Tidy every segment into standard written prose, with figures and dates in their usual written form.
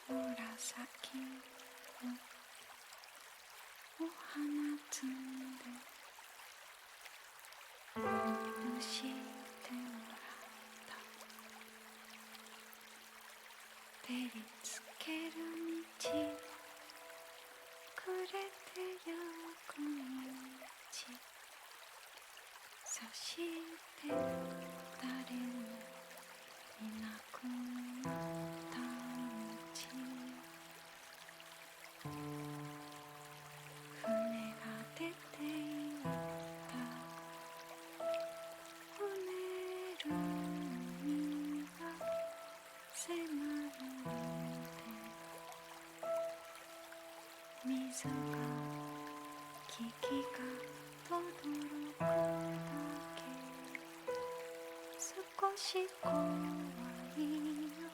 紫のお花摘んで蒸してもらった照りつける道くれてゆく道そして誰もいなくなった道船が出ていった船る海が迫る水が木々が轟くだけ少し怖いよ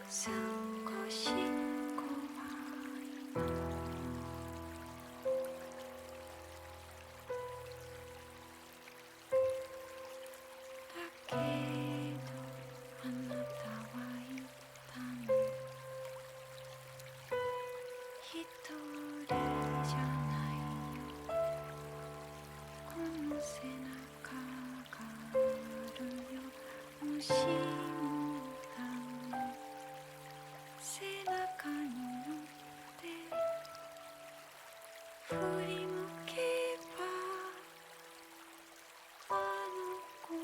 少し怖いのだけどあなたは言ったの一人じゃないよこの背中があるよもしもだね背中に乗って振り向けばあの子も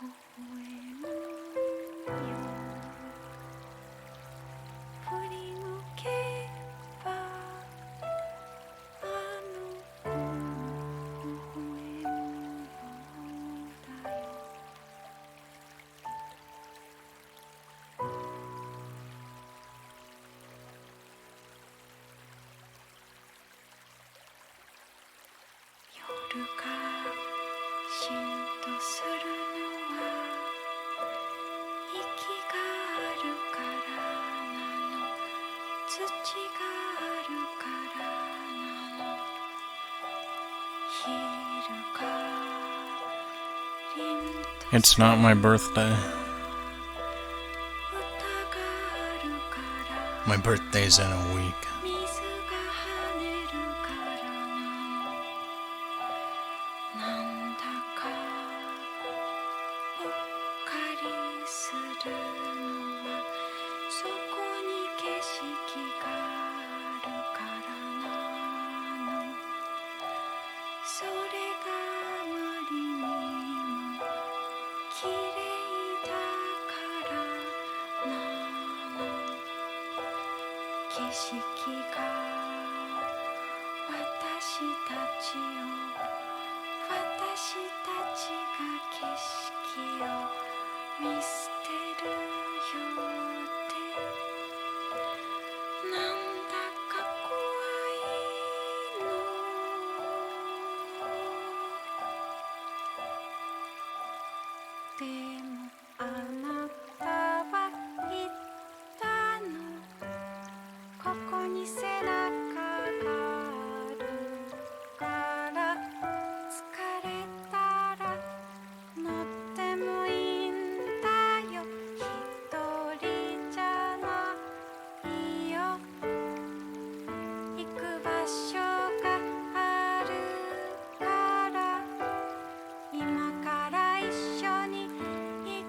微笑むよ振り向けばあの子も微笑むようだよ夜がしんとするのは息があるからなの土があるからなの昼が凛と It's not my birthday. 歌があるから My birthday's in a week. 水が跳ねるからなんだかぽっかりするのはそこに景色があるからなのそれがあまりにも綺麗だからなの景色が私たちが景色を見捨てるようでなんだか怖いのでもあなたは言ったのここに背中があるから疲れたら乗ってもいいんだよ一人じゃないよ行く場所があるから今から一緒に行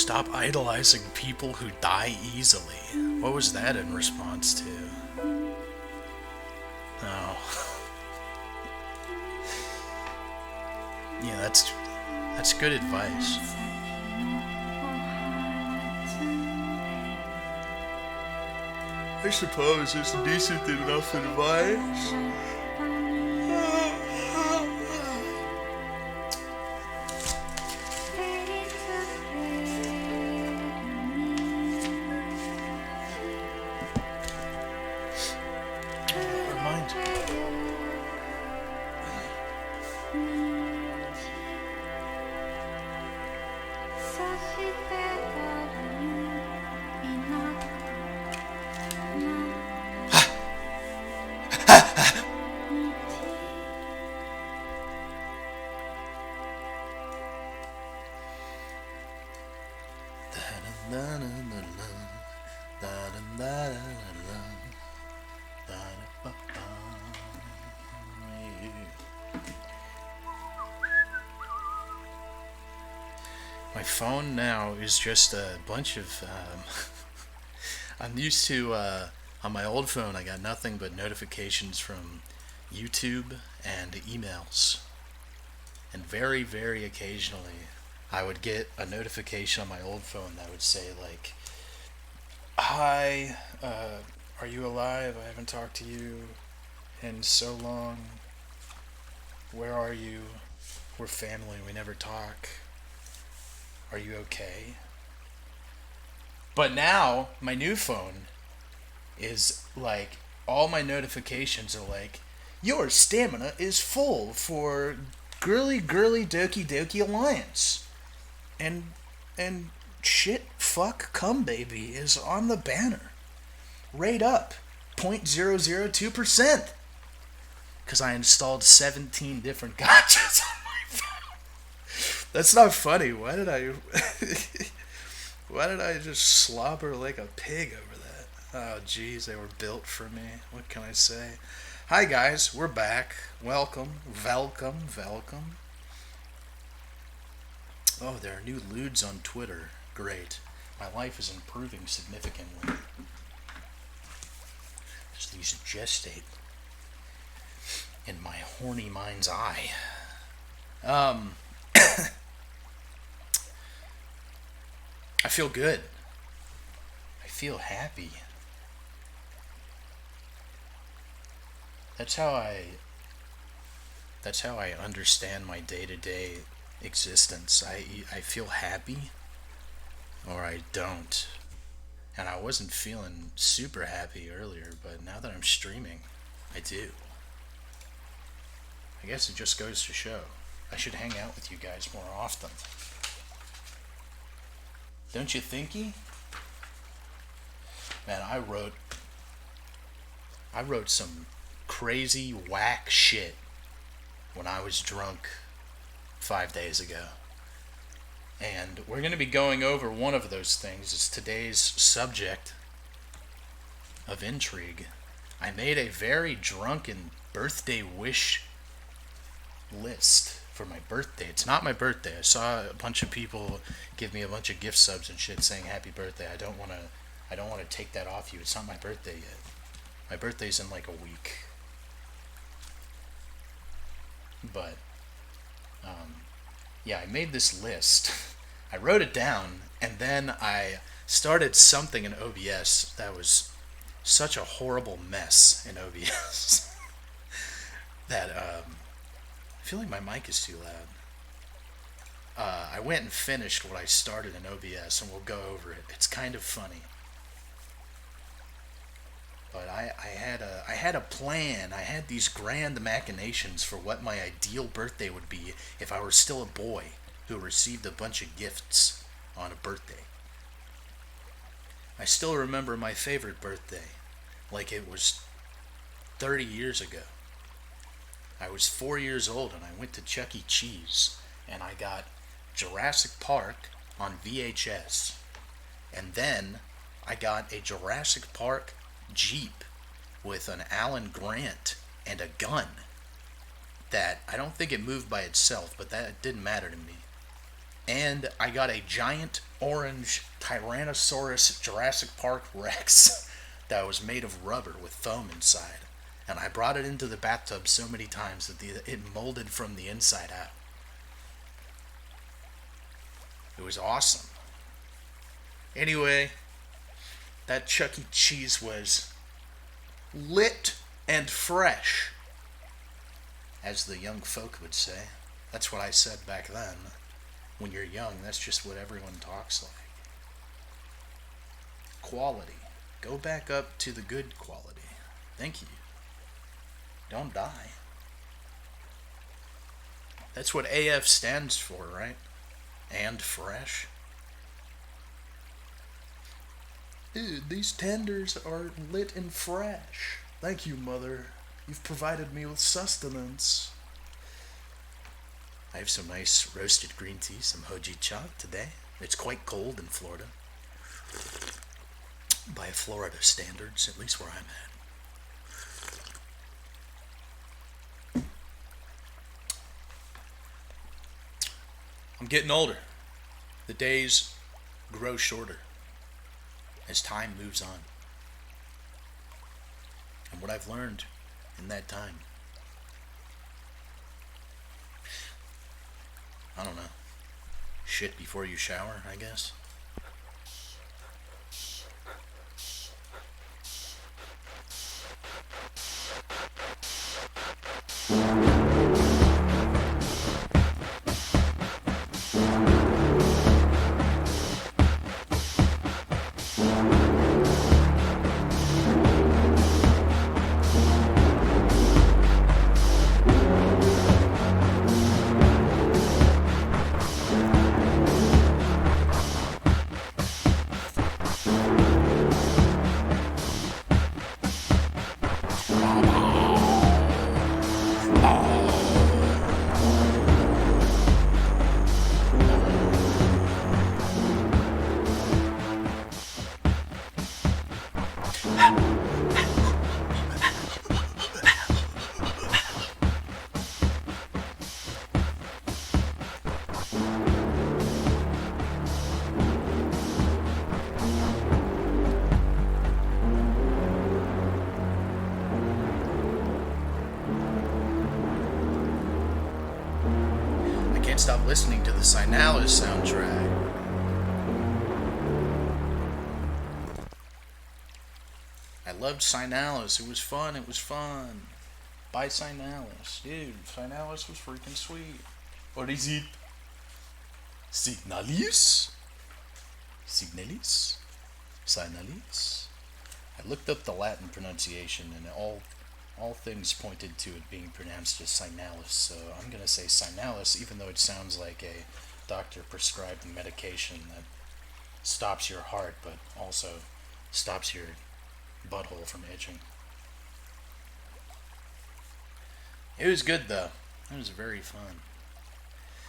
Stop idolizing people who die easily. What was that in response to? Oh. Yeah, that's good advice. I suppose it's decent enough advice. My phone now is just a bunch of I'm used to on my old phone I got nothing but notifications from YouTube and emails, and very, very occasionally I would get a notification on my old phone that would say like, hi, are you alive? I haven't talked to you in so long. Where are you? We're family, we never talk. Are you okay? But now, my new phone is like, all my notifications are like, your stamina is full for girly dokie dokie alliance. And shit, fuck, cum baby is on the banner. Rate up 0.002%. Because I installed 17 different gotchas on my phone. That's not funny. Why did I just slobber like a pig over that? Oh, geez, they were built for me. What can I say? Hi, guys. We're back. Welcome. Oh, there are new lewds on Twitter. Great. My life is improving significantly. Just these gestate in my horny mind's eye. I feel good. I feel happy. That's how I understand my day-to-day existence. I feel happy, or I don't. And I wasn't feeling super happy earlier, but now that I'm streaming, I do. I guess it just goes to show I should hang out with you guys more often. Don't you thinky? Man, I wrote some crazy whack shit when I was drunk 5 days ago. And we're going to be going over one of those things as today's subject of intrigue. I made a very drunken birthday wish list for my birthday. It's not my birthday. I saw a bunch of people give me a bunch of gift subs and shit saying happy birthday. I don't want to take that off you. It's not my birthday yet. My birthday's in like a week. But yeah, I made this list. I wrote it down, and then I started something in OBS that was such a horrible mess in OBS that I feel like my mic is too loud. I went and finished what I started in OBS, and we'll go over it. It's kind of funny. But I had a plan. I had these grand machinations for what my ideal birthday would be if I were still a boy who received a bunch of gifts on a birthday. I still remember my favorite birthday like it was 30 years ago. I was 4 years old and I went to Chuck E. Cheese and I got Jurassic Park on VHS. And then I got a Jurassic Park Jeep with an Alan Grant and a gun that I don't think it moved by itself, but that didn't matter to me. And I got a giant orange Tyrannosaurus Jurassic Park Rex that was made of rubber with foam inside. And I brought it into the bathtub so many times that it molded from the inside out. It was awesome. Anyway, that Chuck E. Cheese was lit and fresh, as the young folk would say. That's what I said back then. When you're young, that's just what everyone talks like. Quality. Go back up to the good quality. Thank you. Don't die. That's what AF stands for, right? And fresh. Dude, these tenders are lit and fresh. Thank you, Mother. You've provided me with sustenance. I have some nice roasted green tea, some hojicha today. It's quite cold in Florida. By Florida standards, at least where I'm at. I'm getting older. The days grow shorter as time moves on. And what I've learned in that time, I don't know. Shit before you shower, I guess. Stop listening to the Signalis soundtrack. I loved Signalis. It was fun. It was fun. Buy Signalis. Dude, Signalis was freaking sweet. What is it? Signalis? Signalis? Signalis? I looked up the Latin pronunciation and all things pointed to it being pronounced as Signalis, so I'm going to say Signalis, even though it sounds like a doctor-prescribed medication that stops your heart, but also stops your butthole from itching. It was good, though. It was very fun.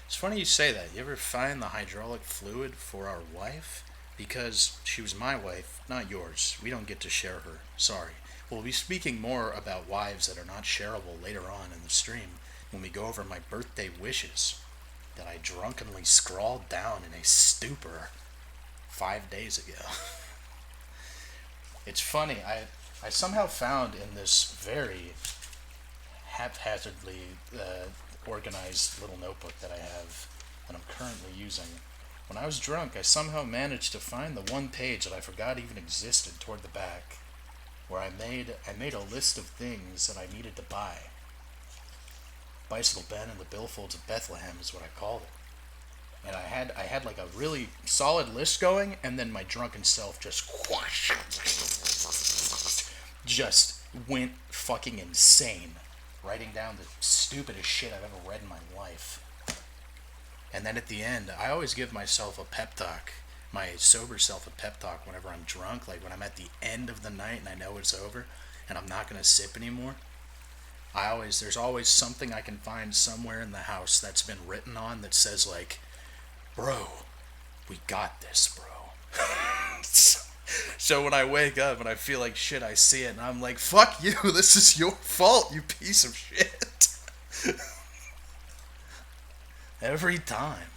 It's funny you say that. You ever find the hydraulic fluid for our wife? Because she was my wife, not yours. We don't get to share her. Sorry. We'll be speaking more about wives that are not shareable later on in the stream when we go over my birthday wishes that I drunkenly scrawled down in a stupor 5 days ago. It's funny, I somehow found in this very haphazardly organized little notebook that I have that I'm currently using. When I was drunk, I somehow managed to find the one page that I forgot even existed toward the back, where I made a list of things that I needed to buy. Bicycle Ben and the Billfolds of Bethlehem is what I called it. And I had like a really solid list going, and then my drunken self just went fucking insane, writing down the stupidest shit I've ever read in my life. And then at the end, I always give myself a pep talk, my sober self a pep talk whenever I'm drunk, like when I'm at the end of the night and I know it's over and I'm not going to sip anymore. There's always something I can find somewhere in the house that's been written on that says like, bro, we got this, bro. So when I wake up and I feel like shit, I see it and I'm like, fuck you, this is your fault, you piece of shit. Every time.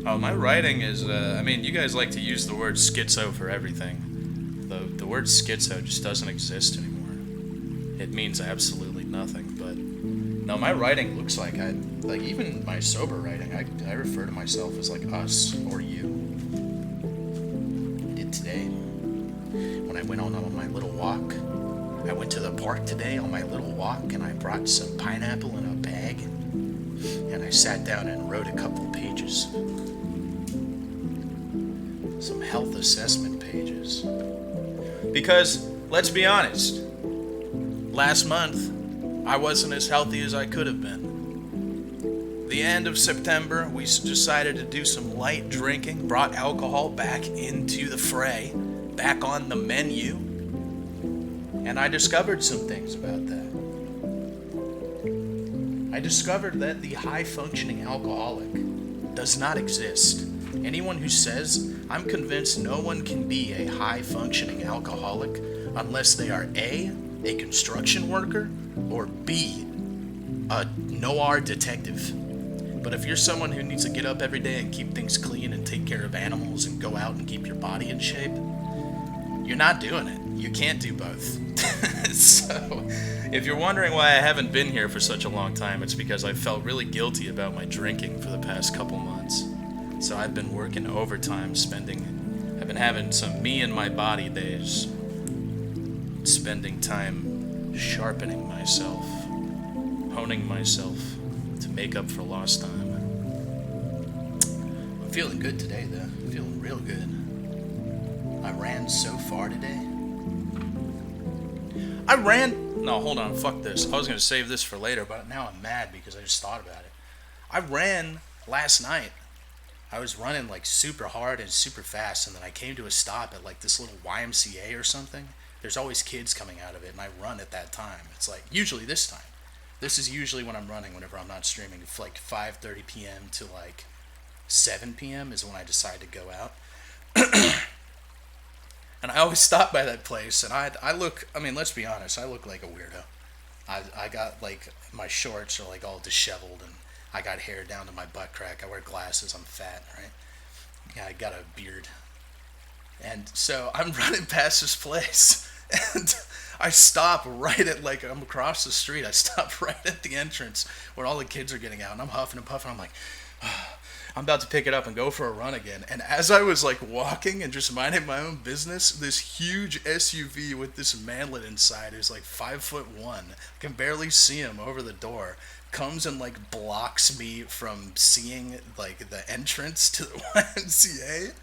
Oh, my writing is, I mean, you guys like to use the word schizo for everything. The word schizo just doesn't exist anymore. It means absolutely nothing, but no, my writing looks like even my sober writing, I refer to myself as like us or you. I did today when I went on my little walk. I went to the park today on my little walk and I brought some pineapple in a bag and I sat down and wrote a couple pages. Some health assessment pages. Because, let's be honest, last month, I wasn't as healthy as I could have been. The end of September, we decided to do some light drinking, brought alcohol back into the fray, back on the menu, and I discovered some things about that. I discovered that the high-functioning alcoholic does not exist. Anyone who says, I'm convinced no one can be a high-functioning alcoholic unless they are A, a construction worker, or B, a noir detective. But if you're someone who needs to get up every day and keep things clean and take care of animals and go out and keep your body in shape, you're not doing it. You can't do both. So, if you're wondering why I haven't been here for such a long time, it's because I felt really guilty about my drinking for the past couple months. So I've been working overtime, I've been having some me and my body days, spending time sharpening myself, honing myself to make up for lost time. I'm feeling good today, though. I'm feeling real good. I ran so far today. No, hold on, fuck this. I was going to save this for later, but now I'm mad because I just thought about it. I ran last night. I was running like super hard and super fast, and then I came to a stop at like this little YMCA or something. There's always kids coming out of it, and I run at that time. It's like, usually this time. This is usually when I'm running whenever I'm not streaming. It's like 5:30 p.m. to like 7 p.m. is when I decide to go out. And I always stop by that place, and I mean, let's be honest, I look like a weirdo. I got, like, my shorts are, like, all disheveled, and I got hair down to my butt crack. I wear glasses, I'm fat, right? Yeah, I got a beard. And so I'm running past this place, and I stop right at, like, I'm across the street. I stop right at the entrance where all the kids are getting out, and I'm huffing and puffing. I'm like, I'm about to pick it up and go for a run again. And as I was like walking and just minding my own business, this huge SUV with this manlet inside who's like 5'1", I can barely see him over the door, comes and like blocks me from seeing like the entrance to the YMCA.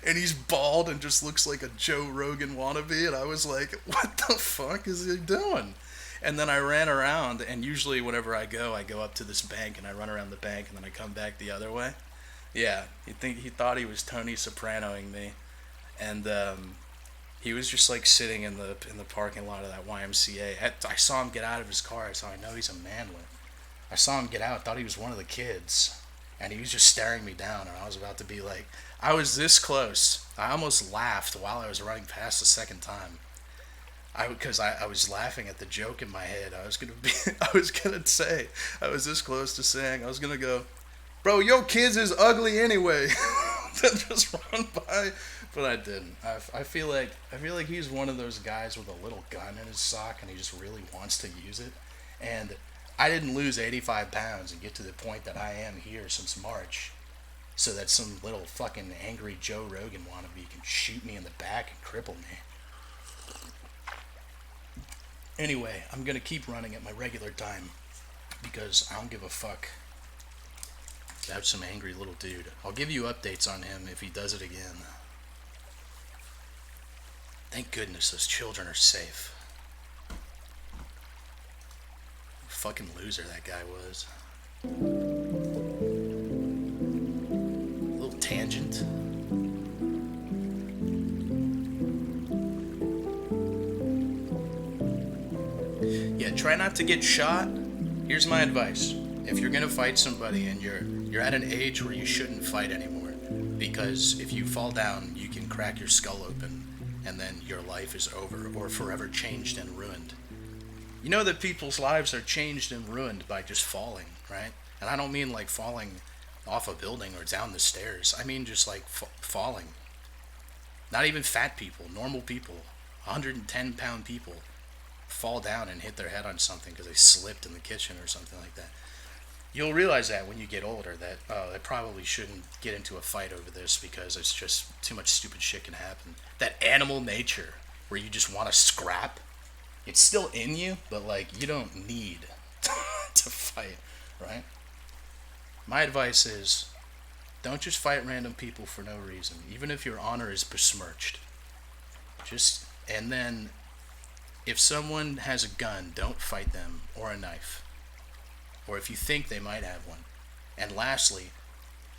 And he's bald and just looks like a Joe Rogan wannabe. And I was like, what the fuck is he doing? And then I ran around, and usually whenever I go up to this bank and I run around the bank and then I come back the other way. Yeah, he thought he was Tony Sopranoing me, and he was just like sitting in the parking lot of that YMCA. I saw him get out of his car. I know he's a manlet. I saw him get out. Thought he was one of the kids, and he was just staring me down. And I was about to be like, I was this close. I almost laughed while I was running past the second time. Because I was laughing at the joke in my head. I was gonna say, I was this close to saying, I was gonna go, bro, your kids is ugly anyway. Then just run by, but I didn't. I feel like he's one of those guys with a little gun in his sock, and he just really wants to use it. And I didn't lose 85 pounds and get to the point that I am here since March, so that some little fucking angry Joe Rogan wannabe can shoot me in the back and cripple me. Anyway, I'm gonna keep running at my regular time because I don't give a fuck about some angry little dude. I'll give you updates on him if he does it again. Thank goodness those children are safe. Fucking loser that guy was. A little tangent. Yeah, try not to get shot. Here's my advice. If you're gonna fight somebody and you're at an age where you shouldn't fight anymore, because if you fall down, you can crack your skull open, and then your life is over or forever changed and ruined. You know that people's lives are changed and ruined by just falling, right? And I don't mean like falling off a building or down the stairs. I mean, just like falling. Not even fat people, normal people, 110-pound people fall down and hit their head on something because they slipped in the kitchen or something like that. You'll realize that when you get older that I probably shouldn't get into a fight over this because it's just too much stupid shit can happen. That animal nature where you just want to scrap, it's still in you, but like you don't need to fight, right? My advice is don't just fight random people for no reason, even if your honor is besmirched. And then if someone has a gun, don't fight them, or a knife. Or if you think they might have one. And lastly,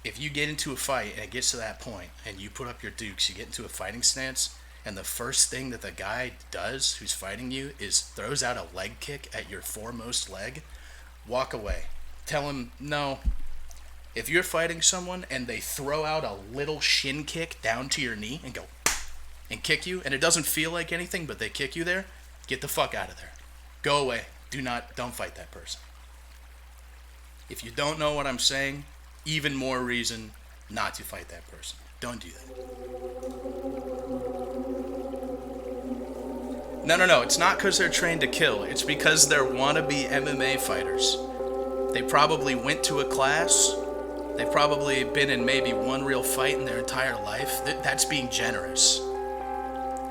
if you get into a fight and it gets to that point and you put up your dukes, you get into a fighting stance, and the first thing that the guy does who's fighting you is throws out a leg kick at your foremost leg, walk away. Tell him, no. If you're fighting someone and they throw out a little shin kick down to your knee and go and kick you, and it doesn't feel like anything, but they kick you there, get the fuck out of there. Go away. Don't fight that person. If you don't know what I'm saying, even more reason not to fight that person. Don't do that. No. It's not because they're trained to kill. It's because they're wannabe MMA fighters. They probably went to a class. They've probably been in maybe one real fight in their entire life. That's being generous.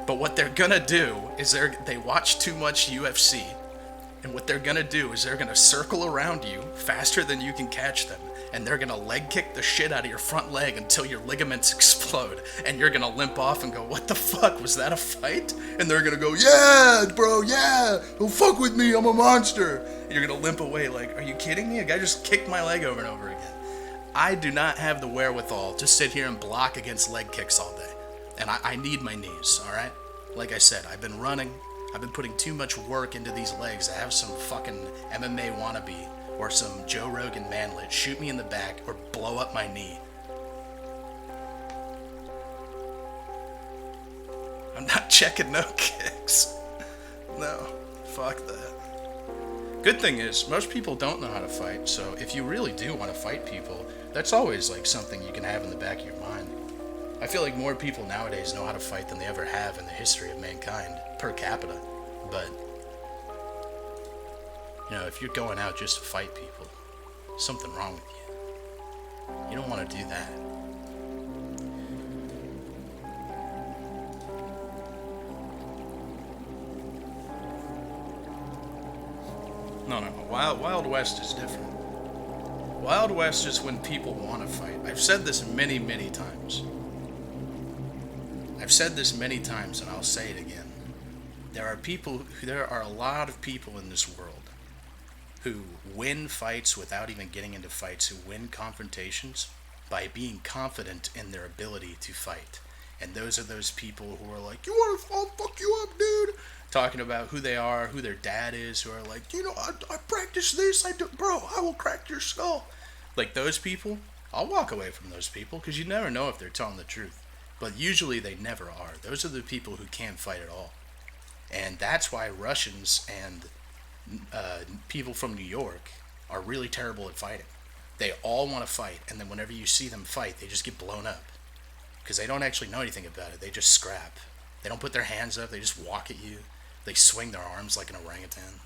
But what they're gonna do is they watch too much UFC. And what they're gonna do is they're gonna circle around you faster than you can catch them. And they're gonna leg kick the shit out of your front leg until your ligaments explode. And you're gonna limp off and go, what the fuck, was that a fight? And they're gonna go, yeah, bro, yeah, don't fuck with me, I'm a monster. And you're gonna limp away like, are you kidding me? A guy just kicked my leg over and over again. I do not have the wherewithal to sit here and block against leg kicks all day. And I need my knees, alright? Like I said, I've been running. I've been putting too much work into these legs to have some fucking MMA wannabe or some Joe Rogan manlet shoot me in the back or blow up my knee. I'm not checking no kicks. No, fuck that. Good thing is, most people don't know how to fight, so if you really do want to fight people, that's always like something you can have in the back of your mind. I feel like more people nowadays know how to fight than they ever have in the history of mankind, per capita. But, if you're going out just to fight people, something wrong with you. You don't want to do that. No. Wild West is different. Wild West is when people want to fight. I've said this many, many times. And I'll say it again. There are a lot of people in this world who win fights without even getting into fights, who win confrontations by being confident in their ability to fight. And those are those people who are like, I'll fuck you up, dude. Talking about who they are, who their dad is, who are like, I practice this, bro, I will crack your skull. Like those people, I'll walk away from those people because you never know if they're telling the truth. But usually they never are. Those are the people who can't fight at all. And that's why Russians and people from New York are really terrible at fighting. They all want to fight, and then whenever you see them fight, they just get blown up. Because they don't actually know anything about it. They just scrap. They don't put their hands up. They just walk at you. They swing their arms like an orangutan.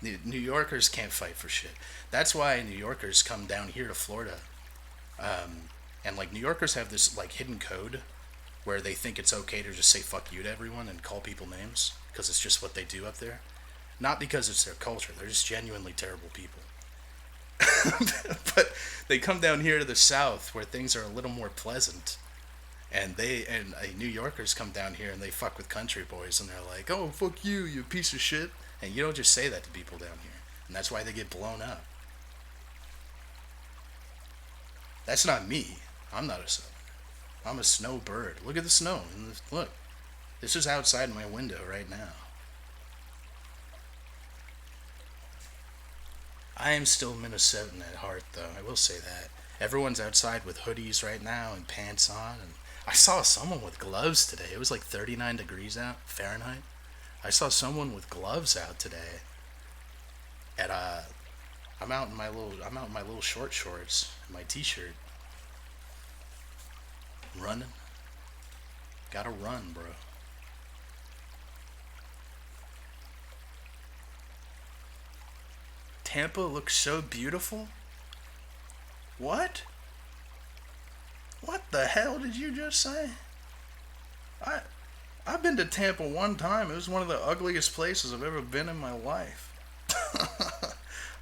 New Yorkers can't fight for shit. That's why New Yorkers come down here to Florida. And like New Yorkers have this like hidden code where they think it's okay to just say fuck you to everyone and call people names because it's just what they do up there. Not because it's their culture. They're just genuinely terrible people. But they come down here to the South where things are a little more pleasant. And New Yorkers come down here and they fuck with country boys and they're like, oh, fuck you, you piece of shit. And you don't just say that to people down here. And that's why they get blown up. That's not me. I'm not a southerner. I'm a snowbird. Look at the snow. Look. This is outside my window right now. I am still Minnesotan at heart, though. I will say that. Everyone's outside with hoodies right now and pants on. And I saw someone with gloves today. It was like 39 degrees out, Fahrenheit. I saw someone with gloves out today at I'm out in my little short shorts, my t-shirt, running. Gotta run, bro. Tampa looks so beautiful. What? What the hell did you just say? I I've been to Tampa one time. It was one of the ugliest places I've ever been in my life.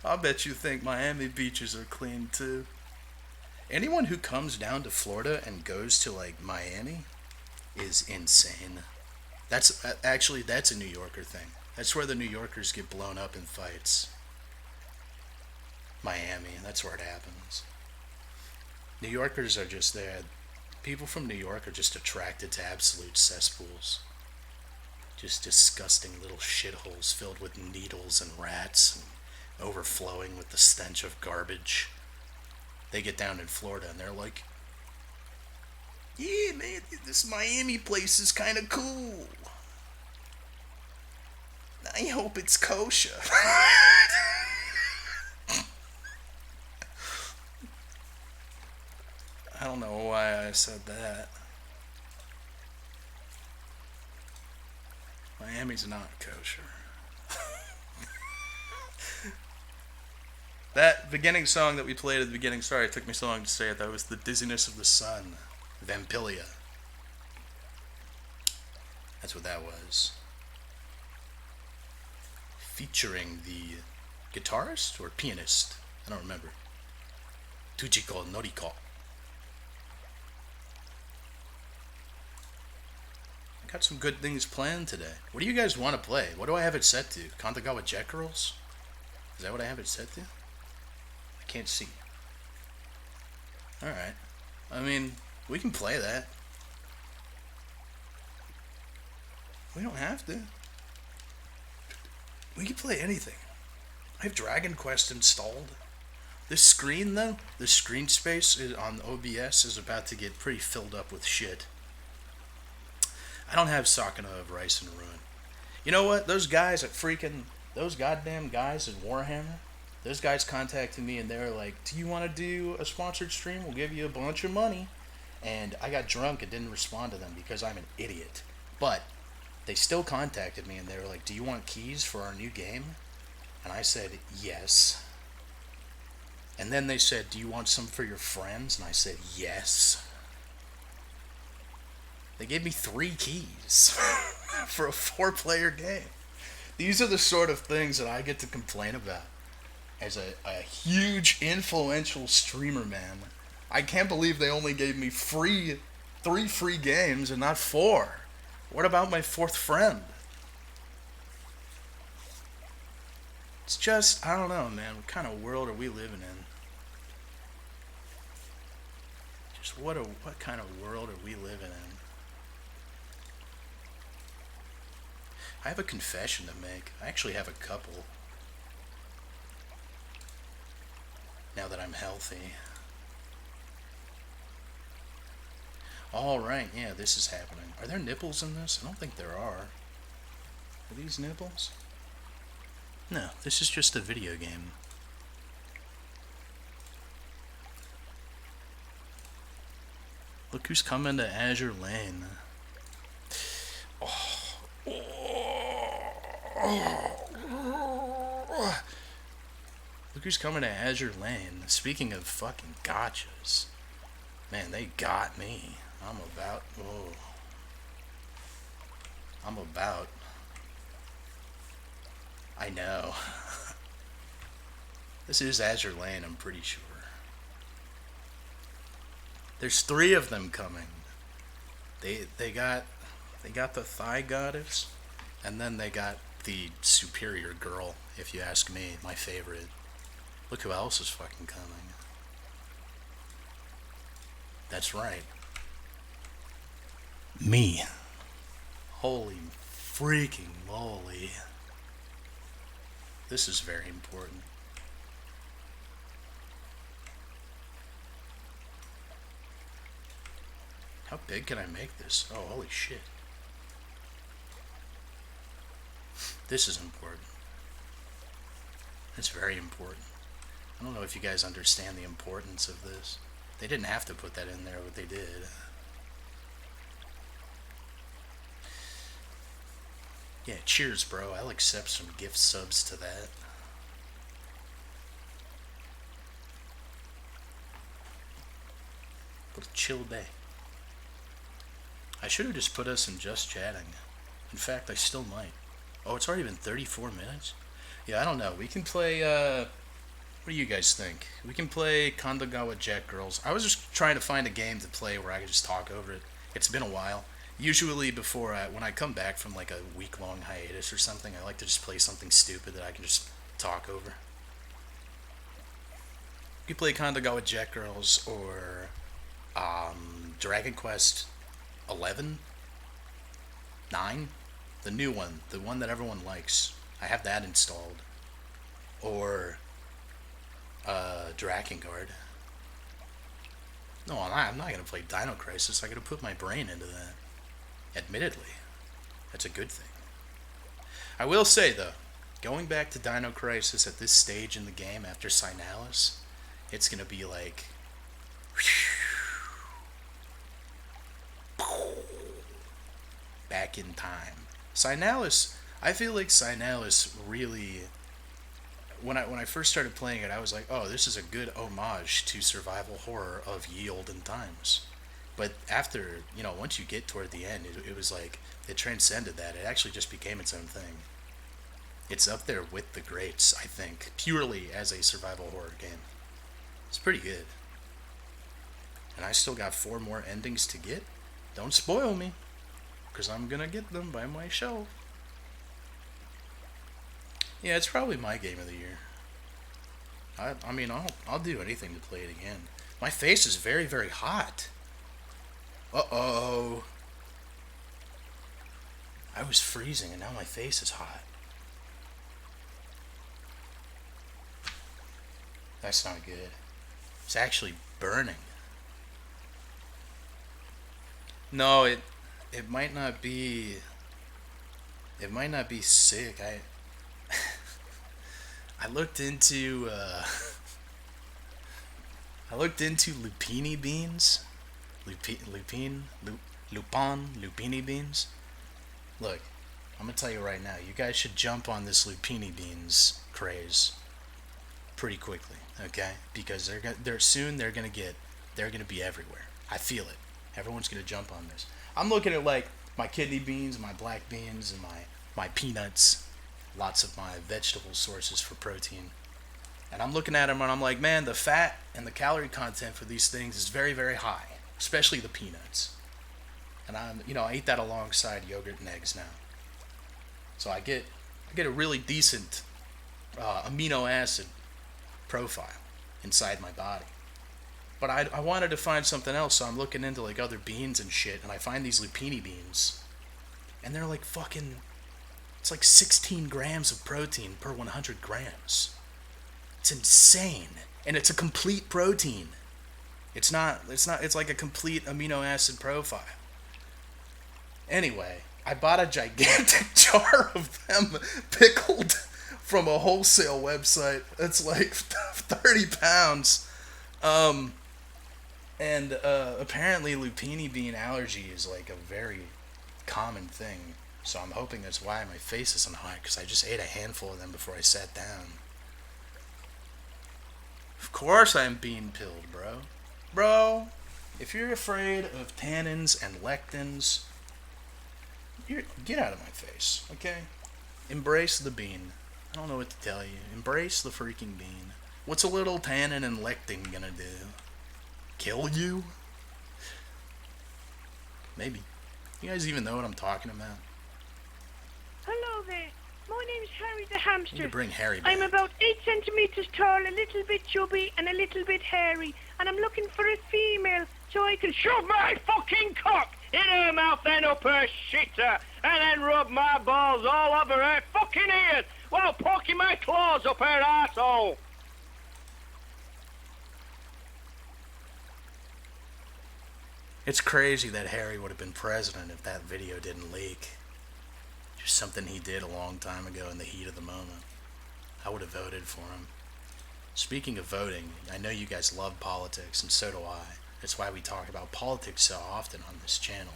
I bet you think Miami beaches are clean too. Anyone who comes down to Florida and goes to like Miami is insane. That's a New Yorker thing. That's where the New Yorkers get blown up in fights. Miami, that's where it happens. New Yorkers are just there. People from New York are just attracted to absolute cesspools. Just disgusting little shitholes filled with needles and rats and overflowing with the stench of garbage. They get down in Florida and they're like, yeah, man, this Miami place is kind of cool. I hope it's kosher. I don't know why I said that. Miami's not kosher. That beginning song that we played at the beginning, sorry, it took me so long to say it, that was The Dizziness of the Sun, Vampilia. That's what that was. Featuring the guitarist or pianist? I don't remember. Tujiko Noriko. I got some good things planned today. What do you guys want to play? What do I have it set to? Kandagawa Jet Girls? Is that what I have it set to? I can't see. Alright. I mean, we can play that. We don't have to. We can play anything. I have Dragon Quest installed. This screen, though, the screen space on OBS is about to get pretty filled up with shit. I don't have Sakuna of Rice and Ruin. You know what? Those goddamn guys in Warhammer, those guys contacted me and they were like, do you want to do a sponsored stream? We'll give you a bunch of money. And I got drunk and didn't respond to them because I'm an idiot. But they still contacted me and they were like, do you want keys for our new game? And I said, yes. And then they said, do you want some for your friends? And I said, yes. They gave me 3 keys for a 4-player game. These are the sort of things that I get to complain about as a huge influential streamer, man. I can't believe they only gave me 3 free games and not 4. What about my 4th friend? It's just, I don't know, man. What kind of world are we living in? Just what kind of world are we living in? I have a confession to make. I actually have a couple. Now that I'm healthy. Alright, yeah, this is happening. Are there nipples in this? I don't think there are. Are these nipples? No, this is just a video game. Look who's coming to Azure Lane. Oh. Look who's coming to Azure Lane. Speaking of fucking gotchas. Man, they got me. I know. This is Azure Lane, I'm pretty sure. There's 3 of them coming. They got the Thigh Goddess, and then they got the Superior Girl, if you ask me, my favorite. Look who else is fucking coming. That's right. Me. Holy freaking moly. This is very important. How big can I make this? Oh, holy shit. This is important. It's very important. I don't know if you guys understand the importance of this. They didn't have to put that in there, but they did. Yeah, cheers, bro. I'll accept some gift subs to that. What a chill day. I should have just put us in just chatting. In fact, I still might. Oh, it's already been 34 minutes? Yeah, I don't know. We can play, what do you guys think? We can play Kandagawa Jet Girls. I was just trying to find a game to play where I could just talk over it. It's been a while. Usually when I come back from like a week-long hiatus or something, I like to just play something stupid that I can just talk over. You could play Kandagawa Jet Girls or Dragon Quest 11? 9? The new one. The one that everyone likes. I have that installed. Or Drakengard. No, I'm not going to play Dino Crisis. I got to put my brain into that. Admittedly. That's a good thing. I will say, though, going back to Dino Crisis at this stage in the game after Signalis, it's going to be like... back in time. Signalis, I feel like Signalis really... When I first started playing it, I was like, oh, this is a good homage to survival horror of ye olden times. But after, once you get toward the end, it was like, it transcended that. It actually just became its own thing. It's up there with the greats, I think, purely as a survival horror game. It's pretty good. And I still got 4 more endings to get. Don't spoil me, because I'm going to get them by myself. Yeah, it's probably my game of the year. I mean, I'll do anything to play it again. My face is very, very hot. Uh-oh. I was freezing and now my face is hot. That's not good. It's actually burning. No, it might not be... It might not be sick. I looked into lupini beans. Lupini beans. Look, I'm gonna tell you right now, you guys should jump on this lupini beans craze pretty quickly, okay? Because they're gonna be everywhere. I feel it. Everyone's gonna jump on this. I'm looking at like my kidney beans, my black beans, and my peanuts. Lots of my vegetable sources for protein. And I'm looking at them and I'm like, man, the fat and the calorie content for these things is very, very high. Especially the peanuts. And I eat that alongside yogurt and eggs now. So I get a really decent amino acid profile inside my body. But I wanted to find something else, so I'm looking into like other beans and shit, and I find these lupini beans. And they're like fucking... It's like 16 grams of protein per 100 grams. It's insane. And it's a complete protein. It's like a complete amino acid profile. Anyway, I bought a gigantic jar of them pickled from a wholesale website. It's like 30 pounds. And apparently lupini bean allergy is like a very common thing. So I'm hoping that's why my face isn't hot, because I just ate a handful of them before I sat down. Of course I'm bean pilled, bro. Bro, if you're afraid of tannins and lectins, get out of my face, okay? Embrace the bean. I don't know what to tell you. Embrace the freaking bean. What's a little tannin and lectin gonna do? Kill you? Maybe. You guys even know what I'm talking about? Hello there. My name's Harry the hamster. You need to bring Harry back. I'm about 8 centimeters tall, a little bit chubby, and a little bit hairy. And I'm looking for a female so I can shove my fucking cock in her mouth and up her shitter, and then rub my balls all over her fucking ears while poking my claws up her arsehole. It's crazy that Harry would have been president if that video didn't leak. Something he did a long time ago in the heat of the moment. I would have voted for him. Speaking of voting, I know you guys love politics, and so do I. That's why we talk about politics so often on this channel.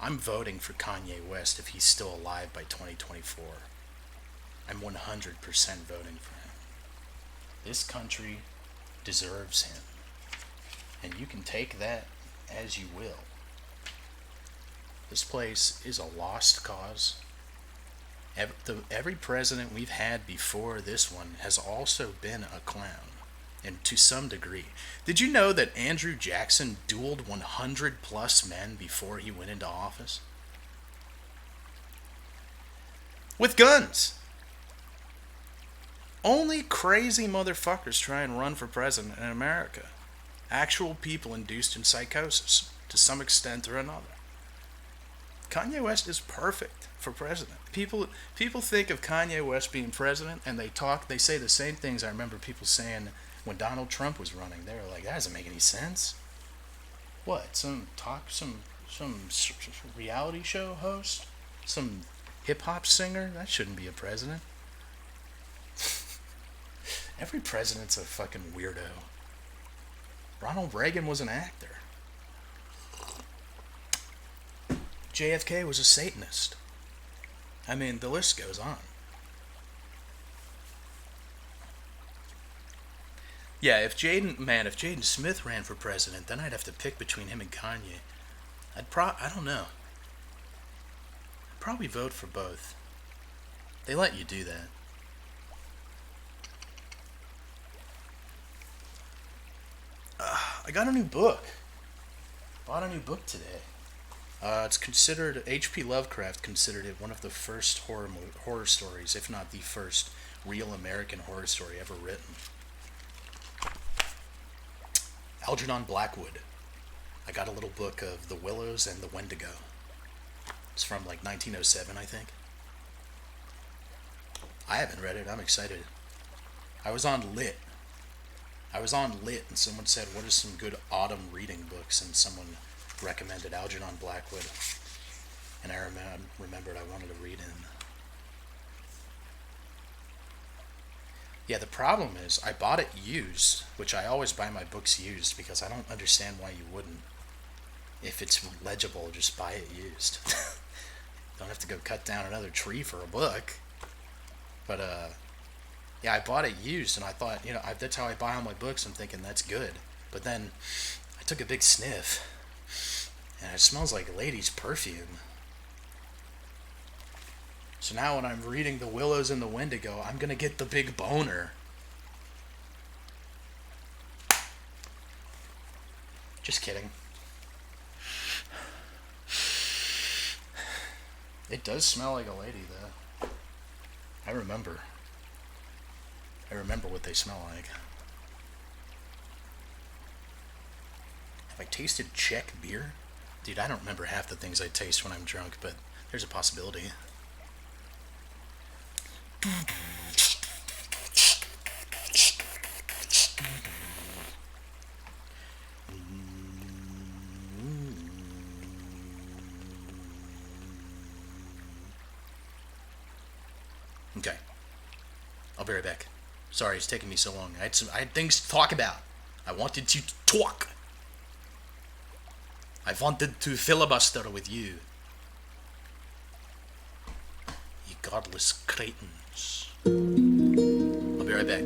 I'm voting for Kanye West if he's still alive by 2024. I'm 100% voting for him. This country deserves him. And you can take that as you will. This place is a lost cause. Every president we've had before this one has also been a clown, and to some degree. Did you know that Andrew Jackson dueled 100 plus men before he went into office? With guns! Only crazy motherfuckers try and run for president in America. Actual people induced in psychosis, to some extent or another. Kanye West is perfect for president. People think of Kanye West being president, and they say the same things I remember people saying when Donald Trump was running. They were like, that doesn't make any sense. What? Some reality show host? Some hip hop singer? That shouldn't be a president. Every president's a fucking weirdo. Ronald Reagan was an actor. JFK was a Satanist. I mean, the list goes on. Yeah, if Jaden Smith ran for president, then I'd have to pick between him and Kanye. I don't know. I'd probably vote for both. They let you do that. I got a new book. Bought a new book today. It's considered, H.P. Lovecraft considered it one of the first horror stories, if not the first real American horror story ever written. Algernon Blackwood. I got a little book of The Willows and the Wendigo. It's from like 1907, I think. I haven't read it. I'm excited. I was on Lit, and someone said, what are some good autumn reading books? And someone recommended Algernon Blackwood. And I remembered I wanted to read him. Yeah, the problem is I bought it used, which I always buy my books used because I don't understand why you wouldn't. If it's legible, just buy it used. Don't have to go cut down another tree for a book. But, yeah, I bought it used, and I thought, that's how I buy all my books. I'm thinking that's good. But then I took a big sniff, and it smells like a lady's perfume. So now when I'm reading The Willows and the Wendigo, I'm going to get the big boner. Just kidding. It does smell like a lady, though. I remember what they smell like. Have I tasted Czech beer? Dude, I don't remember half the things I taste when I'm drunk, but there's a possibility. Okay. I'll be right back. Sorry, it's taking me so long. I had things to talk about. I wanted to talk. I wanted to filibuster with you. You godless cretins. I'll be right back.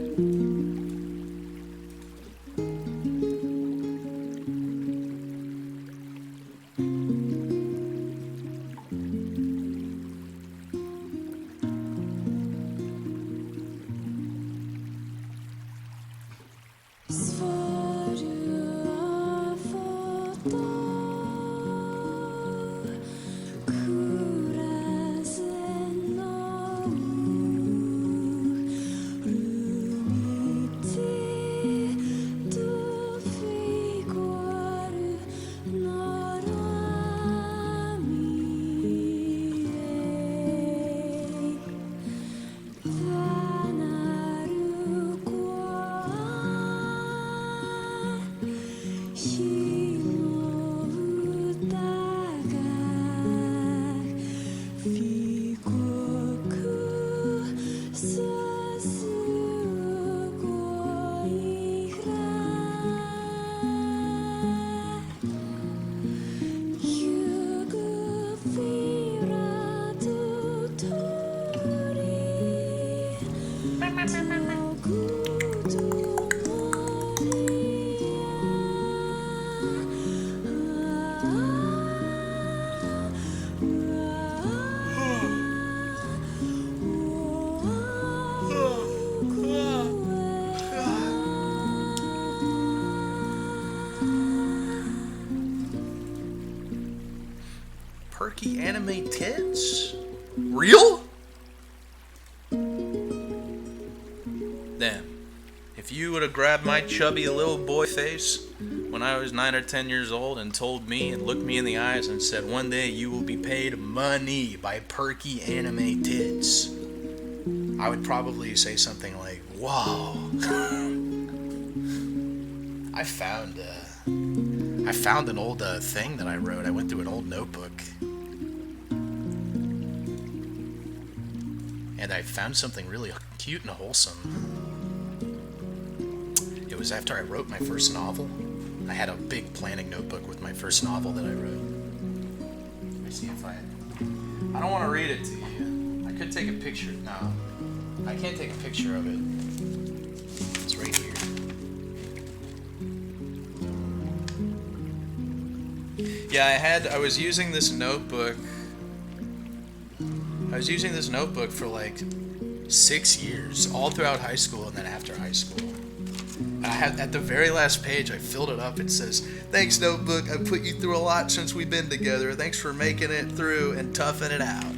Perky anime tits? Real? Damn. If you would have grabbed my chubby little boy face when I was 9 or 10 years old and told me and looked me in the eyes and said, one day you will be paid money by perky anime tits, I would probably say something like, wow. I found an old thing that I wrote. I went through an old notebook. And I found something really cute and wholesome. It was after I wrote my first novel. I had a big planning notebook with my first novel that I wrote. Let me see if I don't want to read it to you. I could take a picture. No, I can't take a picture of it. It's right here. Yeah, I was using this notebook. I was using this notebook for like 6 years, all throughout high school and then after high school. I had, at the very last page, I filled it up. It says, "Thanks, notebook. I put you through a lot since we've been together. Thanks for making it through and toughing it out."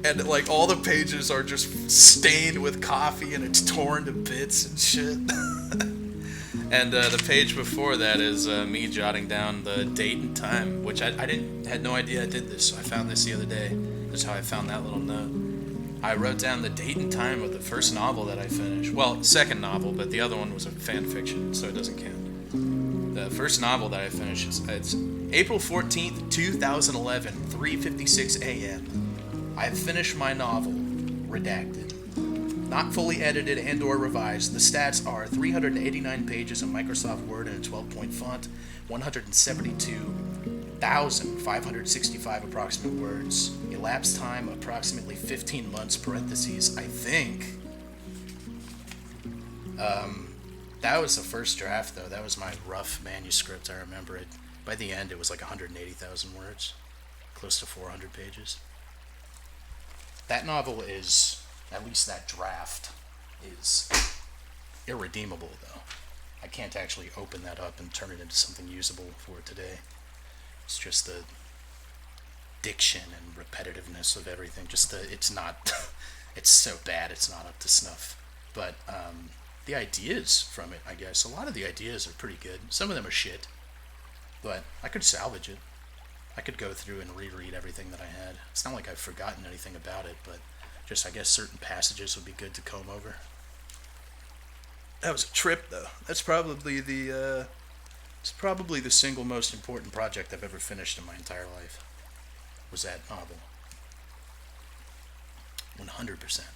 And like all the pages are just stained with coffee and it's torn to bits and shit. And the page before that is me jotting down the date and time, which I had no idea I did this. So I found this the other day. That's how I found that little note. I wrote down the date and time of the first novel that I finished. Well, second novel, but the other one was a fan fiction, so it doesn't count. The first novel that I finished it's April 14th, 2011, 3:56 a.m. I have finished my novel, Redacted. Not fully edited and or revised. The stats are 389 pages of Microsoft Word in a 12-point font, 172,565 approximate words. Elapsed time approximately 15 months, parentheses, I think. That was the first draft, though. That was my rough manuscript. I remember it. By the end, it was like 180,000 words, close to 400 pages. That novel is, at least that draft, is irredeemable, though. I can't actually open that up and turn it into something usable for today. It's just the diction and repetitiveness of everything. It's not, it's so bad it's not up to snuff. But the ideas from it, I guess, a lot of the ideas are pretty good. Some of them are shit, but I could salvage it. I could go through and reread everything that I had. It's not like I've forgotten anything about it, but just I guess certain passages would be good to comb over. That was a trip, though. That's probably the single most important project I've ever finished in my entire life. Was that novel. 100%.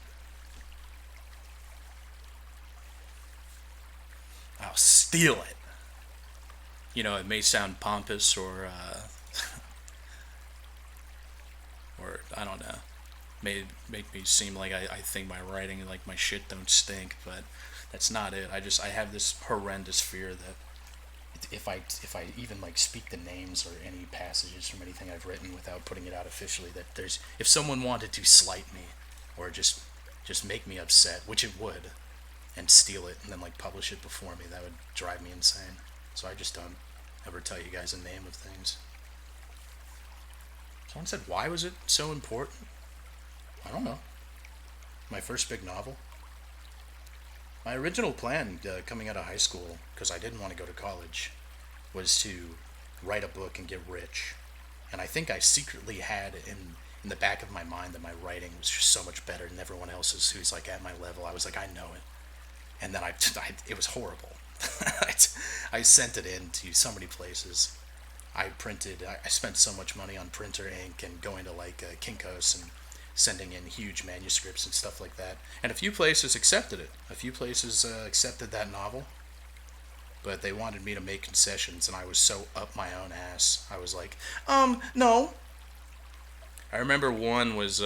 I'll steal it. You know, it may sound pompous or or I don't know, make me seem like I think my writing, like my shit don't stink, but that's not it. I have this horrendous fear that if I even like speak the names or any passages from anything I've written without putting it out officially, that if someone wanted to slight me or just make me upset, which it would, and steal it and then like publish it before me, that would drive me insane. So I just don't ever tell you guys the name of things. Someone said, why was it so important? I don't know. My first big novel. My original plan coming out of high school, because I didn't want to go to college, was to write a book and get rich. And I think I secretly had in the back of my mind that my writing was just so much better than everyone else's who's like at my level. I was like, I know it. And then it was horrible. I sent it in to so many places. I spent so much money on printer ink and going to like Kinko's and sending in huge manuscripts and stuff like that. And a few places accepted it. A few places accepted that novel. But they wanted me to make concessions, and I was so up my own ass. I was like, no. I remember one was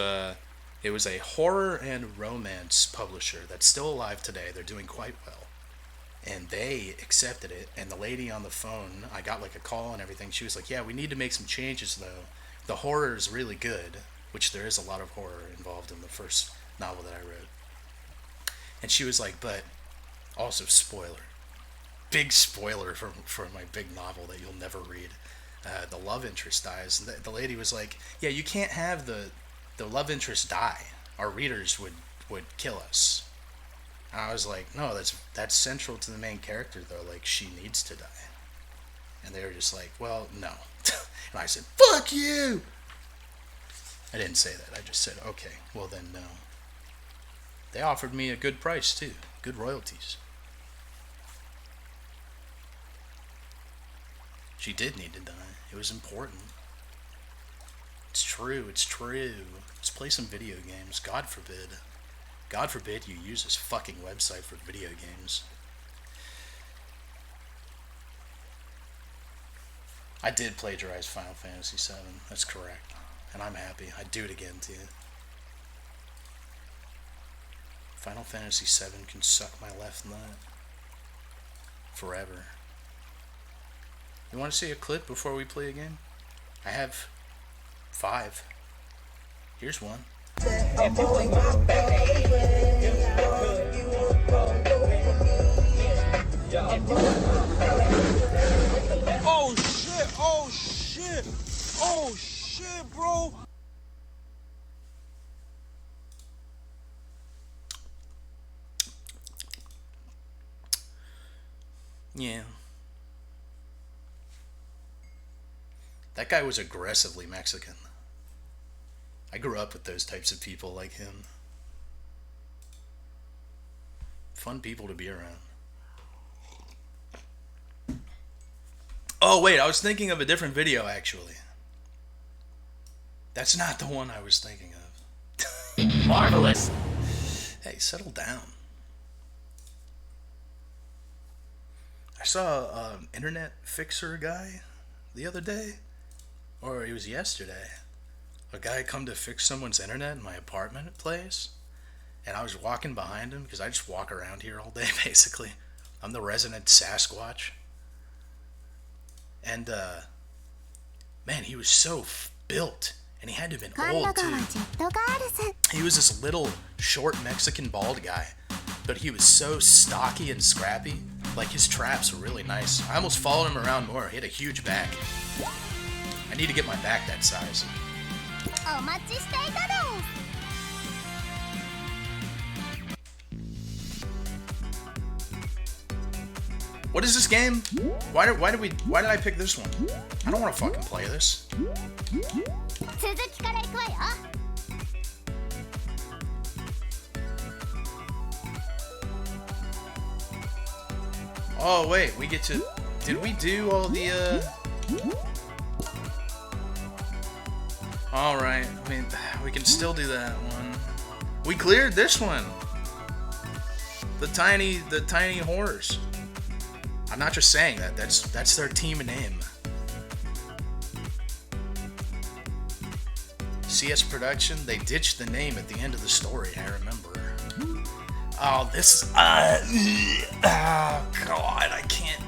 It was a horror and romance publisher that's still alive today. They're doing quite well. And they accepted it. And the lady on the phone, I got like a call and everything. She was like, yeah, we need to make some changes though. The horror is really good, which there is a lot of horror involved in the first novel that I wrote. And she was like, but also spoiler. Big spoiler for my big novel that you'll never read. The love interest dies. The lady was like, yeah, you can't have the love interest die. Our readers would kill us. And I was like, no, that's central to the main character though. Like, she needs to die. And they were just like, well, no. And I said, fuck you. I didn't say that. I just said, okay, well then no. They offered me a good price too, good royalties. She did need to die. It was important. It's true, it's true. Let's play some video games. God forbid. God forbid you use this fucking website for video games. I did plagiarize Final Fantasy VII. That's correct. And I'm happy. I'd do it again too. Final Fantasy VII can suck my left nut. Forever. You want to see a clip before we play a game? I have 5. Here's one. Oh shit, oh shit, oh shit, bro. Yeah. That guy was aggressively Mexican. I grew up with those types of people like him. Fun people to be around. Oh, wait, I was thinking of a different video, actually. That's not the one I was thinking of. Marvelous. Hey, settle down. I saw an internet fixer guy the other day, or it was yesterday. A guy come to fix someone's internet in my apartment place, and I was walking behind him because I just walk around here all day basically. I'm the resident Sasquatch. And man, he was so built, and he had to have been old too. He was this little short Mexican bald guy, but he was so stocky and scrappy. Like, his traps were really nice. I almost followed him around more. He had a huge back. I need to get my back that size. What is this game? Why did I pick this one? I don't want to fucking play this. Oh wait, we get to... Did we do all the Alright, I mean, we can still do that one. We cleared this one. The tiny horse. I'm not just saying that. That's their team name. CS Production, they ditched the name at the end of the story, I remember. Oh, this is... oh, God, I can't...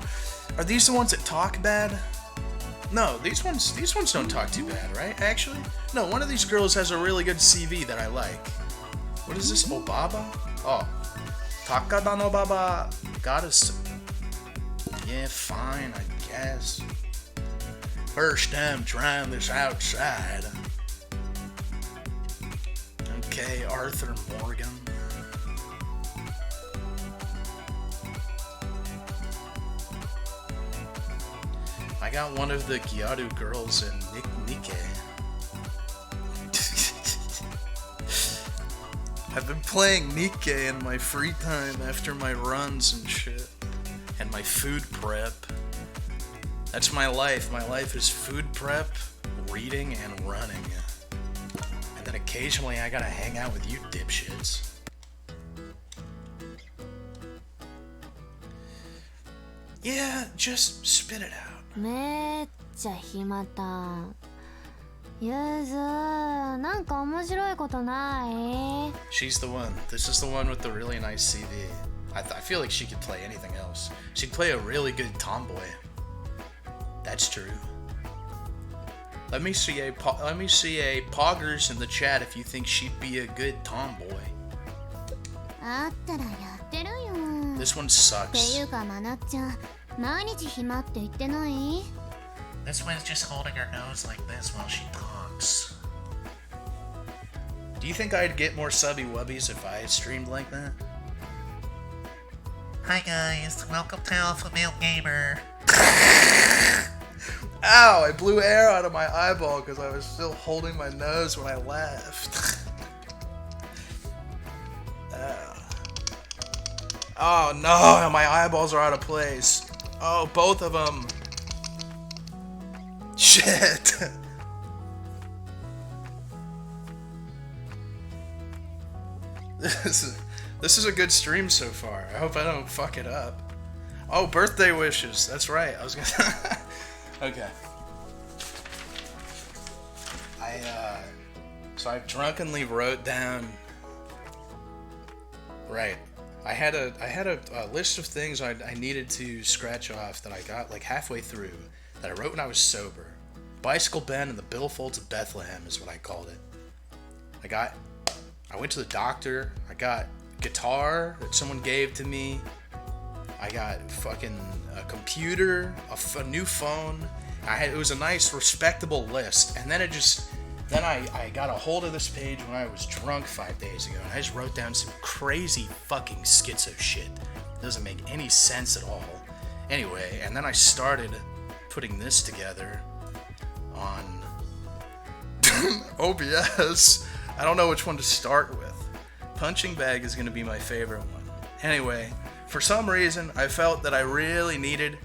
Are these the ones that talk bad? No, these ones don't talk too bad, right? Actually? No, one of these girls has a really good CV that I like. What is this? Obaba? Oh. Takada no Baba. Goddess. Yeah, fine, I guess. First time trying this outside. Okay, Arthur Morgan. I got one of the Gyaru girls in Nikkei. I've been playing Nikkei in my free time after my runs and shit. And my food prep. That's my life. My life is food prep, reading, and running. And then occasionally I gotta hang out with you dipshits. Yeah, just spit it out. めっちゃ暇だゆず、なんか面白いことない？ She's the one. This is the one with the really nice CV. I feel like she could play anything else. She'd play a really good tomboy. That's true. Let me see a poggers in the chat if you think she'd be a good tomboy. あったらやってるよ。 This one って sucks. いうかまなっちゃん、毎日暇って言ってない？ This one's just holding her nose like this while she talks. Do you think I'd get more subby wubbies if I streamed like that? Hi guys, welcome to Alpha Male Gamer. Ow, I blew air out of my eyeball because I was still holding my nose when I laughed. Oh no, my eyeballs are out of place. Oh, both of them. Shit. This is a good stream so far. I hope I don't fuck it up. Oh, birthday wishes. That's right. I was gonna. Okay. So I drunkenly wrote down. Right. I had a list of things I needed to scratch off that I got like halfway through that I wrote when I was sober. Bicycle Ben and the Billfolds of Bethlehem is what I called it. I went to the doctor. I got guitar that someone gave to me. I got fucking a computer, a new phone. It was a nice, respectable list. And then I got a hold of this page when I was drunk 5 days ago, and I just wrote down some crazy fucking schizo shit. It doesn't make any sense at all. Anyway, and then I started putting this together on OBS. I don't know which one to start with. Punching bag is going to be my favorite one. Anyway, for some reason, I felt that I really needed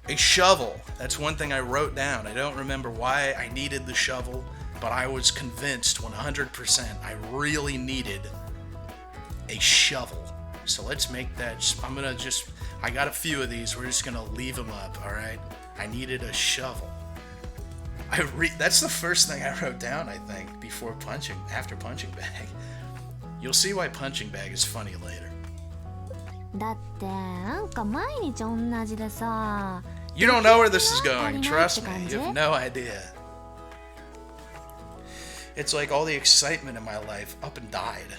a shovel. That's one thing I wrote down. I don't remember why I needed the shovel, but I was convinced 100% I really needed a shovel. So let's make that. I got a few of these. We're just going to leave them up, alright? I needed a shovel. That's the first thing I wrote down, I think, after punching bag. You'll see why punching bag is funny later. だってなんか毎日同じでさ。 You don't know where this is going, trust me. You have no idea. It's like all the excitement in my life up and died.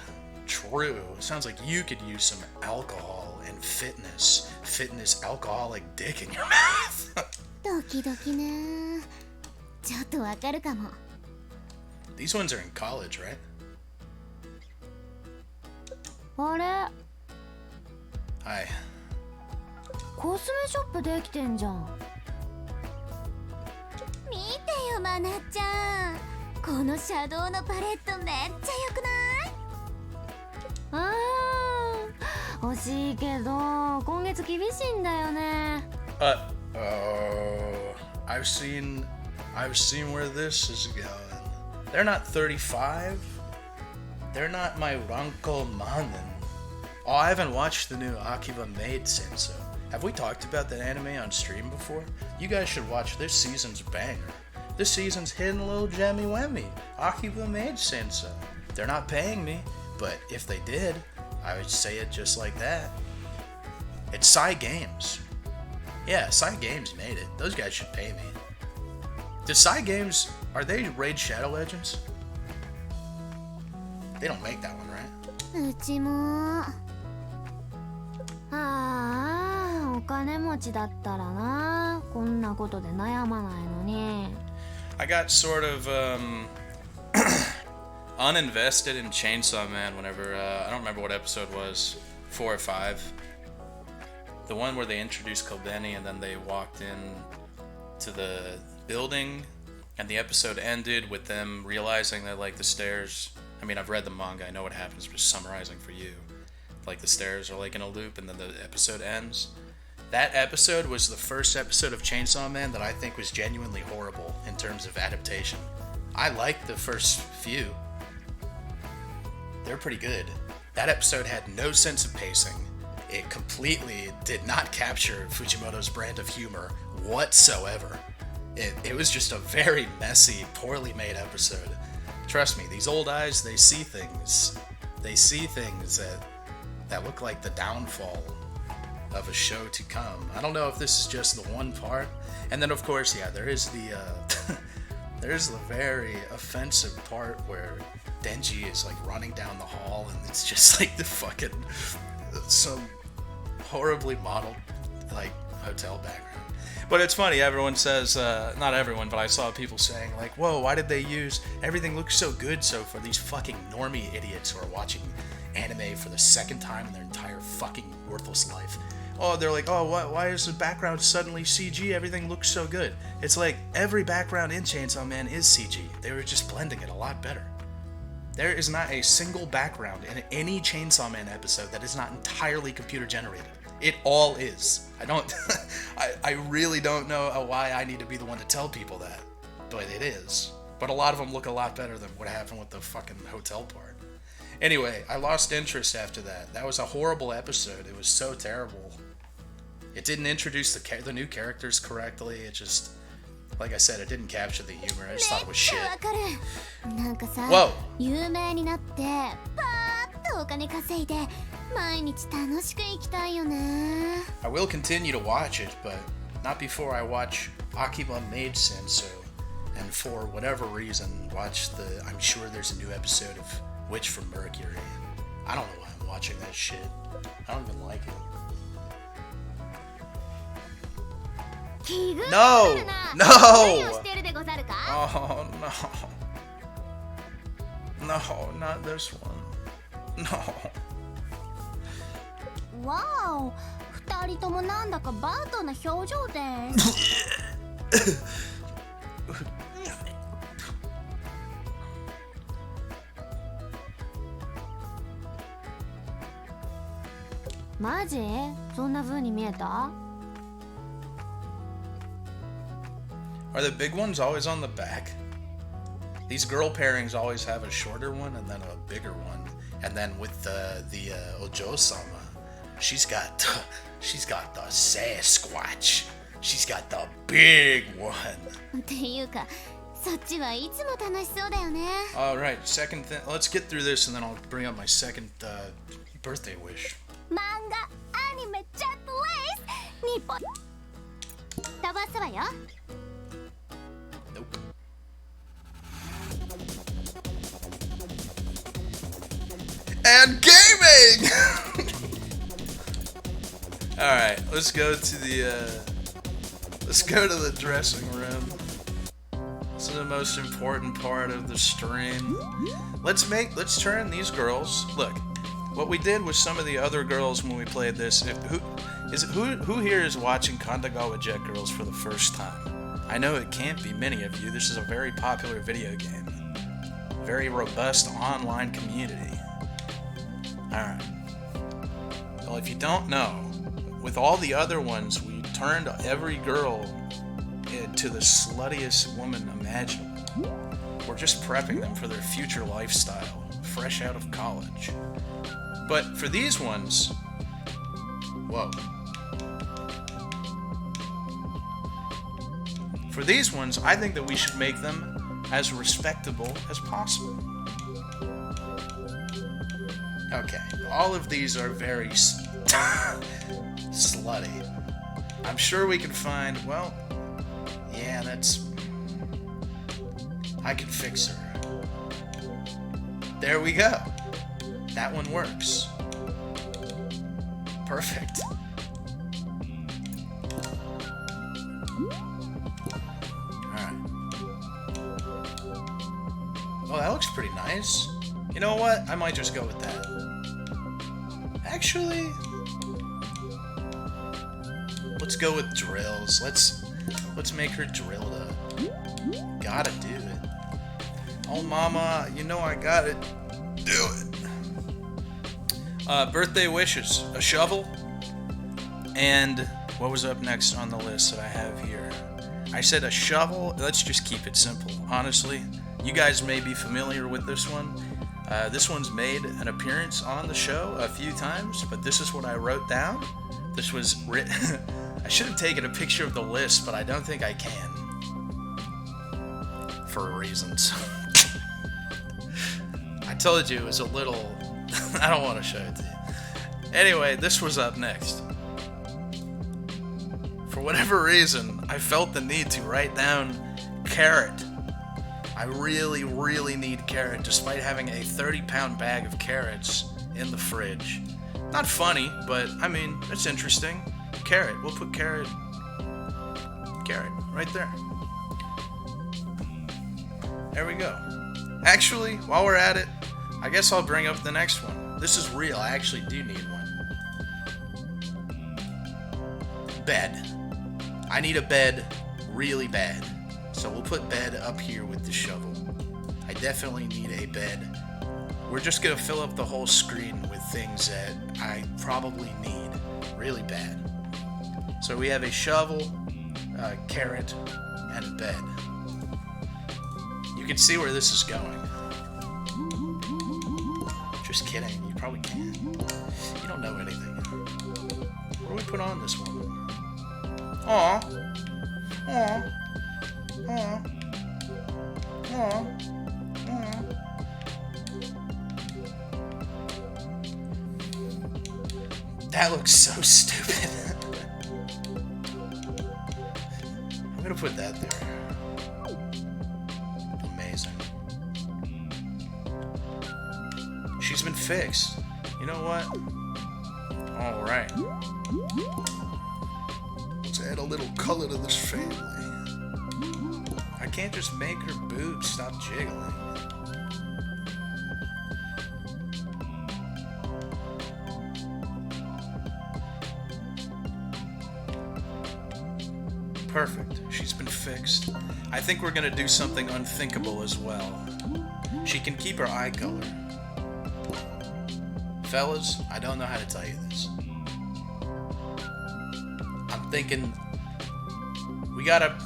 True. Sounds like you could use some alcohol and fitness. Fitness alcoholic dick in your mouth. ドキドキね。ちょっとわかるかも。 These ones are in college, right? あれ Hi. コスメショップできてんじゃん。見てよマナちゃん。このシャドウのパレットめっちゃ良くない？欲しいけど今月厳しいんだよね。I've seen where this is going. They're not 35. They're not my Ranko Manen. Oh, I haven't watched the new Akiba Maid Senso. Have we talked about that anime on stream before? You guys should watch this season's banger. This season's hidden little gemmy wemmy, Akiba Maid Senso. They're not paying me, but if they did, I would say it just like that. It's Psy Games. Yeah, Psy Games made it. Those guys should pay me. Does Psy Games, are they Raid Shadow Legends? They don't make that one, right? うちも。お金持ちだったらな。こんなことで悩まないのに。I got sort of uninvested in Chainsaw Man whenever, I don't remember what episode was, 4 or 5. The one where they introduced Kobeni and then they walked in to the building and the episode ended with them realizing that like the stairs, I mean I've read the manga, I know what happens, but just summarizing for you. Like the stairs are like in a loop and then the episode ends. That episode was the first episode of Chainsaw Man that I think was genuinely horrible in terms of adaptation. I liked the first few. They're pretty good. That episode had no sense of pacing. It completely did not capture Fujimoto's brand of humor whatsoever. it was just a very messy, poorly made episode. Trust me, these old eyes, they see things. They see things that look like the downfall of a show to come. I don't know if this is just the one part. And then, of course, yeah, there is the there's the very offensive part where Denji is like running down the hall, and it's just like the fucking some horribly modeled like hotel background. But it's funny, everyone says, not everyone, but I saw people saying like, whoa, why did they use, everything looks so good so for these fucking normie idiots who are watching anime for the second time in their entire fucking worthless life. Oh, they're like, oh, why is the background suddenly CG? Everything looks so good. It's like, every background in Chainsaw Man is CG. They were just blending it a lot better. There is not a single background in any Chainsaw Man episode that is not entirely computer generated. It all is. I really don't know why I need to be the one to tell people that, but it is. But a lot of them look a lot better than what happened with the fucking hotel part. Anyway, I lost interest after that. That was a horrible episode. It was so terrible. It didn't introduce the new characters correctly. It just, like I said, it didn't capture the humor. I just thought it was shit. Whoa! 有名になってパーッとお金稼いで毎日楽しく生きたいよね。 I will continue to watch it, but not before I watch Akiba Maid Senso, and for whatever reason, watch the I'm sure there's a new episode of Witch from Mercury. I don't know why I'm watching that shit. I don't even like it. No! No! Oh, no. No, not this one. No. Wow! 二人ともなんだかバートな表情です。マジ？そんな風に見えた？ Are the big ones always on the back? These girl pairings always have a shorter one and then a bigger one, and then with the Ojo-sama, she's got the Sasquatch. She's got the big one. っていうか、そっちはいつも楽しそうだよね。 All right, second thing. Let's get through this and then I'll bring up my second birthday wish. 漫画、アニメ、ジャップレイス、日本。飛ばすわよ。 Nope. And gaming! Alright, let's go to the dressing room. This is the most important part of the stream. Let's turn these girls. Look, what we did with some of the other girls when we played this. Who here is watching Kandagawa Jet Girls for the first time? I know it can't be many of you. This is a very popular video game. Very robust online community. Alright. Well, if you don't know, with all the other ones, we turned every girl into the sluttiest woman imaginable. We're just prepping them for their future lifestyle, fresh out of college. But for these ones... Whoa. For these ones, I think that we should make them as respectable as possible. Okay, all of these are very slutty. I'm sure we can find, well, yeah, I can fix her. There we go. That one works. Perfect. Oh, that looks pretty nice. You know what? I might just go with that. Actually, let's go with drills. Let's make her drilled up. Gotta do it. Oh, mama, you know I gotta do it. Birthday wishes. A shovel. And what was up next on the list that I have here? I said a shovel. Let's just keep it simple. Honestly. You guys may be familiar with this one. This one's made an appearance on the show a few times, but this is what I wrote down. This was written... I should have taken a picture of the list, but I don't think I can. for reasons. I told you it was a little... I don't want to show it to you. Anyway, this was up next. For whatever reason, I felt the need to write down carrot. I really, really need carrot, despite having a 30-pound bag of carrots in the fridge. Not funny, but, I mean, it's interesting. Carrot. We'll put carrot right there. There we go. Actually, while we're at it, I guess I'll bring up the next one. This is real. I actually do need one. Bed. I need a bed really bad. So we'll put bed up here with the shovel. I definitely need a bed. We're just going to fill up the whole screen with things that I probably need really bad. So we have a shovel, a carrot, and a bed. You can see where this is going. Just kidding, you probably can't. You don't know anything. What do we put on this one? Aw. Aw. Aw. Aw. Aw. That looks so stupid. I'm gonna put that there. Amazing. She's been fixed. You know what? Alright. Let's add a little color to this family. I can't just make her boobs stop jiggling. Perfect. She's been fixed. I think we're gonna do something unthinkable as well. She can keep her eye color. Fellas, I don't know how to tell you this. I'm thinking we gotta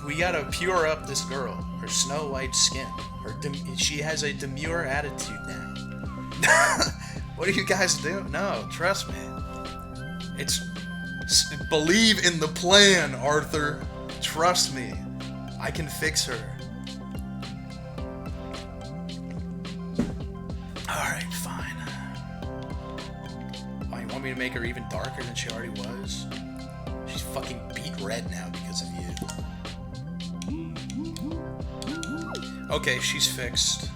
pure up this girl. Her snow white skin. She has a demure attitude now. What do you guys do? No, trust me. Believe in the plan, Arthur. Trust me. I can fix her. Alright, fine. Oh, you want me to make her even darker than she already was? She's fucking beet red now because of you. Okay, she's fixed.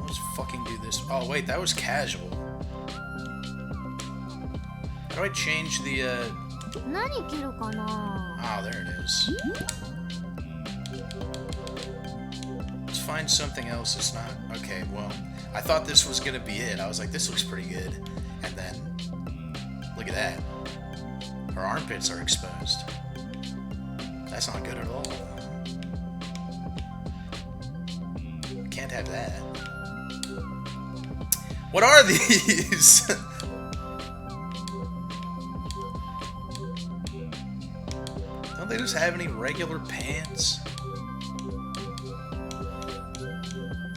Let's fucking do this. Oh, wait, that was casual. How do I change the, Oh, there it is. Let's find something else that's not... Okay, well, I thought this was gonna be it. I was like, this looks pretty good. And then, look at that. Her armpits are exposed. That's not good at all. Can't have that. What are these? Don't they just have any regular pants?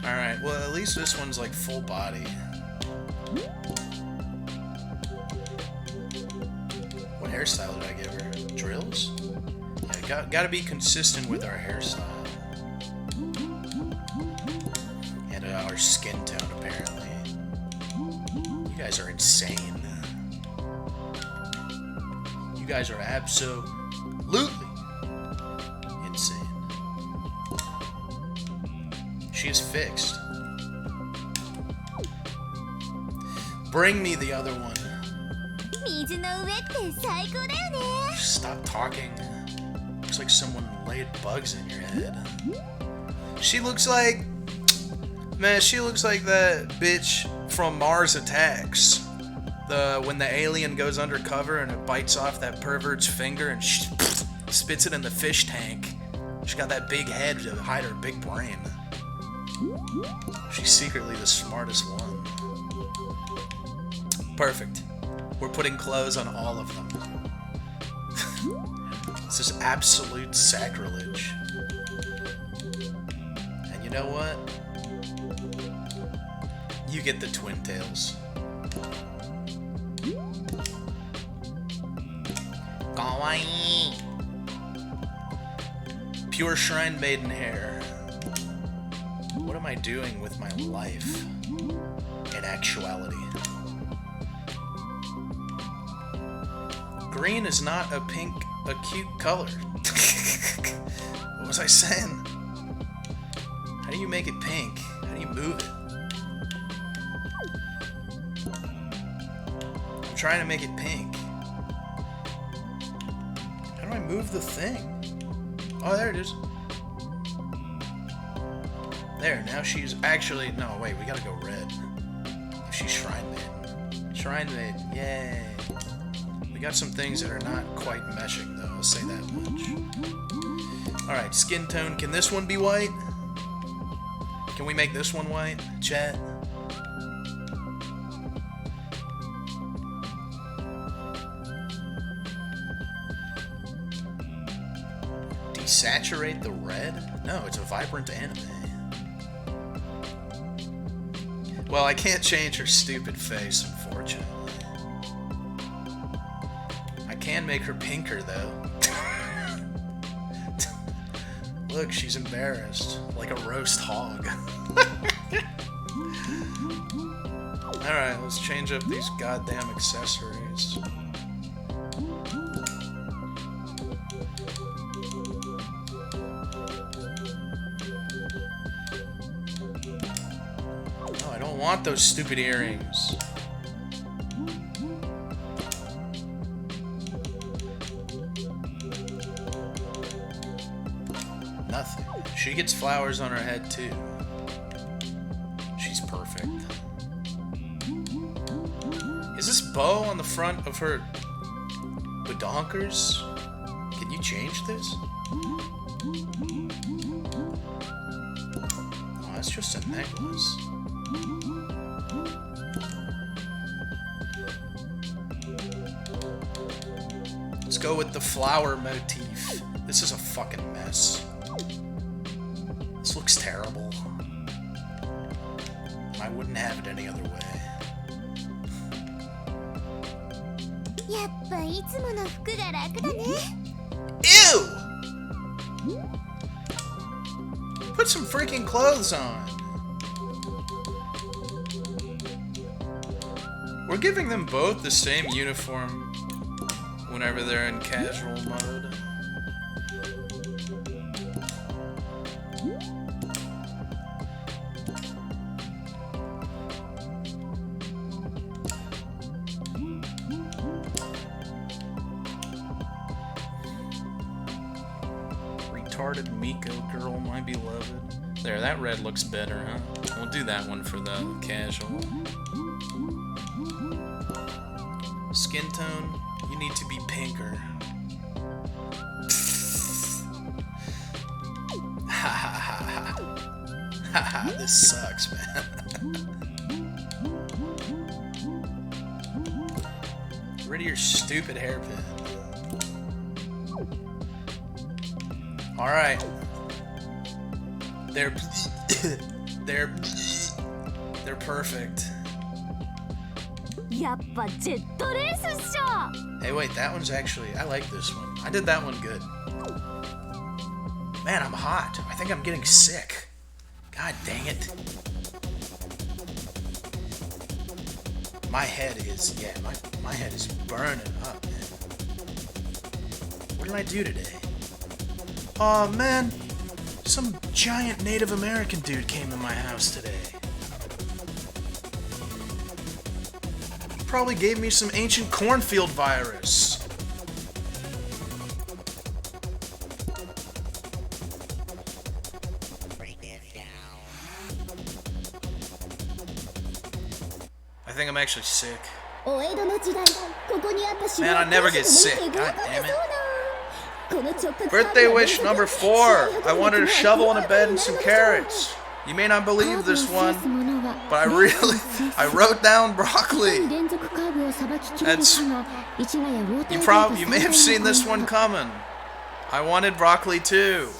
Alright, well at least this one's like full body. What hairstyle did I give her? Drills? Yeah, gotta be consistent with our hairstyle. And our skin tone, apparently. You guys are insane. You guys are absolutely insane. She is fixed. Bring me the other one. Stop talking. Looks like someone laid bugs in your head. She looks like... Man, she looks like that bitch from Mars Attacks. When the alien goes undercover and it bites off that pervert's finger and spits it in the fish tank. She's got that big head to hide her big brain. She's secretly the smartest one. Perfect. We're putting clothes on all of them. This is absolute sacrilege. And you know what? You get the twin tails. Kawaii. Pure Shrine Maiden hair. What am I doing with my life? In actuality. Green is not a cute color. What was I saying? How do you make it pink? How do you move it? I'm trying to make it pink. How do I move the thing? Oh, there it is. There, now she's actually... No, wait, we gotta go red. She's Shrine Maiden. Shrine Maiden, yay. We got some things that are not quite meshing, though, I'll say that much. Alright, skin tone. Can this one be white? Can we make this one white? Chat? Desaturate the red? No, it's a vibrant anime. Well, I can't change her stupid face, unfortunately. I can make her pinker, though. Look, she's embarrassed. Like a roast hog. Alright, let's change up these goddamn accessories. No, I don't want those stupid earrings. Nothing. She gets flowers on her head, too. She's perfect. Is this bow on the front of her badonkers? Can you change this? Oh, that's just a necklace. Let's go with the flower motif. This is a fucking mess. This looks terrible. I wouldn't have it any other way. やっぱいつもの服が楽だね。 Ew! Put some freaking clothes on. We're giving them both the same uniform whenever they're in casual mode. Retarded Miko girl, my beloved. There, that red looks better, huh? We'll do that one for the casual. Skin tone, you need to be pinker. Ha ha ha ha. Ha ha, this sucks, man. Get rid of your stupid hairpin. Alright. They're perfect. やっぱジェットレースっしょ。 Hey, wait, that one's actually... I like this one. I did that one good. Man, I'm hot. I think I'm getting sick. God dang it. My head is... Yeah, my head is burning up, man. What did I do today? Aw, man. Some giant Native American dude came to my house today. Probably gave me some ancient cornfield virus. I think I'm actually sick. Man, I never get sick. God damn it. Birthday wish number 4. I wanted a shovel and a bed and some carrots. You may not believe this one, but I wrote down broccoli. That's, you may have seen this one coming. I wanted broccoli too.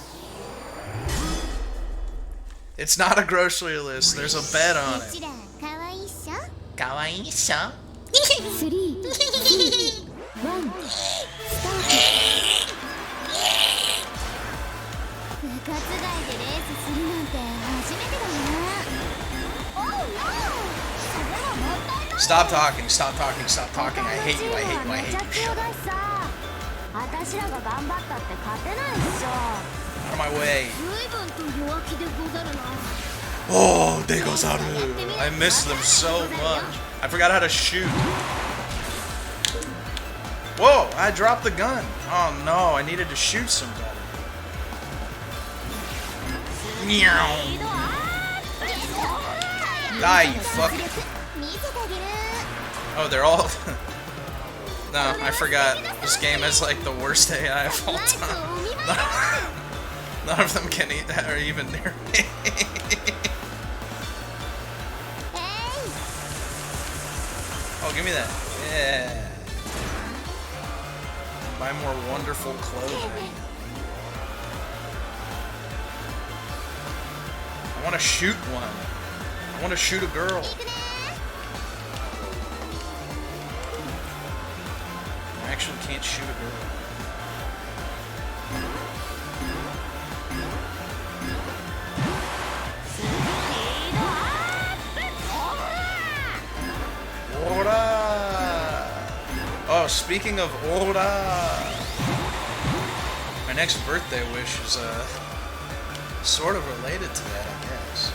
It's not a grocery list. There's a bed on it. Kawaii-sha? 外でレースするなんて初めてだね。Oh no! それはもったいない。 Stop talking, stop talking, stop talking. I hate you, I hate you, I hate you. 強 Shut だ up. しさ、私らが頑張ったって勝てないっしょ。 Out of my way. 随分と弱気でござるな。 Oh, de gozaru. I miss them so much. I forgot how to shoot. Whoa, I dropped the gun. Oh no, I needed to shoot somebody. Meow. Die, you fuck. 見せてあげる。 Oh, they're all... No, I forgot. This game is like the worst AI of all time. None of them can eat that or even near me. Oh, give me that. Yeah. Buy more wonderful clothing. I want to shoot one. I want to shoot a girl. I actually can't shoot a girl. Ora! Oh, speaking of Ora! My next birthday wish is sort of related to that, I guess.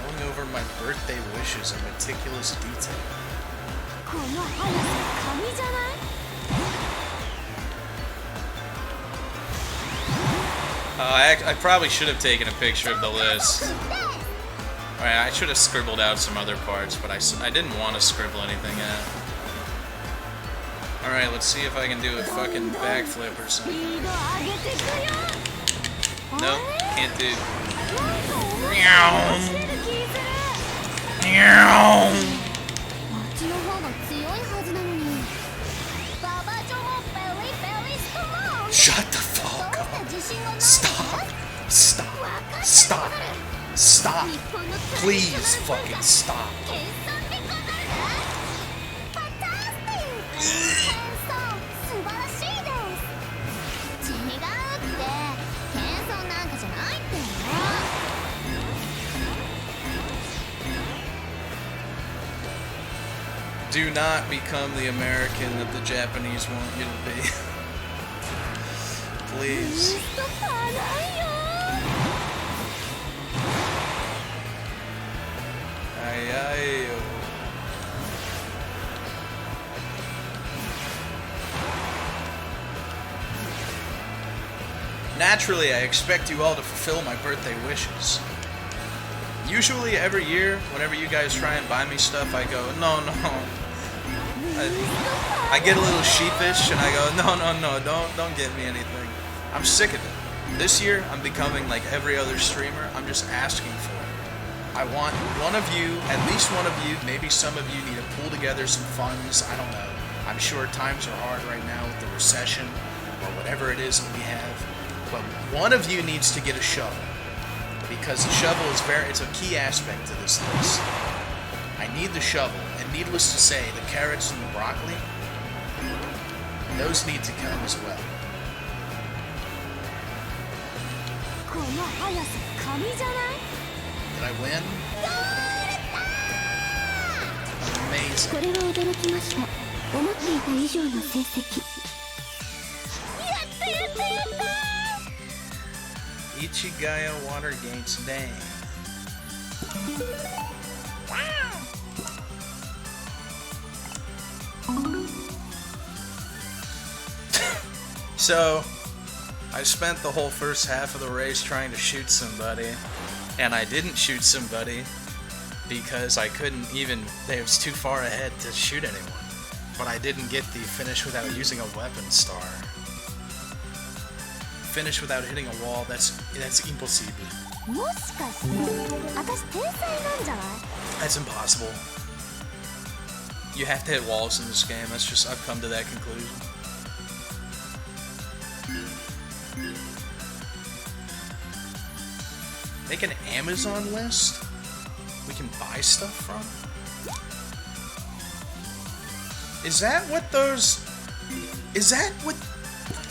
Going over my birthday wishes in meticulous detail. I probably should have taken a picture of the list. Alright, I should have scribbled out some other parts, but I didn't want to scribble anything out. Alright, let's see if I can do a fucking backflip or something. Nope, can't do. Meow. Meow. Shut the fuck up. Stop. Stop. Stop. Stop. Please fucking stop. Do not become the American that the Japanese want you to be. Please. Ay, ay, oh. Naturally, I expect you all to fulfill my birthday wishes. Usually, every year, whenever you guys try and buy me stuff, I go, no, no. I get a little sheepish, and I go, no, don't get me anything. I'm sick of it. This year, I'm becoming like every other streamer. I'm just asking for it. I want one of you, at least one of you, maybe some of you need to pull together some funds. I don't know. I'm sure times are hard right now with the recession, or whatever it is that we have. But one of you needs to get a shovel. Because the shovel is it's a key aspect to this list. I need the shovel, and needless to say, the carrots and the broccoli, those need to come as well. Did I win? Amazing. これは驚きました。思っていた以上の成績。やったやったやった。 Ichigaya Watergate's name. So, I spent the whole first half of the race trying to shoot somebody, and I didn't shoot somebody because I couldn't even, it was too far ahead to shoot anyone. But I didn't get the finish without using a weapon star. Finish without hitting a wall, that's impossible. That's impossible. You have to hit walls in this game, I've come to that conclusion. Make an Amazon list we can buy stuff from? Is that what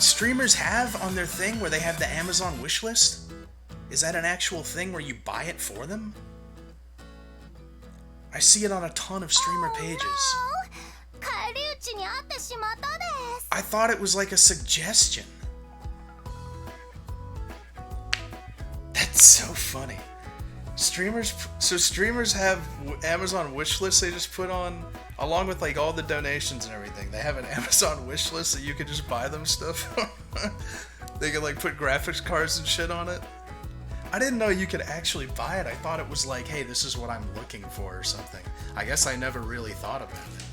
streamers have on their thing where they have the Amazon wish list? Is that an actual thing where you buy it for them? I see it on a ton of streamer pages. I thought it was like a suggestion. That's so funny. Streamers have Amazon wish lists they just put on, along with like all the donations and everything. They have an Amazon wish list that you can just buy them stuff. They can like put graphics cards and shit on it. I didn't know you could actually buy it. I thought it was like, hey, this is what I'm looking for or something. I guess I never really thought about it.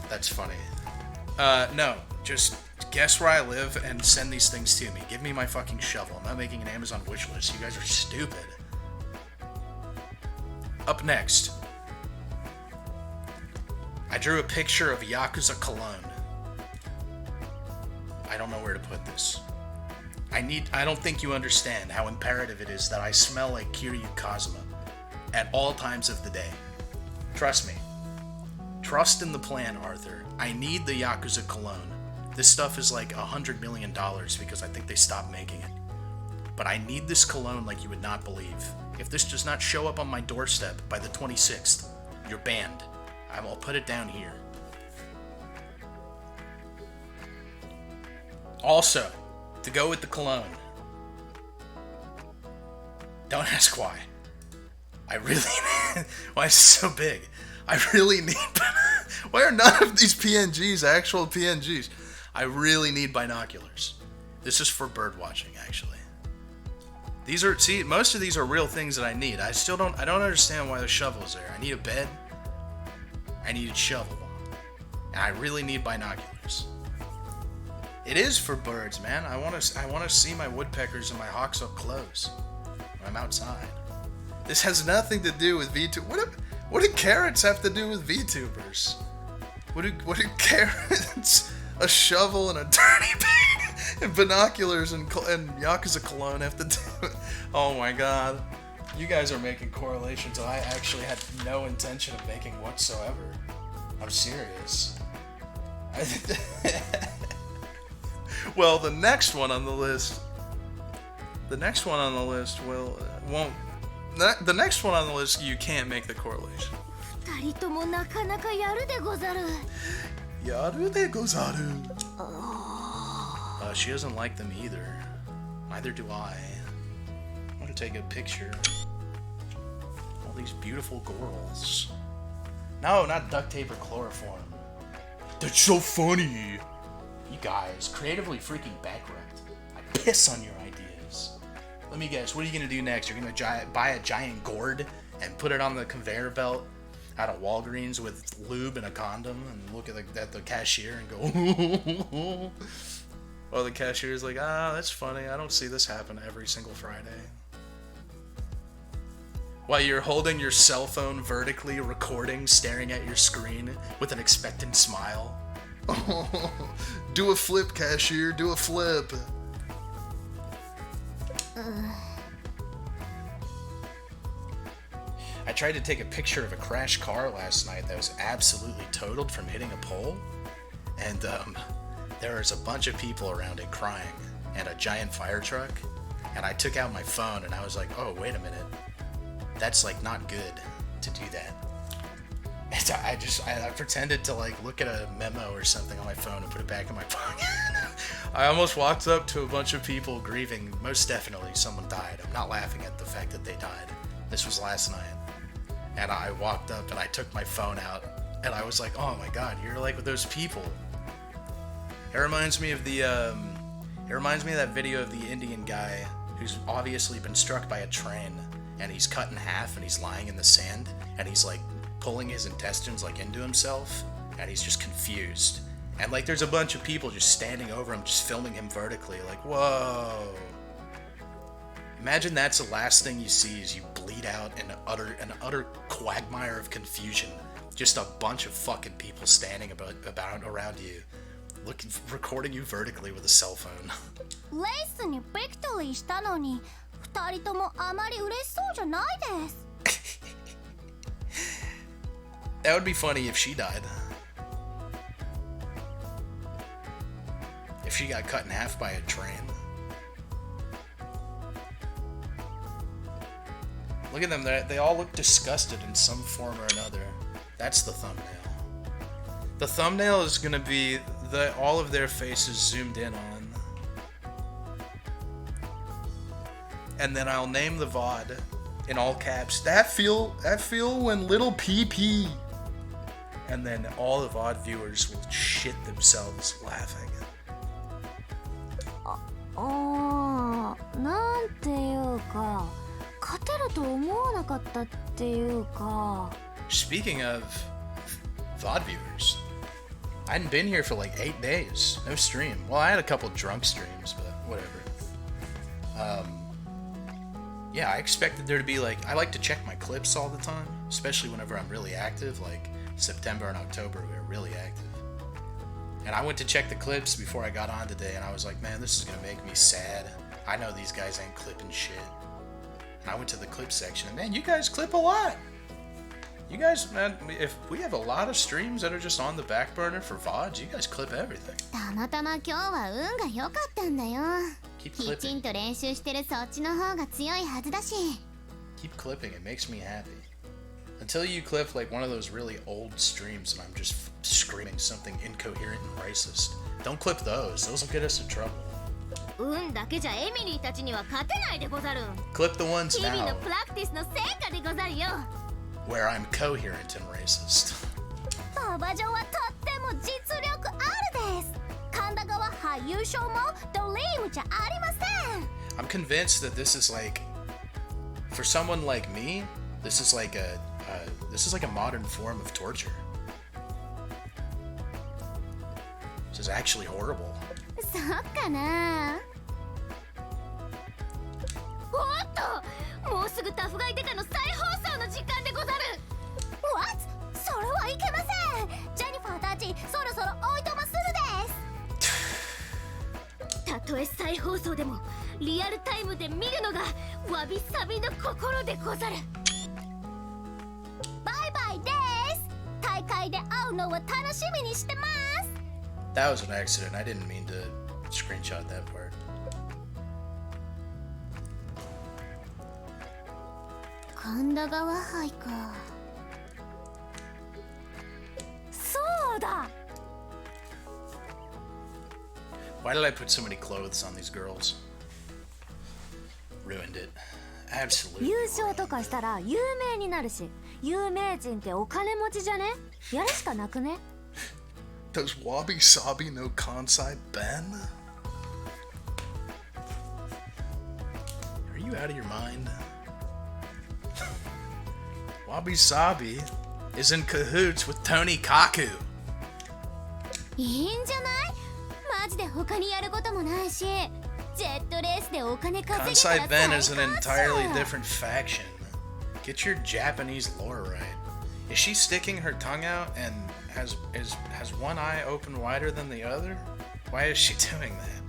That's funny. No, just guess where I live and send these things to me. Give me my fucking shovel. I'm not making an Amazon wish list. You guys are stupid. Up next, I drew a picture of YAKUZA cologne. I don't know where to put this. I don't think you understand how imperative it is that I smell like Kiryu Kazuma at all times of the day. Trust me. Trust in the plan, Arthur. I need the YAKUZA cologne. This stuff is like $100 million because I think they stopped making it. But I need this cologne like you would not believe. If this does not show up on my doorstep by the 26th, you're banned. I will put it down here. Also, to go with the cologne. Don't ask why. I really need... Why is it so big? I really need... Why are none of these PNGs actual PNGs? I really need binoculars. This is for bird watching, actually. These are... See, most of these are real things that I need. I don't understand why the shovel is there. I need a bed. I need a shovel. And I really need binoculars. It is for birds, man. I want to see my woodpeckers and my hawks up close when I'm outside. This has nothing to do with VTubers. What do carrots have to do with VTubers? What do carrots, a shovel, and a dirty paint, and binoculars and YAKUZA cologne have to do with? Oh my god. You guys are making correlations that I actually had no intention of making whatsoever. I'm serious. Well, the next one on the list won't. The next one on the list, you can't make the correlation. Yaru de gozaru. She doesn't like them either. Neither do I. I'm gonna take a picture. All these beautiful girls. No, not duct tape or chloroform. That's so funny. You guys, creatively freaking bankrupt. I piss on your ideas. Let me guess, what are you going to do next? You're going to buy a giant gourd and put it on the conveyor belt out of Walgreens with lube and a condom and look at the cashier and go, well, the cashier's like, that's funny. I don't see this happen every single Friday. While you're holding your cell phone vertically, recording, staring at your screen with an expectant smile. Do a flip, cashier. Do a flip. I tried to take a picture of a crashed car last night that was absolutely totaled from hitting a pole. And there was a bunch of people around it crying and a giant fire truck. And I took out my phone and I was like, oh, wait a minute. That's like not good to do that. I pretended to like look at a memo or something on my phone and put it back in my pocket. I almost walked up to a bunch of people grieving. Most definitely someone died. I'm not laughing at the fact that they died. This was last night. And I walked up and I took my phone out and I was like, oh my god, you're like with those people. It reminds me of that video of the Indian guy who's obviously been struck by a train and he's cut in half and he's lying in the sand and he's like pulling his intestines like into himself and he's just confused. And like there's a bunch of people just standing over him, just filming him vertically, like, whoa. Imagine that's the last thing you see as you bleed out in an utter quagmire of confusion. Just a bunch of fucking people standing about around you, recording you vertically with a cell phone. That would be funny if she died. If she got cut in half by a train? Look at them, they all look disgusted in some form or another. That's the thumbnail. The thumbnail is gonna be all of their faces zoomed in on. And then I'll name the VOD in all caps. That feel when little PP. And then all the VOD viewers will shit themselves laughing. なんていうか、勝てると思わなかったっていうか。 Speaking of VOD viewers, I hadn't been here for like 8 days. No stream. Well, I had a couple drunk streams, but whatever. Yeah, I expected there to be like, I like to check my clips all the time, especially whenever I'm really active, like September and October, we were really active. And I went to check the clips before I got on today, and I was like, man, this is gonna make me sad. I know these guys ain't clipping shit. And I went to the clip section, and man, you guys clip a lot. You guys, man, if we have a lot of streams that are just on the back burner for VODs, you guys clip everything. たまたま今日は運が良かったんだよ。 Keep きちん clipping. と練習してるそっちの方が強いはずだし。 Keep clipping. It makes me happy. Until you clip like one of those really old streams and I'm just screaming something incoherent and racist. Don't clip those. Those will get us in trouble. 運だけじゃエミリーたちには勝てないでござる。 Clip the ones 日々 now のプラクティスの成果でござるよ。 where I'm coherent and racist. 馬場城はとっても実力あるです。神田川俳優賞もドリームじゃありません。 I'm convinced that this is like, for someone like me, this is like a modern form of torture. This is actually horrible. そうかな。おっと、もうすぐタフガイデカの再放送の時間でござる。What？ それはいけません。ジェニファーたち、そろそろおいとまするです。たとえ再放送でもリアルタイムで見るのがわびさびの心でござる。バイバイです。大会で会うのを楽しみにしてます。 That was an accident. I didn't mean to screenshot that part. 神田川杯か。そうだ。 Why did I put so many clothes on these girls? Ruined it. Absolutely. 優勝とかしたら有名になるし、有名人ってお金持ちじゃね？やるしかなくね？ Does Wabi Sabi know Kansai Ben? Are you out of your mind? Wabi Sabi is in cahoots with Tony Kaku. いいんじゃない？マジで他にやることもないし、ジェットレースでお金稼げた Kansai ら Ben is an 最高っ entirely す。 different faction. Get your Japanese lore right. Is she sticking her tongue out and has one eye open wider than the other? Why is she doing that?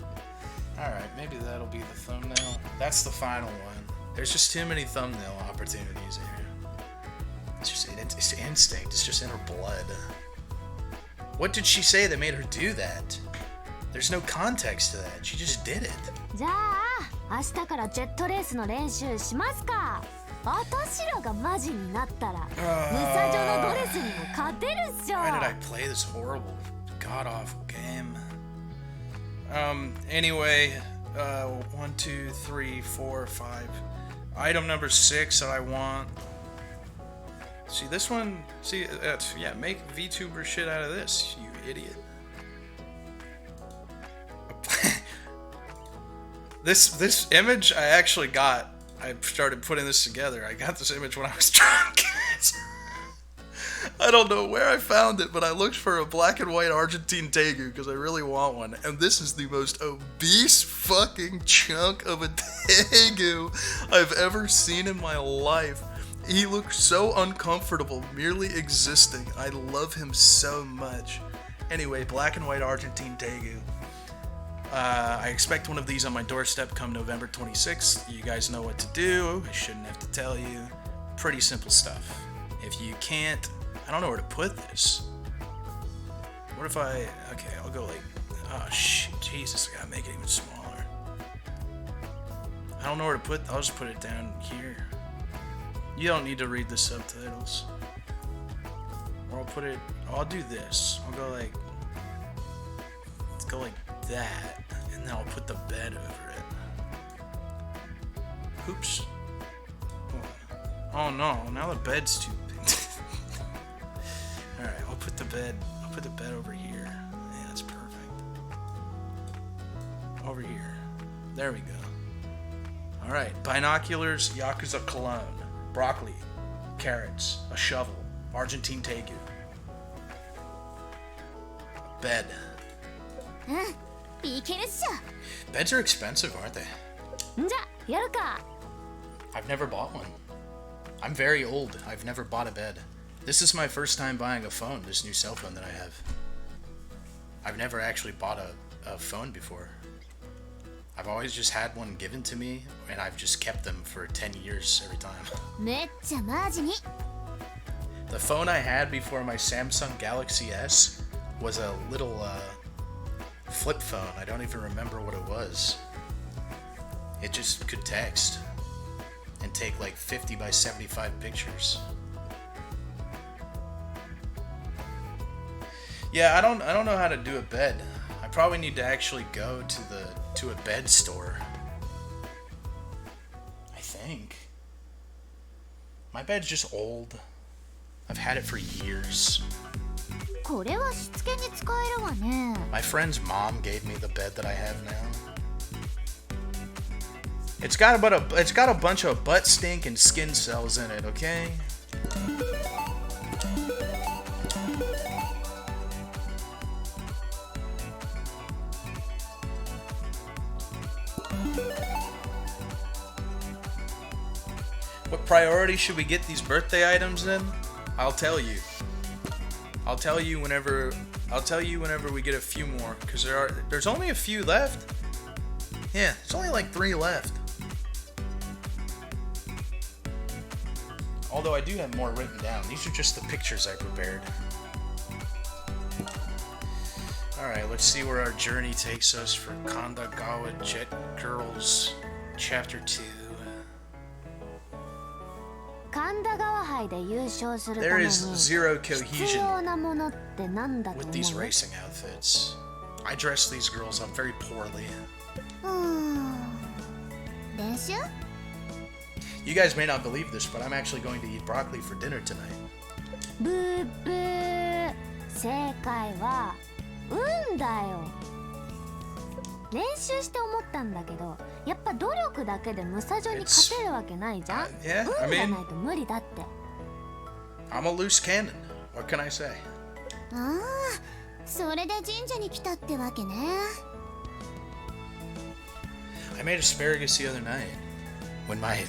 Alright, maybe that'll be the thumbnail. That's the final one. There's just too many thumbnail opportunities here. It's instinct. It's just in her blood. What did she say that made her do that? There's no context to that. She just did it. じゃあ明日からジェットレースの練習しますか。私らがマジになったらムサジョのドレスにも勝てるっしょ。 Why did I play this horrible, god-awful game? Anyway, 1, 2, 3, 4, 5. Item number 6 that I want. See, this one, yeah, make VTuber shit out of this, you idiot. This image I actually got. I started putting this together. I got this image when I was drunk. I don't know where I found it, but I looked for a black and white Argentine tegu because I really want one. And this is the most obese fucking chunk of a tegu I've ever seen in my life. He looks so uncomfortable merely existing. I love him so much. Anyway, black and white Argentine tegu. I expect one of these on my doorstep come November 26th. You guys know what to do. I shouldn't have to tell you. Pretty simple stuff. If you can't, I don't know where to put this. What if okay, I'll go like Oh shit, Jesus, I gotta make it even smaller. I don't know where to put, I'll just put it down here. You don't need to read the subtitles. Or I'll put it, I'll do this. I'll go like, let's go like that. And then I'll put the bed over it. Oops. Oh no, now the bed's too big. Alright, I'll put the bed over here. Yeah, that's perfect. Over here. There we go. Alright, binoculars, YAKUZA cologne, broccoli, carrots, a shovel, argentine tegu. Bed. いけるっし Beds are expensive, aren't they? んじゃやるか。 I've never bought one. I'm very old. I've never bought a bed. This is my first time buying a phone, this new cell phone that I have. I've never actually bought a phone before. I've always just had one given to me, and I've just kept them for 10 years every time. めっちゃマジに The phone I had before my Samsung Galaxy S was a little flip phone. I don't even remember what it was. It just could text and take like 50 by 75 pictures. Yeah, I don't know how to do a bed. I probably need to actually go to a bed store. I think. My bed's just old. I've had it for years. これはしつけに使えるわね My friend's mom gave me the bed that I have now. It's got a bunch of butt stink and skin cells in it, okay? What priority should we get these birthday items in? I'll tell you. I'll tell you whenever we get a few more, because there's only a few left. Yeah, there's only like 3 left. Although I do have more written down. These are just the pictures I prepared. Alright, let's see where our journey takes us for Kandagawa Jet Girls Chapter 2. 神田川杯で優勝するた There めに is zero 必 cohesion 要なものってなんだと with 思 these う racing outfits. I dress these girls up very poorly. 練習 You guys may not believe this, but I'm actually going to eat broccoli for dinner tonight. ブーブー正解は運だよ。練習して思ったんだけど、やっぱ努力だけでムサジョに勝てるわけないじゃん。 yeah, 運 I が mean, ないと無理だって。 I'm a loose cannon. What can I say? ああそれで神社に来たってわけね I made asparagus the other night when my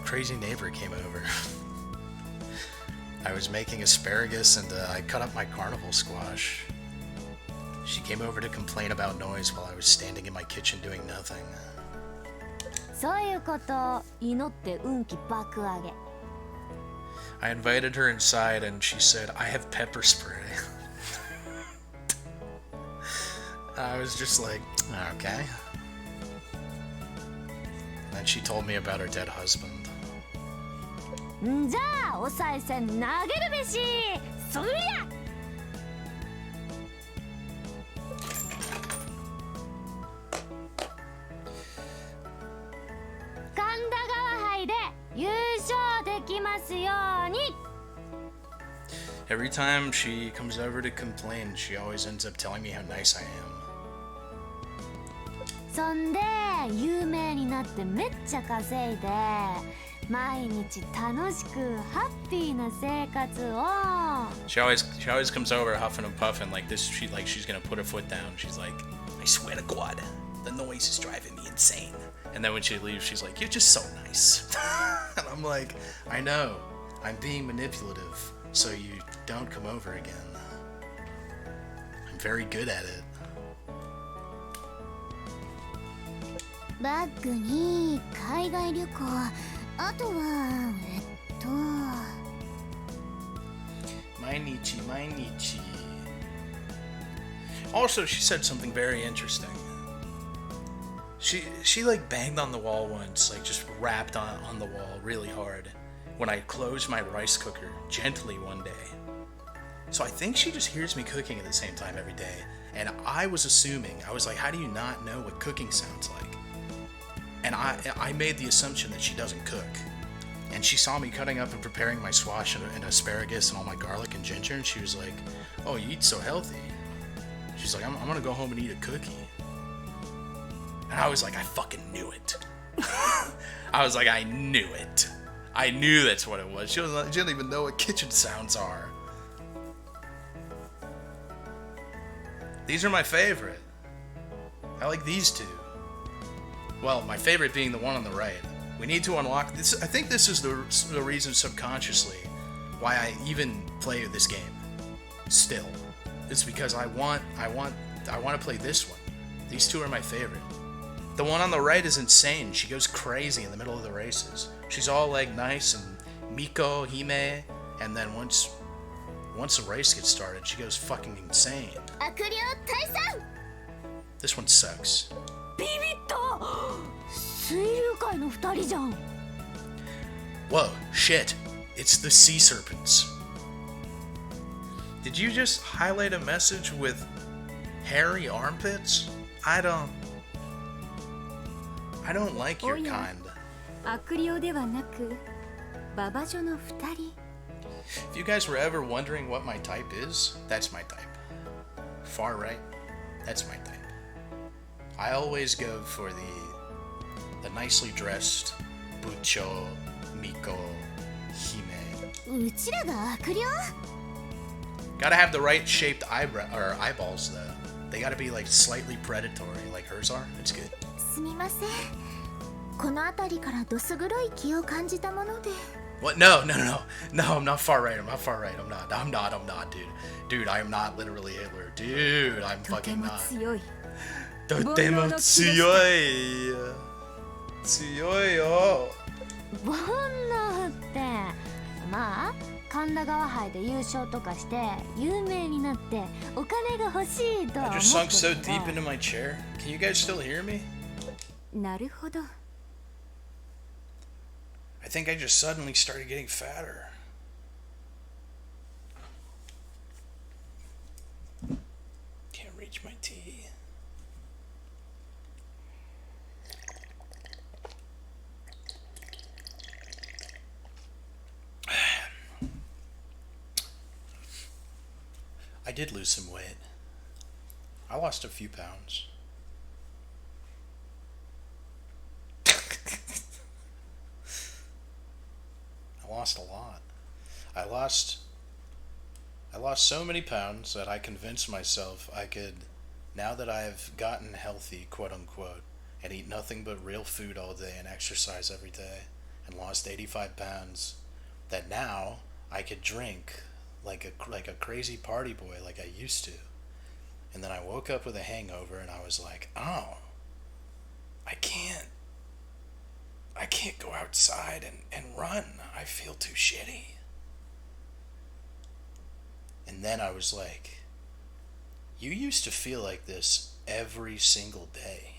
crazy neighbor came over. I was making asparagus and I cut up my carnival squash. She came over to complain about noise while I was standing in my kitchen doing nothing. そういうこと祈って運気爆上げ。 I invited her inside and she said, I have pepper spray. I was just like, okay. And then she told me about her dead husband. んじゃあお賽銭投げるべし。そりゃ。神田川杯で優勝できますように。 Every time she comes over to complain, she always ends up telling me how nice I am. そんで有名になってめっちゃ稼いで毎日楽しくハッピーな生活を She always comes over huffing and puffing like this. She's gonna put her foot down. She's like, I swear to God, the noise is driving me insane. And then when she leaves, she's like, you're just so nice. And I'm like, I know, I'm being manipulative, so you don't come over again. I'm very good at it. バッグに海外旅行あとは毎日毎日 Also, she said something very interesting. She like banged on the wall once, like just rapped on the wall really hard when I closed my rice cooker gently one day. So I think she just hears me cooking at the same time every day. And I was assuming, I was like, how do you not know what cooking sounds like? And I made the assumption that she doesn't cook. And she saw me cutting up and preparing my squash and asparagus and all my garlic and ginger, and she was like, oh, you eat so healthy. She's like, I'm gonna go home and eat a cookie. And I was like, I fucking knew it. I was like, I knew it. I knew that's what it was. She didn't even know what kitchen sounds are. These are my favorite. I like these two. Well, my favorite being the one on the right. We need to unlock this. I think this is the reason subconsciously why I even play this game. Still, it's because I want to play this one. These two are my favorite. The one on the right is insane. She goes crazy in the middle of the races. She's all like nice and Miko, Hime, and then once the race gets started, she goes fucking insane. This one sucks. ビビった水流界の2人じゃん Whoa, shit. It's the sea serpents. Did you just highlight a message with hairy armpits? I don't like your kind. アクリオではなくババ女の2人 If you guys were ever wondering what my type is, that's my type. Far right, that's my type. I always go for the nicely dressed Bucho, Miko, Hime. うちらがアクリオ Gotta have the right shaped eyeballs though. They gotta be like slightly predatory, like hers are. It's good. すみませんこの辺りからどす黒い気を感じたもので What? No, I'm not far right. I'm not, dude. Dude, I am not literally Hitler. Dude, I'm とて fucking も not. 強いとても強い強いよ煩悩ってまあ神田川杯で優勝とかして有名になってお金が欲しいとは I 思 just っ sunk so て deep る into my chair. Can you guys still hear me? なるほど I think I just suddenly started getting fatter. Can't reach my tea. I did lose some weight. I lost a few pounds. I lost a lot. I lost so many pounds that I convinced myself I could, now that I've gotten healthy, quote unquote, and eat nothing but real food all day and exercise every day, and lost 85 pounds, that now I could drink like a crazy party boy like I used to. And then I woke up with a hangover and I was like, oh, I can't go outside and run. I feel too shitty. And then I was like, you used to feel like this every single day.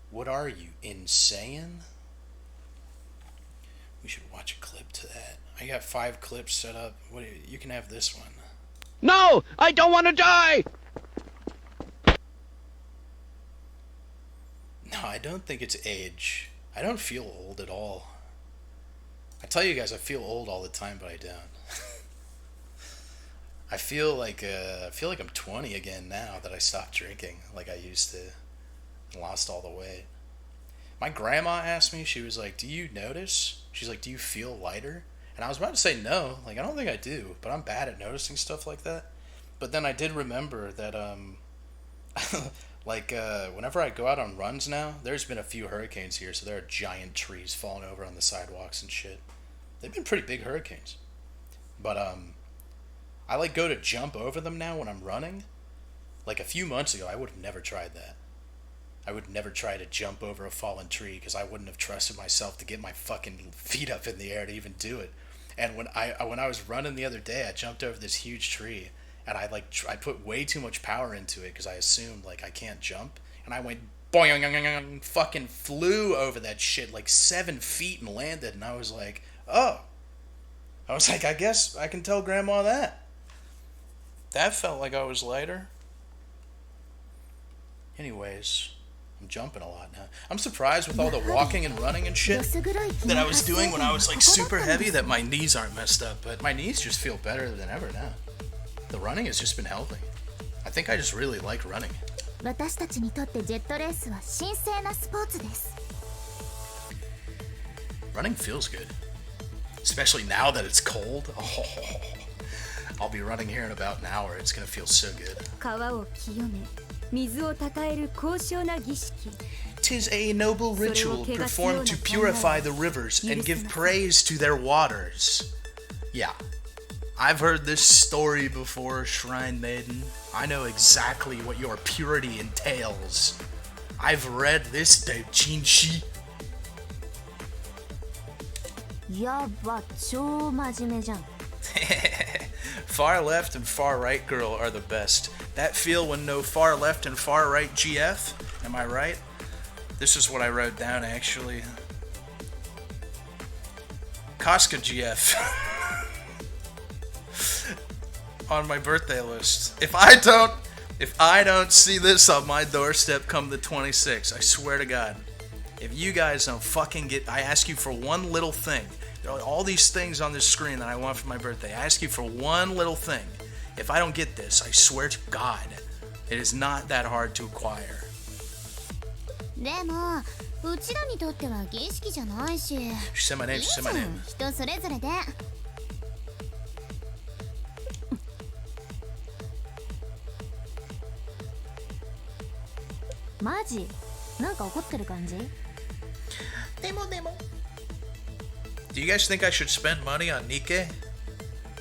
What are you, insane? We should watch a clip to that. I got 5 clips set up. You can have this one. No! I don't want to die! No, I don't think it's age. I don't feel old at all. I tell you guys, I feel old all the time, but I don't. I feel like I'm 20 again now that I stopped drinking like I used to and lost all the weight. My grandma asked me, she was like, do you notice? She's like, do you feel lighter? And I was about to say no, like I don't think I do, but I'm bad at noticing stuff like that. But then I did remember that whenever I go out on runs now, there's been a few hurricanes here, so there are giant trees falling over on the sidewalks and shit. They've been pretty big hurricanes. But I like go to jump over them now when I'm running. Like a few months ago, I would have never tried that. I would never try to jump over a fallen tree because I wouldn't have trusted myself to get my fucking feet up in the air to even do it. And when I was running the other day, I jumped over this huge tree, and I put way too much power into it because I assumed like I can't jump, and I went boing, fucking flew over that shit like 7 feet and landed, and I was like, oh. I was like, I guess I can tell Grandma that. That felt like I was lighter. Anyways, I'm jumping a lot now. I'm surprised with all the walking and running and shit that I was doing when I was like super heavy that my knees aren't messed up, but my knees just feel better than ever now. The running has just been helping. I think I just really like running. 私たちにとってジェットレースは神聖なスポーツです。 Running feels good. Especially now that it's cold. Oh, I'll be running here in about an hour. It's gonna feel so good. 川を清め、水をたたえる高尚な儀式。 'Tis a noble ritual performed to purify the rivers and give praise to their waters. Yeah. I've heard this story before, Shrine Maiden. I know exactly what your purity entails. I've read this doujinshi. やば、超真面目じゃん。Far left and far right girl are the best. That feel when no far left and far right GF? Am I right? This is what I wrote down actually. Casca GF. On my birthday list. If I don't see this on my doorstep come the 26th, I swear to God. If you guys don't fucking get, I ask you for one little thing. There are all these things on this screen that I want for my birthday. I ask you for one little thing. If I don't get this, I swear to God, it is not that hard to acquire. でもうちらにとっては儀式じゃないし。 She said my name, she said my name. 人それぞれで。マジ？なんか怒ってる感じ？ Do you guys think I should spend money on Nikkei?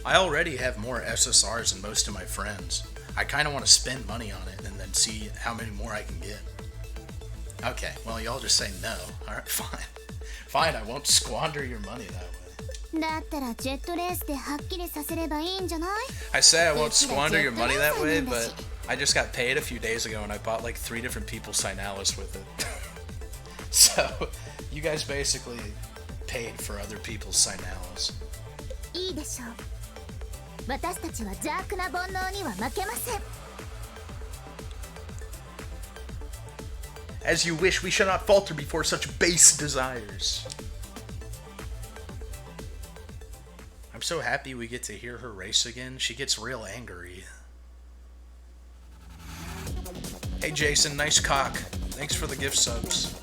I already have more SSRs than most of my friends. I kind of want to spend money on it and then see how many more I can get. Okay, well, y'all just say no. Alright, fine. Fine, I won't squander your money that way. だったらジェットレースではっきりさせればいいんじゃない？ I say I won't squander your money that way, but I just got paid a few days ago and I bought like 3 different people's Signalis with it. So, you guys basically paid for other people's Signalis. いいでしょう。私たちは邪悪な煩悩には負けません。 As you wish, we shall not falter before such base desires. I'm so happy we get to hear her race again. She gets real angry. Hey Jason, nice cock. Thanks for the gift subs.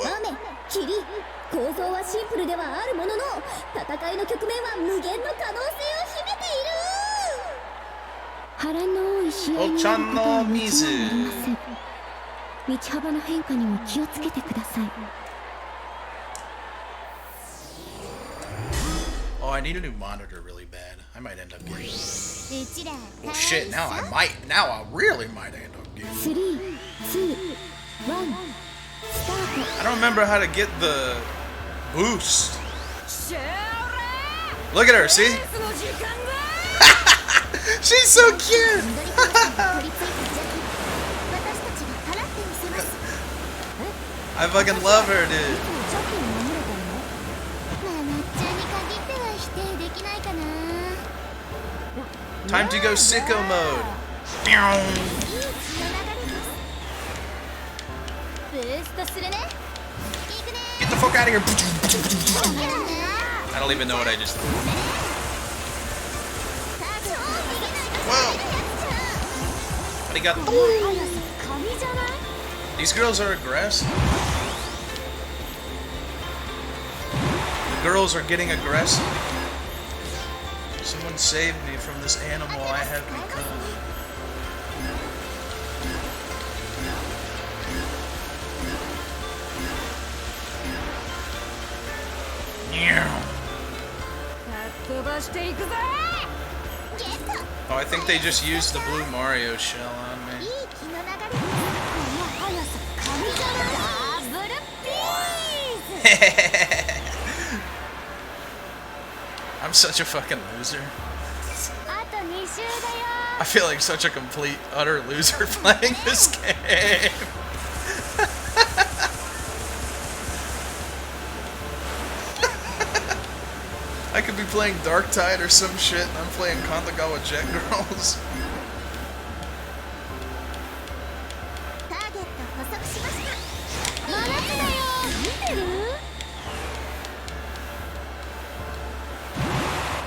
Ame, Kiri, 構造はシンプルではあるものの、戦いの局面は無限の可能性を秘めている。波乱の多い試合になることはもちろんありません。道幅の変化にも気をつけてください。Oh, I need a new monitor really bad. I might end up getting it. うちら Well, shit, now I really might end up getting it. 3、2、1、スタート。 I don't remember how to get the boost. Look at her, see? She's so cute! I fucking love her, dude. Time to go sicko mode. Get the fuck out of here. I don't even know what I just did. Whoa. Arigato. These girls are aggressive. Girls are getting aggressive. Someone save me from this animal I have become. Oh, I think they just used the blue Mario shell on me. I'm such a fucking loser. あと2周だよ。 I feel like such a complete, utter loser playing this game. I could be playing Dark Tide or some shit, and I'm playing Kandagawa Jet Girls. ターゲット捕捉しました。真夏だよ。見てる？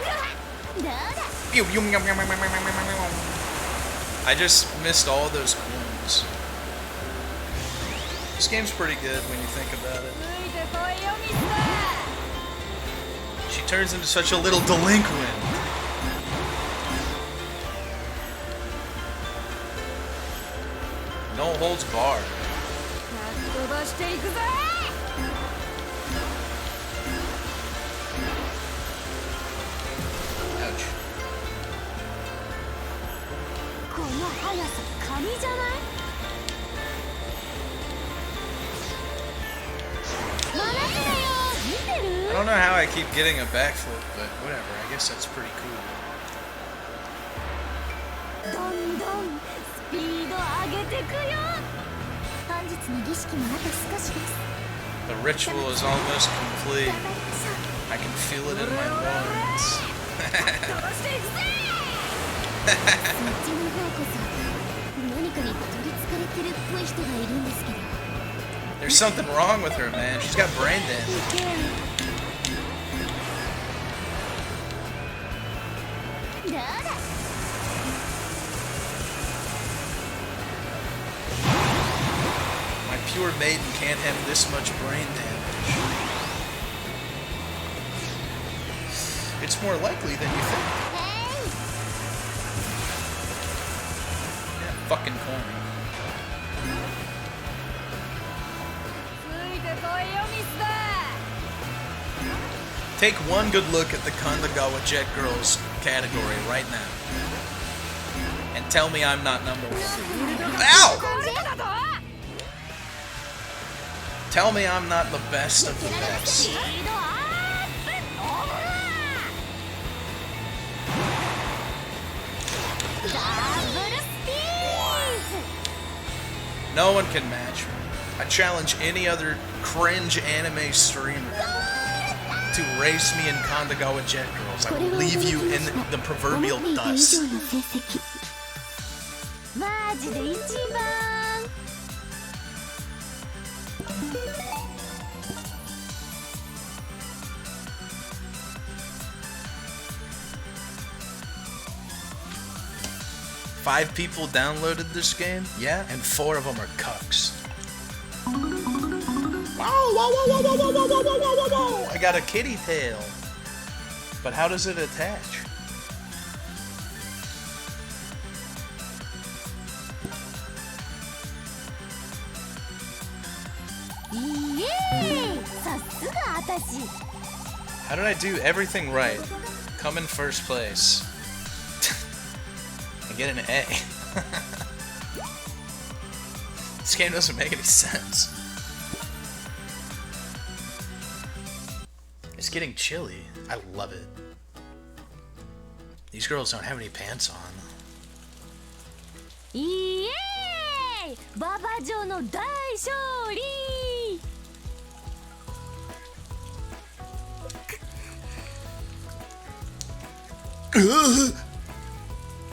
どうだ？ I just missed all those coins. This game's pretty good when you think about it. She turns into such a little delinquent. No holds barred. Ouch. この速さ神じゃない？真夏だよ。見てる？ I don't know how I keep getting a backflip, but whatever. I guess that's pretty cool. どんどんスピード上げてくよ。本日の儀式もあと少しです。 The ritual is almost complete. 頑張りましょう。 I can feel it in my bones. そっちの方こそ何かに取りつかれてるっぽい人がいるんですけど。 There's something wrong with her, man. She's got brain damage. どうだ？ My pure maiden can't have this much brain damage. It's more likely than you think. Yeah, fucking coin. Take one good look at the Kandagawa Jet Girls category right now. And tell me I'm not number one. Ow! Tell me I'm not the best of the best. No one can match me. I challenge any other cringe anime streamer to race me in Kandagawa Jet Girls. I will leave you in the proverbial dust. マジで一番。 5 people downloaded this game, yeah, and 4 of them are cucks. I got a kitty tail. But how does it attach? How did I do everything right? Come in first place. And get an A. This game doesn't make any sense. It's getting chilly. I love it. These girls don't have any pants on. イエーイ！馬場城の大勝利！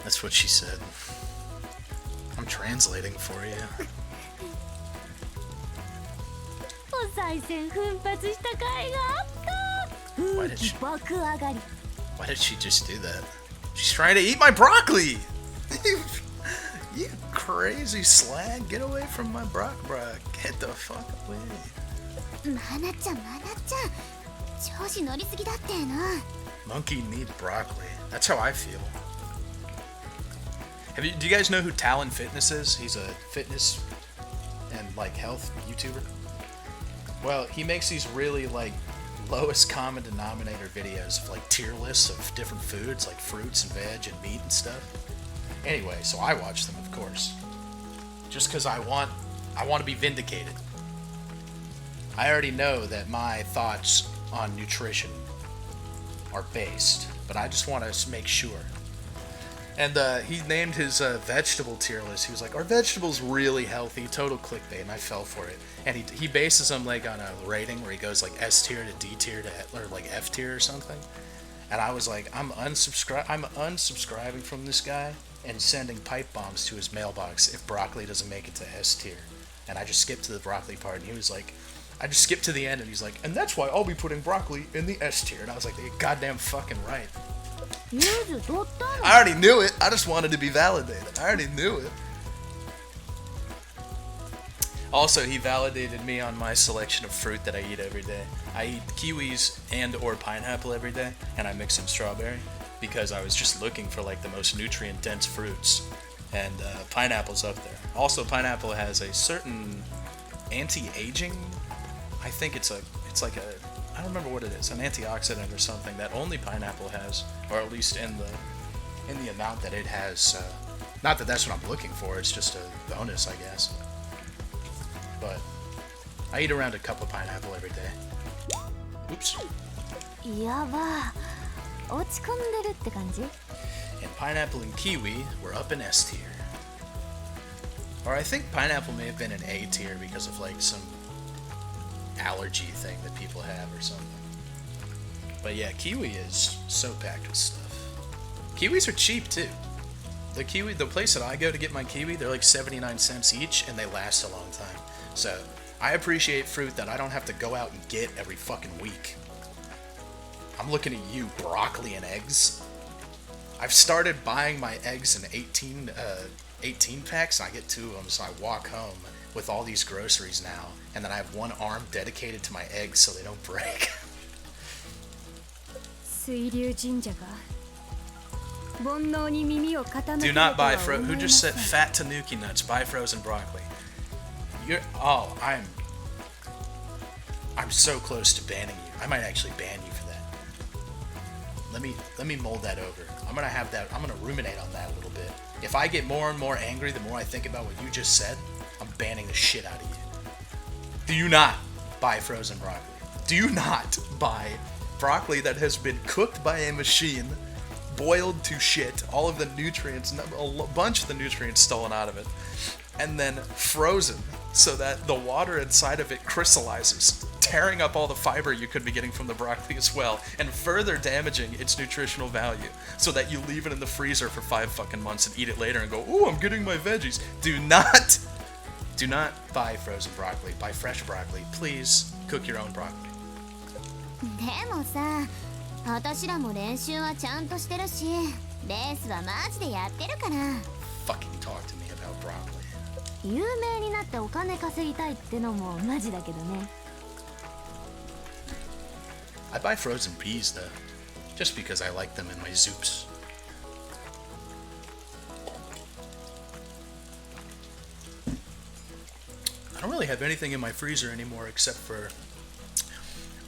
That's what she said. I'm translating for you. お賽銭奮発した甲斐があった。運気爆上がり。 Why did she just do that? She's trying to eat my broccoli! You crazy slag. Get away from my brock. Get the fuck away. マナちゃん、マナちゃん。調子乗りすぎだってな。 Monkey need broccoli. That's how I feel. Do you guys know who Talon Fitness is? He's a fitness and like health YouTuber. Well, he makes these really like lowest common denominator videos of like tier lists of different foods like fruits and veg and meat and stuff. Anyway, so I watch them, of course, just because I want to be vindicated. I already know that my thoughts on nutrition are based, but I just want to make sure. And he named his vegetable tier list. He was like, "Are vegetables really healthy?" Total clickbait, and I fell for it. And he bases them like on a rating where he goes like S tier to D tier to or like F tier or something. And I was like, I'm unsubscribing from this guy and sending pipe bombs to his mailbox if broccoli doesn't make it to S tier. And I just skipped to the broccoli part, and he was like, I just skipped to the end, and he's like, and that's why I'll be putting broccoli in the S tier. And I was like, you're goddamn fucking right. I already knew it. I just wanted to be validated. I already knew it. Also, he validated me on my selection of fruit that I eat every day. I eat kiwis and or pineapple every day, and I mix in strawberry because I was just looking for like the most nutrient-dense fruits, and pineapple's up there. Also, pineapple has a certain anti-aging. I think it's like a, I don't remember what it is, an antioxidant or something that only pineapple has, or at least in the amount that it has. Not that that's what I'm looking for. It's just a bonus, I guess. But I eat around a cup of pineapple every day. Oops. And pineapple and kiwi were up in S tier. Or I think pineapple may have been in A tier because of like some allergy thing that people have or something. But yeah, kiwi is so packed with stuff. Kiwis are cheap too. The place that I go to get my kiwi, they're like 79 cents each, and they last a long time. So I appreciate fruit that I don't have to go out and get every fucking week. I'm looking at you, broccoli and eggs. I've started buying my eggs in 18 packs, and I get 2 of them, so I walk home with all these groceries now, and then I have one arm dedicated to my eggs so they don't break. Do not buy who just said fat tanuki nuts? Buy frozen broccoli. I'm so close to banning you. I might actually ban you for that. Let me mull that over. I'm gonna ruminate on that a little bit. If I get more and more angry the more I think about what you just said, I'm banning the shit out of you. Do you not buy frozen broccoli? Do you not buy broccoli that has been cooked by a machine, boiled to shit, all of the nutrients, a bunch of the nutrients stolen out of it, and then frozen so that the water inside of it crystallizes, tearing up all the fiber you could be getting from the broccoli as well, and further damaging its nutritional value, so that you leave it in the freezer for 5 fucking months and eat it later and go, ooh, I'm getting my veggies. Do not buy frozen broccoli. Buy fresh broccoli. Please cook your own broccoli. でもさ、私らも練習はちゃんとしてるし、レースはマジでやってるから。Fucking talk to me about broccoli. 有名になってお金稼ぎたいってのもマジだけどね。I buy frozen peas though, just because I like them in my soups. I don't really have anything in my freezer anymore except for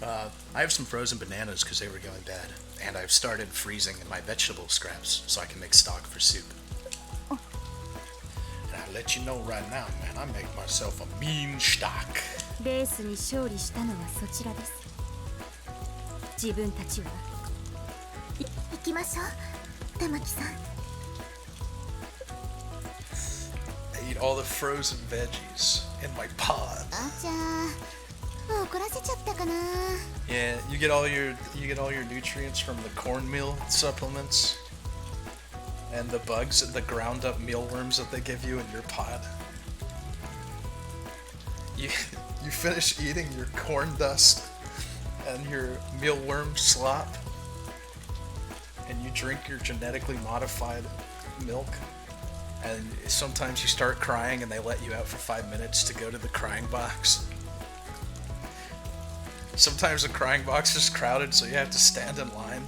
I have some frozen bananas because they were going bad, and I've started freezing my vegetable scraps so I can make stock for soup. And I'll let you know right now, man, I make myself a mean stock. レースに勝利したのはそちらです。自分たちは行きましょう、玉木さん。I eat all the frozen veggies in my pod. あちゃー、もう怒らせちゃったかな。Yeah, you get all your nutrients from the cornmeal supplements and the bugs, the ground up mealworms that they give you in your pod. You finish eating your corn dust and your mealworm slop, and you drink your genetically modified milk, and sometimes you start crying and they let you out for 5 minutes to go to the crying box. Sometimes the crying box is crowded, so you have to stand in line.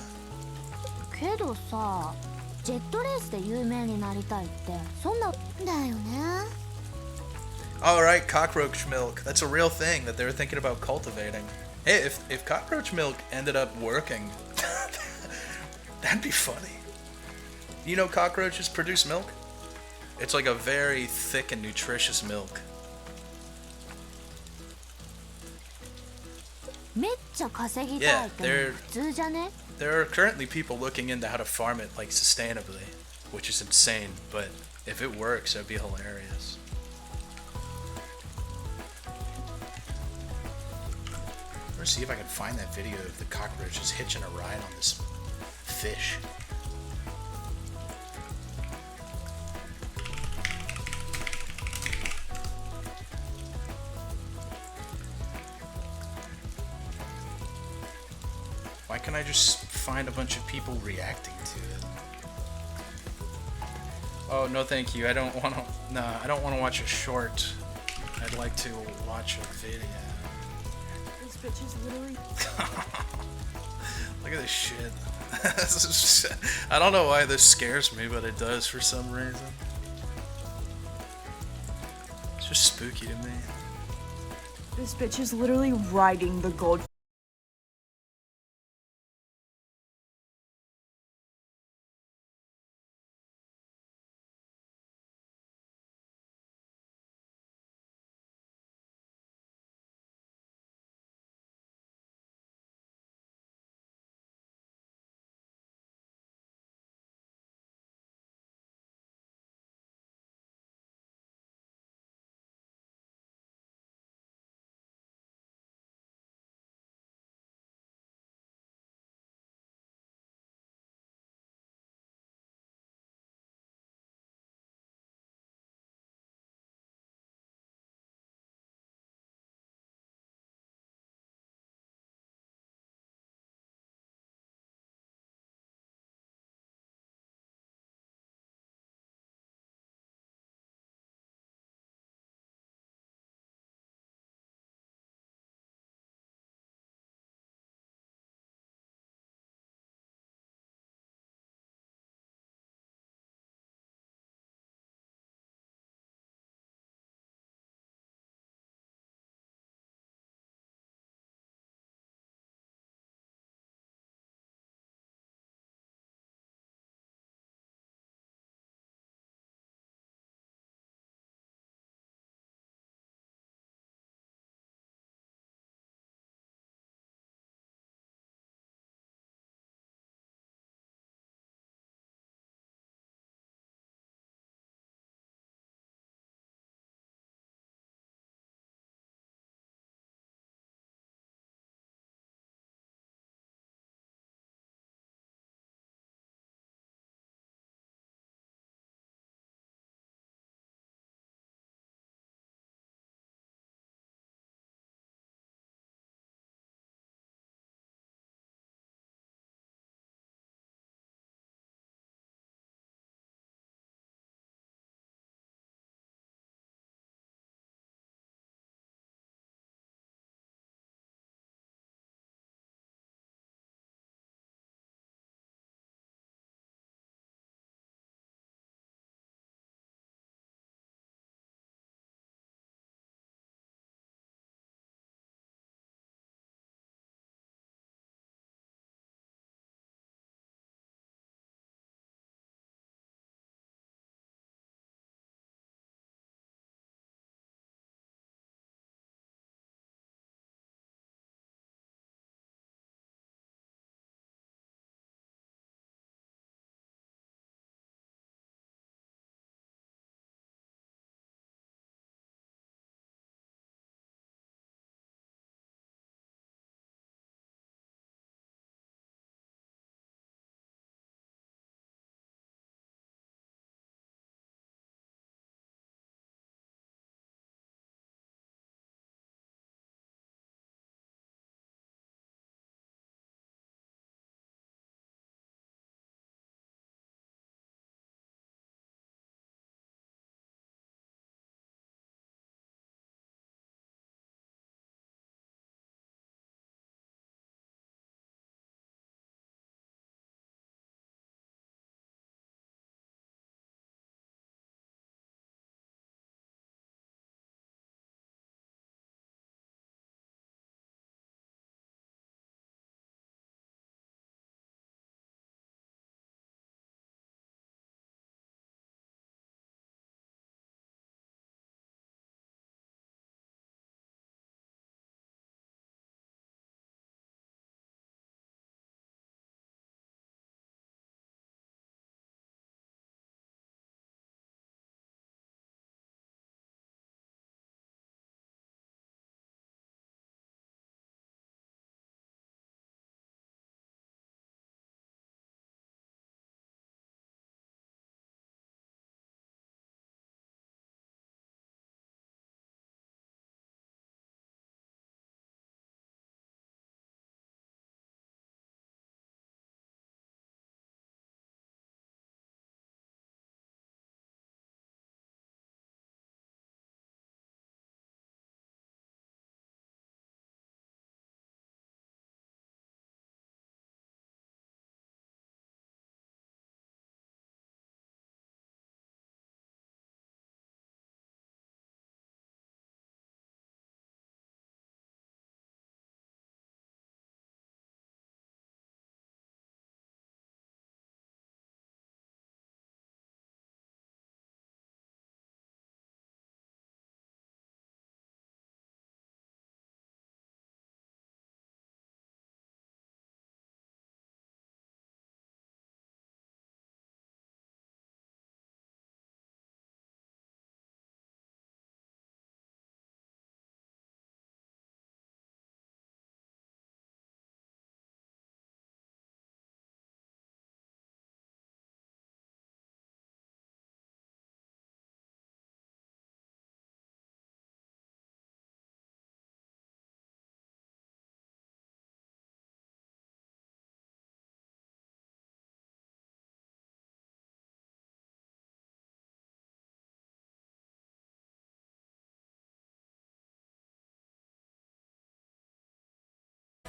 けどさ、ジェットレースで有名になりたいってそんなだよね。Alright, cockroach milk. That's a real thing that they were thinking about cultivating. Hey, if cockroach milk ended up working, that'd be funny. You know cockroaches produce milk? It's like a very thick and nutritious milk. めっちゃ稼ぎたいってのは普通じゃね？ There are currently people looking into how to farm it like sustainably, which is insane, but if it works, that'd be hilarious. I'm gonna see if I can find that video of the cockroaches hitching a ride on this fish. Why can't I just find a bunch of people reacting to it? Oh, no thank you. I don't want to... Nah, I don't want to watch a short. I'd like to watch a video. This bitch is literally... Look at this shit. I don't know why this scares me, but it does for some reason. It's just spooky to me. This bitch is literally riding the gold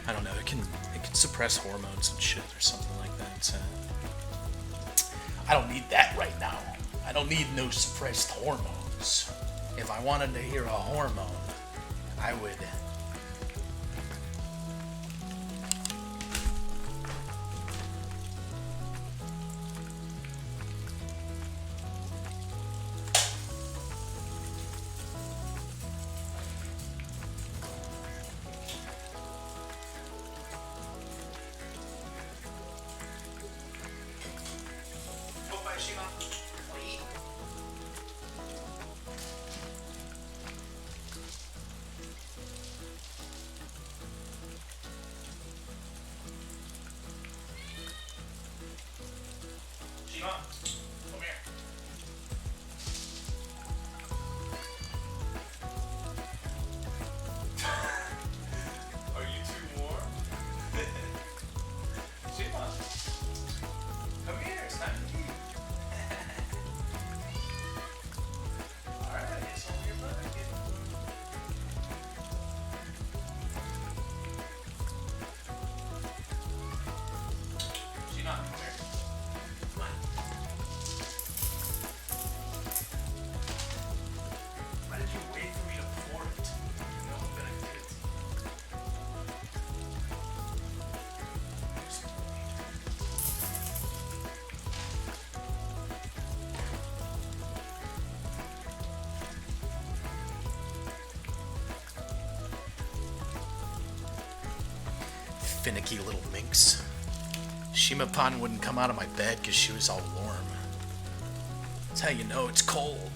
I don't know, it can suppress hormones and shit or something like that. So I don't need that right now. I don't need no suppressed hormones. If I wanted to hear a hormone, I would. Finicky little minx. Shimapan wouldn't come out of my bed because she was all warm. That's how you know it's cold.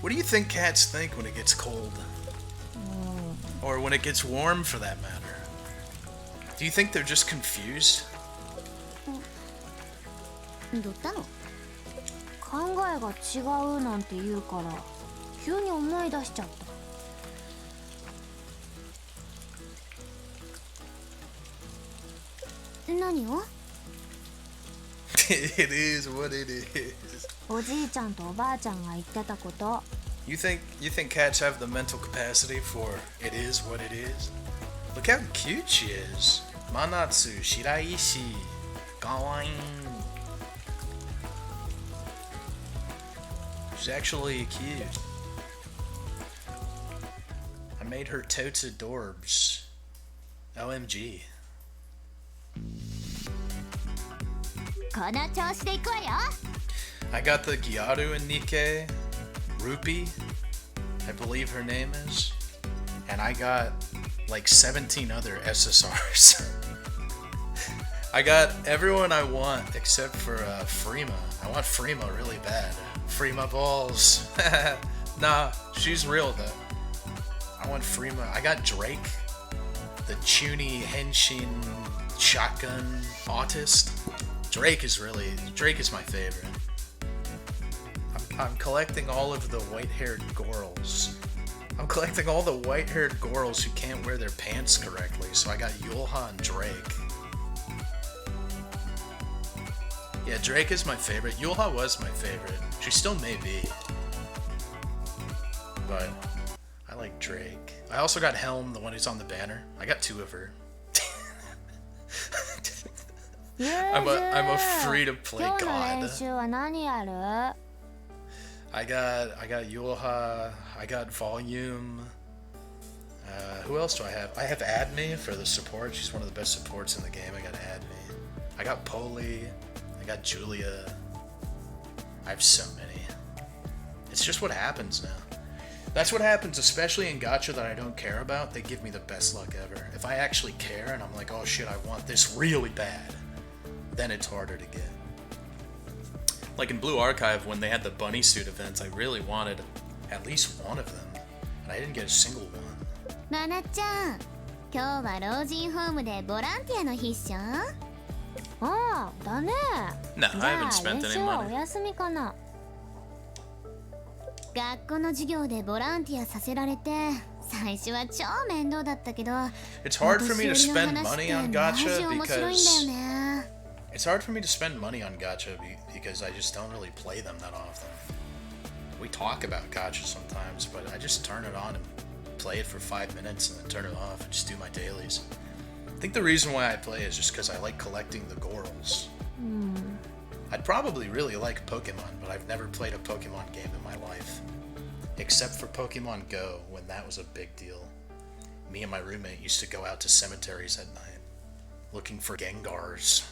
What do you think cats think when it gets cold? Or when it gets warm, for that matter? Do you think they're just confused? どうしたの？考えが違うなんて言うから急に思い出しちゃった。何を？ It is what it is. おじいちゃんとおばあちゃんが言ってたこと。You think cats have the mental capacity for it is what it is? Look how cute she is. Manatsu shiraishi. Kawaii. She's actually cute. I made her totes adorbs. OMG. この調子でいくわよ。 I got the Gyaru and Nikkei, Rupee, I believe her name is, and I got like 17 other SSRs. I got everyone I want except for Freema. I want Freema really bad. Freema balls. Nah, she's real though. I want Freema. I got Drake, the Chuny Henshin shotgun autist. Drake is my favorite. I'm collecting all of the white-haired girls. I'm collecting all the white-haired girls who can't wear their pants correctly, so I got Yulha and Drake. Yeah, Drake is my favorite. Yulha was my favorite. She still may be. But I like Drake. I also got Helm, the one who's on the banner. I got 2 of her. I'm a free-to-play god. I got Yulha, I got Volume. Who else do I have? I have Adme for the support. She's one of the best supports in the game. I got Adme. I got Poli. I got Julia. I have so many. It's just what happens now. That's what happens, especially in gacha that I don't care about. They give me the best luck ever. If I actually care and I'm like, oh shit, I want this really bad, then it's harder to get. Like in Blue Archive, when they had the bunny suit events, I really wanted at least one of them, and I didn't get a single one. マナちゃん、今日は老人ホームでボランティアの日っしょ？ああ、だね。 No, I haven't spent 練 any 習はお money. 休みかな。学校の授業でボランティアさせられて、最初は超面倒だったけど、 It's hard for me to spend money on マジ gacha 面白いんだよ because ね。 it's hard for me to spend money on gacha because I just don't really play them that often. We talk about gacha sometimes, but I just turn it on and play it for 5 minutes and then turn it off and just do my dailies. I think the reason why I play is just because I like collecting the gorals. I'd probably really like Pokemon, but I've never played a Pokemon game in my life. Except for Pokemon Go, when that was a big deal. Me and my roommate used to go out to cemeteries at night, looking for Gengars.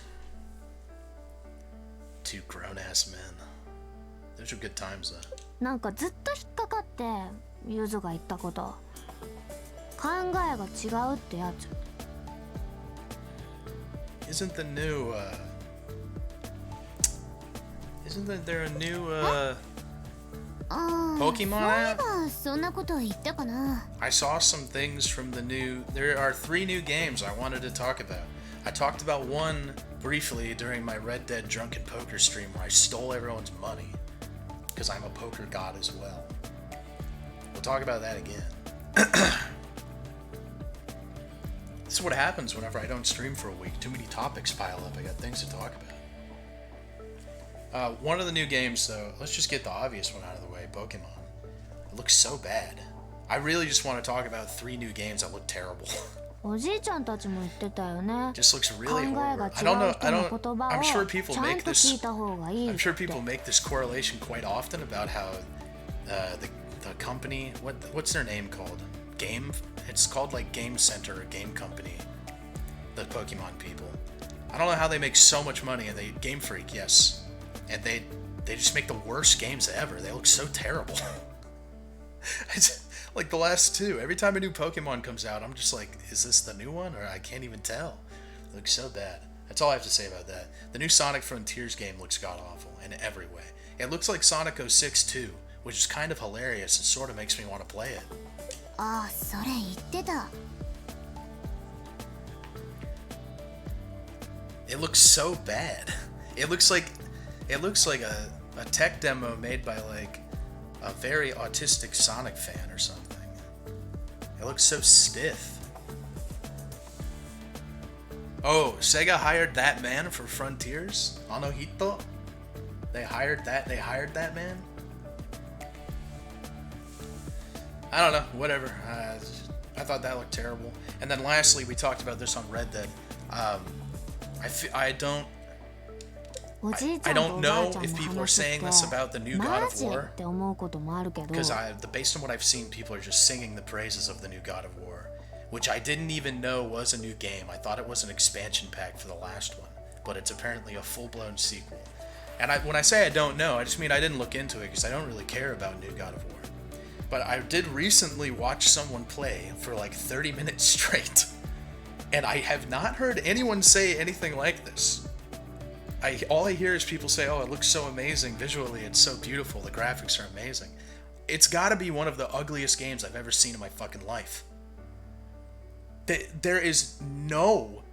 2 grown-ass men. Those are good times, though. なんかずっと引っかかってゆずが言ったこと、考えが違うってやつ。 Isn't there a new Pokemon app? そんなこと言ったかな。 I saw some things from the new... There are 3 new games I wanted to talk about. I talked about one briefly during my Red Dead Drunken Poker stream where I stole everyone's money. Because I'm a poker god as well. We'll talk about that again. This is what happens whenever I don't stream for a week. Too many topics pile up. I got things to talk about. One of the new games, though, let's just get the obvious one out of the way. Pokemon. It looks so bad. I really just want to talk about 3 new games that look terrible. おじいちゃんたちも言ってたよね。 Just looks really 考えが horrible. 違う人の言葉 I'm を sure ち people ゃん make と this. 聞いた方がいい I'm っ sure て。 people make this correlation quite often about how the company, what's their name called? Game? It's called like Game Center or Game Company. The Pokemon people. I don't know how they make so much money, and they Game Freak, yes, and they just make the worst games ever. They look so terrible. It's like the last 2. Every time a new Pokemon comes out, I'm just like, is this the new one? Or I can't even tell. It looks so bad. That's all I have to say about that. The new Sonic Frontiers game looks god-awful in every way. It looks like Sonic 06 too, which is kind of hilarious. It sort of makes me want to play it. ああ、それ言ってた。 It looks so bad. It looks like a tech demo made by like a very autistic Sonic fan or something. It looks so stiff. Oh, Sega hired that man for Frontiers? Anohito? They hired that man? I don't know, whatever. I thought that looked terrible. And then lastly, we talked about this on Red Dead. I don't know if people are saying this about the new God of War, because based on what I've seen, people are just singing the praises of the new God of War, which I didn't even know was a new game. I thought it was an expansion pack for the last one, but it's apparently a full-blown sequel. And when I say I don't know, I just mean I didn't look into it because I don't really care about new God of War. But I did recently watch someone play for like 30 minutes straight. And I have not heard anyone say anything like this. All I hear is people say, oh, it looks so amazing visually, it's so beautiful, the graphics are amazing. It's gotta be one of the ugliest games I've ever seen in my fucking life. There is no...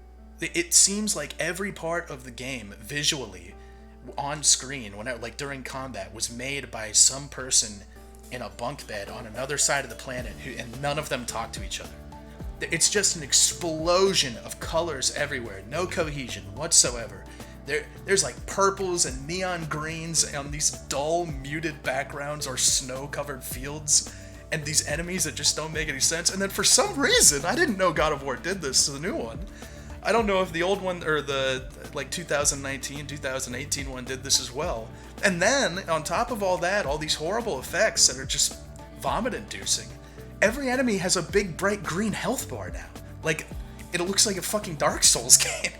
It seems like every part of the game, visually, on screen, like during combat, was made by some person in a bunk bed on another side of the planet, and none of them talk to each other. It's just an explosion of colors everywhere, no cohesion whatsoever. There's like purples and neon greens on these dull, muted backgrounds or snow-covered fields, and these enemies that just don't make any sense. And then for some reason, I didn't know God of War did this to the new one. I don't know if the old one or the like 2019, 2018 one did this as well. And then on top of all that, all these horrible effects that are just vomit-inducing. Every enemy has a big bright green health bar now. Like, it looks like a fucking Dark Souls game.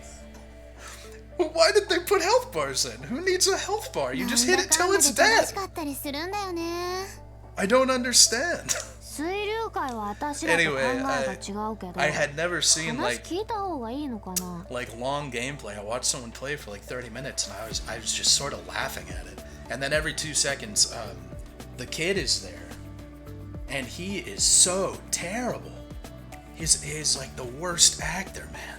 Why did they put health bars in? Who needs a health bar? You just hit it till it's dead. I don't understand. Anyway, I had never seen like long gameplay. I watched someone play for like 30 minutes and I was just sort of laughing at it. And then every 2 seconds, the kid is there. And he is so terrible. He's like the worst actor, man.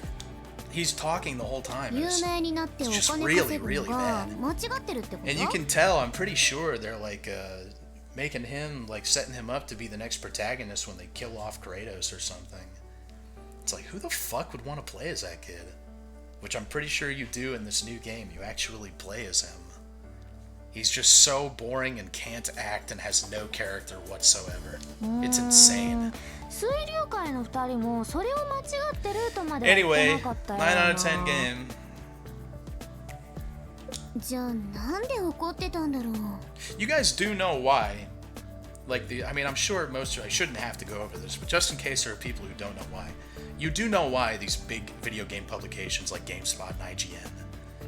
He's talking the whole time. It's just really, really bad. And you can tell, I'm pretty sure they're like making him, like setting him up to be the next protagonist when they kill off Kratos or something. It's like, who the fuck would want to play as that kid? Which I'm pretty sure you do in this new game. You actually play as him. He's just so boring and can't act and has no character whatsoever. It's insane. 水流界の2人もそれを間違ってるとまでは言って Anyway, なかったよ 9 out な of 10 game. じゃあなんで怒ってたんだろう。 You guys do know why. Like I mean, I'm sure most of I shouldn't have to go over this, but just in case there are people who don't know why. You do know why these big video game publications like GameSpot and IGN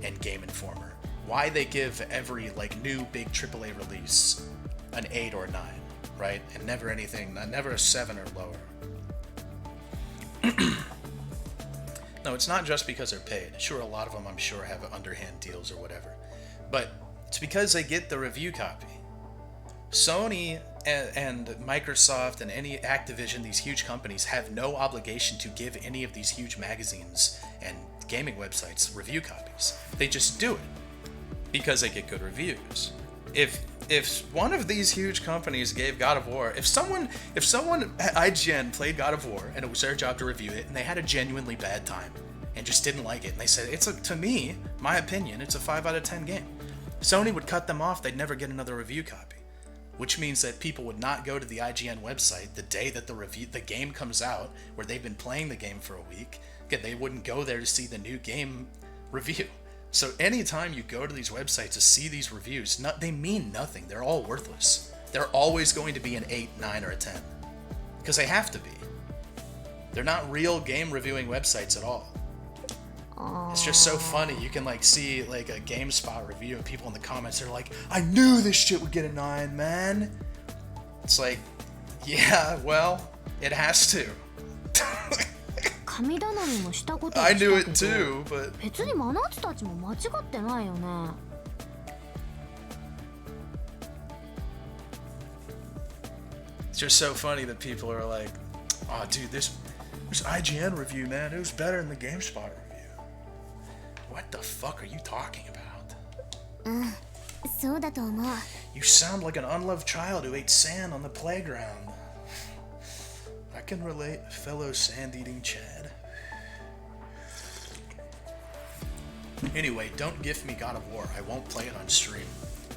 and Game Informer, why they give every like new big AAA release an 8 or 9, right? And never anything, never a 7 or lower. No, it's not just because they're paid. Sure, a lot of them I'm sure have underhand deals or whatever. But it's because they get the review copy. Sony and Microsoft and any Activision, these huge companies, have no obligation to give any of these huge magazines and gaming websites review copies. They just do it because they get good reviews. If one of these huge companies gave God of War, if someone at IGN played God of War and it was their job to review it and they had a genuinely bad time and just didn't like it and they said to me, my opinion, it's a 5 out of 10 game, Sony would cut them off. They'd never get another review copy, which means that people would not go to the IGN website the day that the game comes out, where they've been playing the game for a week. Again, they wouldn't go there to see the new game review. So anytime you go to these websites to see these reviews, they mean nothing. They're all worthless. They're always going to be an 8, 9, or a 10. Because they have to be. They're not real game reviewing websites at all. It's just so funny. You can like see like a GameSpot review and people in the comments are like, I knew this shit would get a 9, man. It's like, yeah, well, it has to. I knew it too, but 別にマナツたちも間違ってないよね。 it's just so funny that people are like, oh dude, this IGN review, man, it was better than the GameSpot review. What the fuck are you talking about? そうだと思う。 You sound like an unloved child who ate sand on the playground. I can relate, fellow sand-eating Chad. Anyway, don't gift me God of War. I won't play it on stream.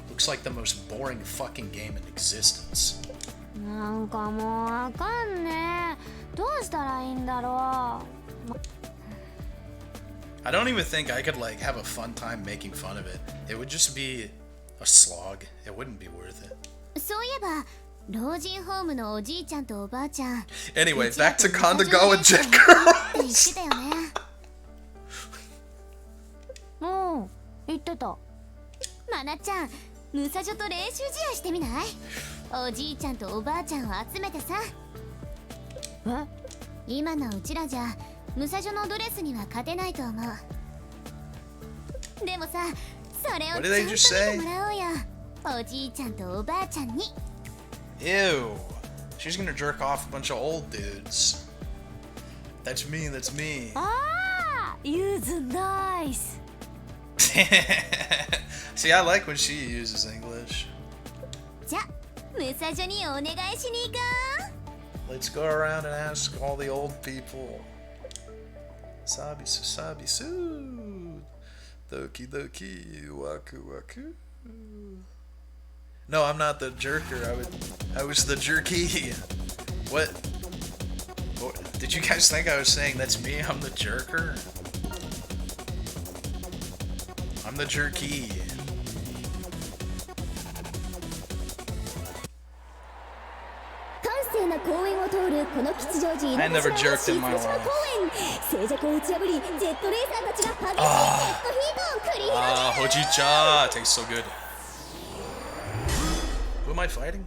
Looks like the most boring fucking game in existence. なんかもうわかんねえ。どうしたらいいんだろう。 I don't even think I could like have a fun time making fun of it. It would just be a slog. It wouldn't be worth it. そういえば老人ホームのおじいちゃんとおばあちゃん。 Anyway, back to Kandagawa Jet Girls. 言ってたよね。うん、言ってた。マナちゃん、ムサジョと練習試合してみない？おじいちゃんとおばあちゃんを集めてさ。え？今のうちらじゃムサジョのドレスには勝てないと思う。でもさ、それをちゃんと見てもらおうよ。おじいちゃんとおばあちゃんに。 Ew. She's gonna jerk off a bunch of old dudes. That's me, that's me. ああ、Yuzu nice. See, I like when she uses English. じゃ、ムサジョにお願いしに行こう。 Let's go around and ask all the old people. Sabisu, sabisu. Doki doki, waku waku. No, I'm not the jerker. I was the jerky. What? Did you guys think I was saying that's me? I'm the jerker? I'm the jerky. I never jerked in my life. Ah, Hojicha tastes so good. Who am I fighting?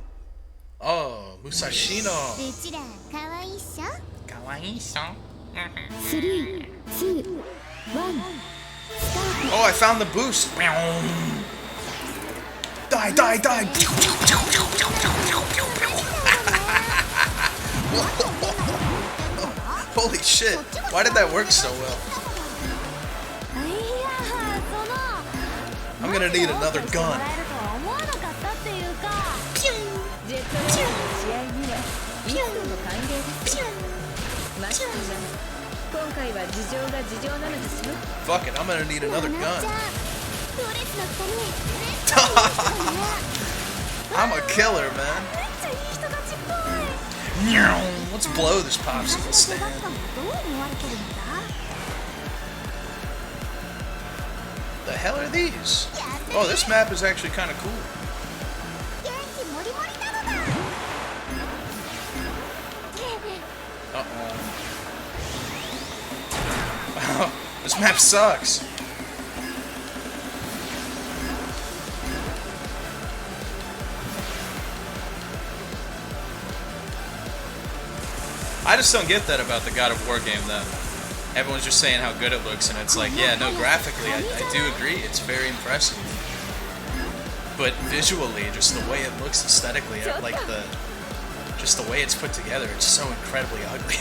Oh, Musashino. うちら可愛いっしょ。 Kawaii-san. 3、2、1 Oh, I found the boost. Die, die, die. Holy shit. Why did that work so well? I'm gonna need another gun. Fuck it, I'm gonna need another gun. I'm a killer, man. Let's blow this popsicle stand. The hell are these? Oh, this map is actually kind of cool. Uh-oh. This map sucks. I just don't get that about the God of War game, though. Everyone's just saying how good it looks, and it's like, yeah, no, graphically, I do agree, it's very impressive. But visually, just the way it looks aesthetically, like just the way it's put together, it's so incredibly ugly.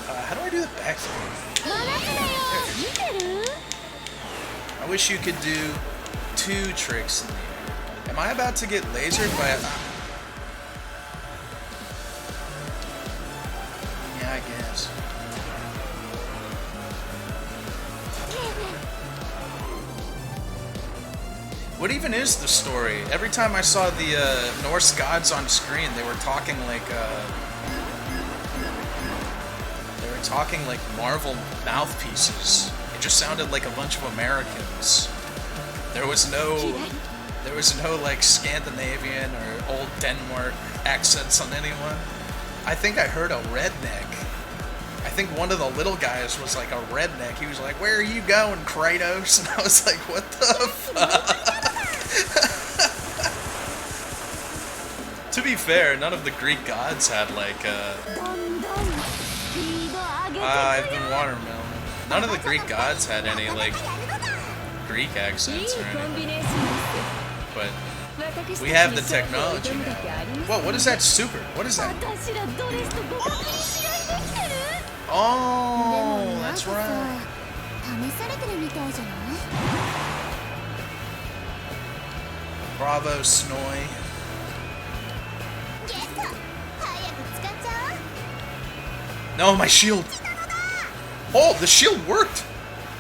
How do I do the backflip? I wish you could do 2 tricks in the air. Am I about to get lasered by a... Yeah, I guess. What even is the story? Every time I saw the Norse gods on screen, they were talking like Marvel mouthpieces. It just sounded like a bunch of Americans. There was no like Scandinavian or old Denmark accents on anyone. I think I heard a redneck. I think one of the little guys was like a redneck. He was like, "Where are you going, Kratos?" And I was like, "What the fuck?" To be fair, none of the Greek gods had like I've been watermelon. None of the Greek gods had any like Greek accents or anything. But we have the technology now. Whoa, what is that super? What is that? Oh, that's right. Bravo, Snoy. No, my shield! Oh, the shield worked!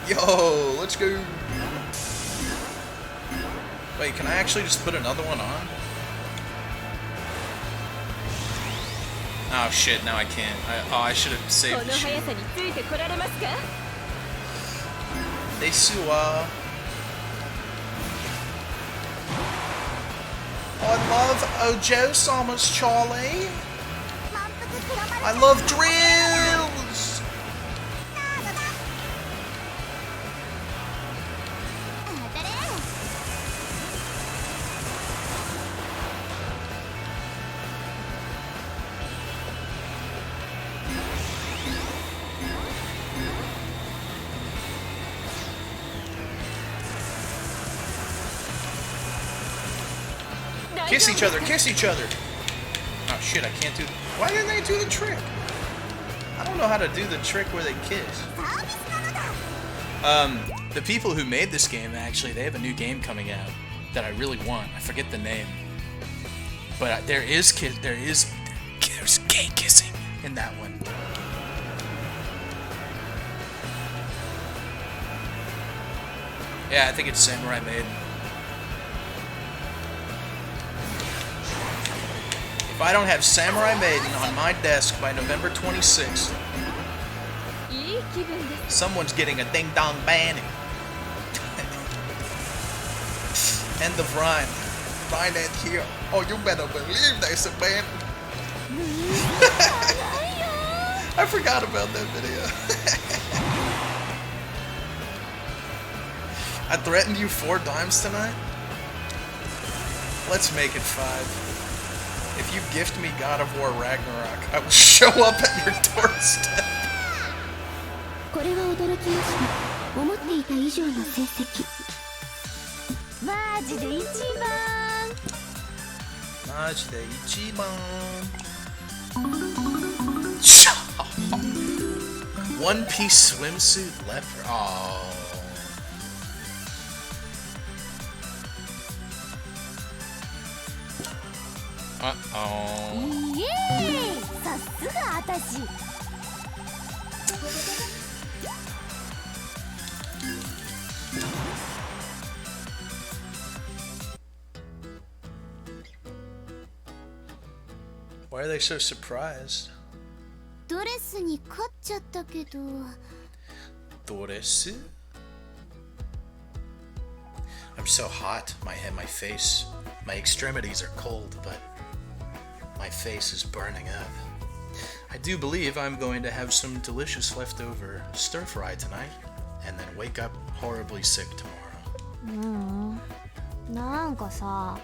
Yo, let's go! Wait, can I actually just put another one on? Oh shit, now I can't. I should have saved the shield. Desua. I love Ojo Samus, Charlie. I love drills! Kiss each other, kiss each other! Oh shit, I can't do... Why didn't they do the trick? I don't know how to do the trick where they kiss. The people who made this game, actually, they have a new game coming out that I really want. I forget the name. But there's gay kissing in that one. Yeah, I think it's Samurai Maiden. If I don't have Samurai Maiden on my desk by November 26th, someone's getting a ding-dong banning. End of rhyme. Rhyme ain't here. Oh, you better believe there's a ban. I forgot about that video. I threatened you 4 times tonight. Let's make it 5. If you gift me God of War Ragnarok, I will show up at your doorstep. これは驚きました。思っていた以上の成績。マジで一番。マジで一番。One Piece swimsuit leopard. Oh. Uh-oh. イエーイ！さすがあたし。Why are they so surprised? ドレスに勝っちゃったけど。Doresu? I'm so hot. My face, my extremities are cold, but my face is burning up. I do believe I'm going to have some delicious leftover stir fry tonight, and then wake up horribly sick tomorrow. なんかさ。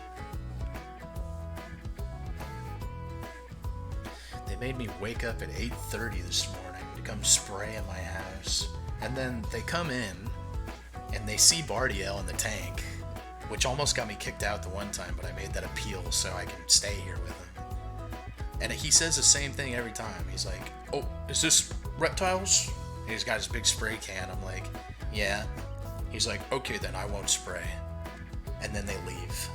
They made me wake up at 8:30 this morning to come spray in my house. And then they come in and they see Bardiel in the tank, which almost got me kicked out the one time, but I made that appeal so I can stay here with him. And he says the same thing every time. He's like, "Oh, is this reptiles?" And he's got his big spray can. I'm like, "Yeah." He's like, "Okay, then I won't spray." And then they leave.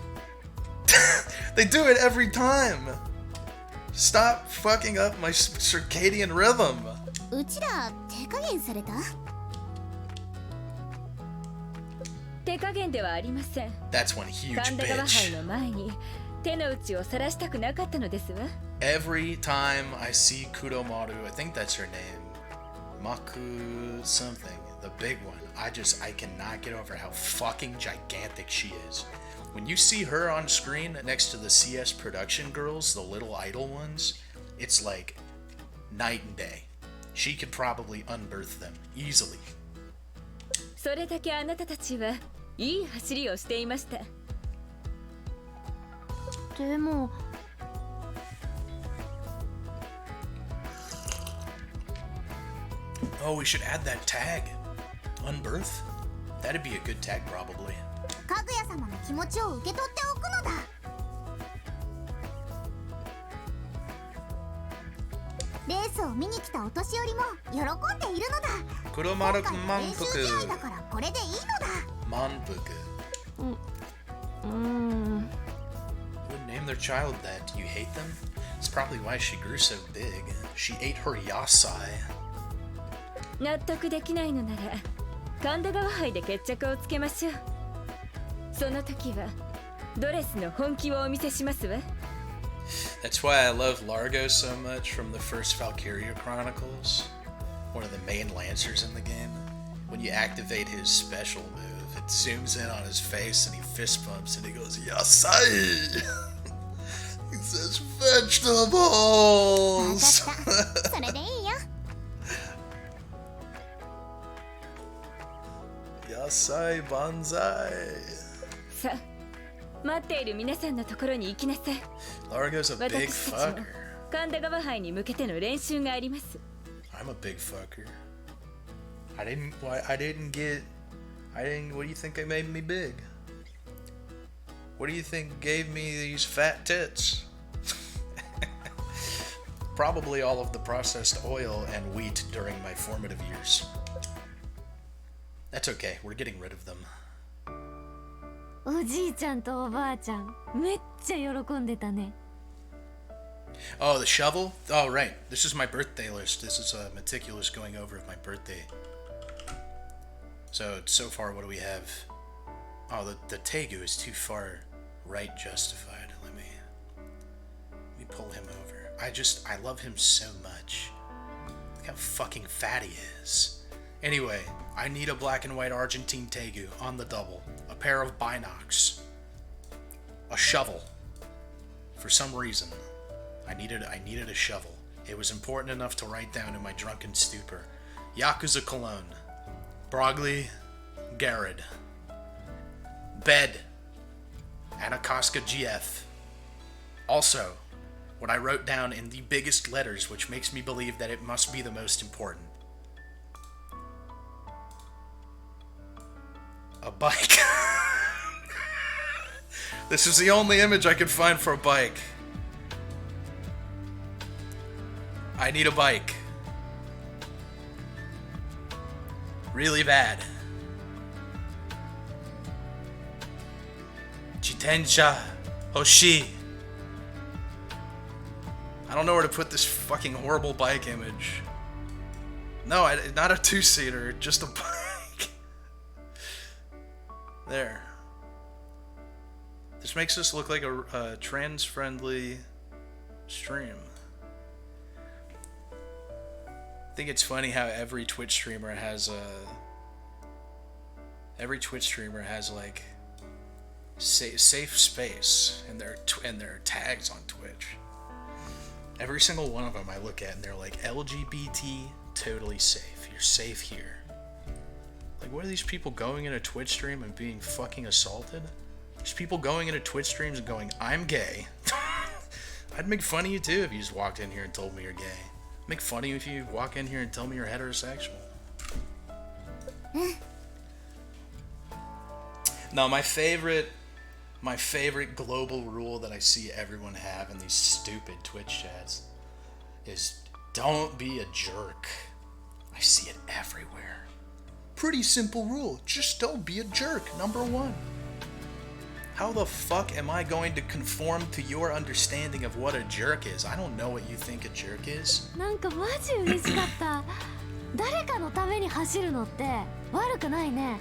They do it every time. Stop fucking up my circadian rhythm. うちら手加減された？手加減ではありません。 That's one huge 神田川杯 bitch. の前に手の内を晒したくなかったのですわ。 Every time I see Kudomaru, I think that's her name, Maku something, the big one, I cannot get over how fucking gigantic she is. When you see her on screen next to the CS production girls, the little idol ones, it's like night and day. She could probably unbirth them easily. それだけあなたたちはいい走りをしていました。でも。Oh, we should add that tag. Unbirth? That'd be a good tag, probably. かぐや様の気持ちを受け取っておくのだ。レースを見に来たお年寄りも喜んでいるのだ。Kudomaru 今回の練習試合だ Manpuku. からこれでいいのだ。 Manpuku. Wouldn't name their child that. You hate them? It's probably why she grew so big. She ate her yasai. 納得できないのなら神田川杯で決着をつけましょう。その時はドレスの本気をお見せしますわ。 That's why I love Largo so much from the first Valkyria Chronicles. One of the main lancers in the game. When you activate his special move, it zooms in on his face and he fist bumps and he goes, Yasai! He says, vegetables! それでいいよ。 Yasai Banzai! さあ待っている皆さんのところに行きなさい。 Largo's a big 私たち fucker. も神田川杯に向けての練習があります。 I'm a big fucker. What do you think I made me big? What do you think gave me these fat tits? Probably all of the processed oil and wheat during my formative years. That's okay, we're getting rid of them. おじいちゃんとおばあちゃんめっちゃ喜んでたね。 Oh, the shovel? Oh, right. This is my birthday list. This is a meticulous going over of my birthday. So far, what do we have? Oh, the tegu is too far right justified. Let me pull him over. I love him so much. Look how fucking fat he is. Anyway, I need a black and white Argentine tegu on the double. A pair of binocs. A shovel. For some reason, I needed a shovel. It was important enough to write down in my drunken stupor. YAKUZA cologne. Brogli, Garrod. Bed. And a casca GF. Also, what I wrote down in the biggest letters, which makes me believe that it must be the most important. A bike. This is the only image I could find for a bike. I need a bike. Really bad. Jitensha Hoshi. I don't know where to put this fucking horrible bike image. No, not a two-seater, just a bike. There. This makes us look like a trans-friendly stream. I think it's funny how every Twitch streamer has like safe space in their tags on Twitch. Every single one of them I look at and they're like LGBT, totally safe. You're safe here. Like, what are these people going in a Twitch stream and being fucking assaulted? There's people going into Twitch streams and going, I'm gay. I'd make fun of you too if you just walked in here and told me you're gay. Make fun of you if you walk in here and tell me you're heterosexual. No, my favorite global rule that I see everyone have in these stupid Twitch chats is don't be a jerk. I see it everywhere. Pretty simple rule. Just don't be a jerk. Number one. How the fuck am I going to conform to your understanding of what a jerk is? I don't know what you think a jerk is. なんかマジ嬉しかった。誰かのために走るのって悪くないね。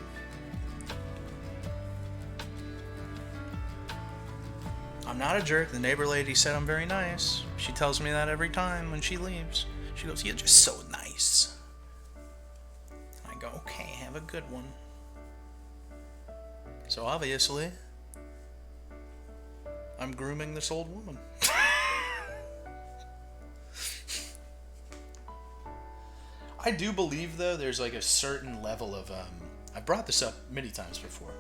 I'm not a jerk. The neighbor lady said I'm very nice. She tells me that every time when she leaves. She goes, "You're just so nice." I go, "Okay, have a good one." So obviously, I'm grooming this old woman. I do believe, though, there's like a certain level of, I brought this up many times before.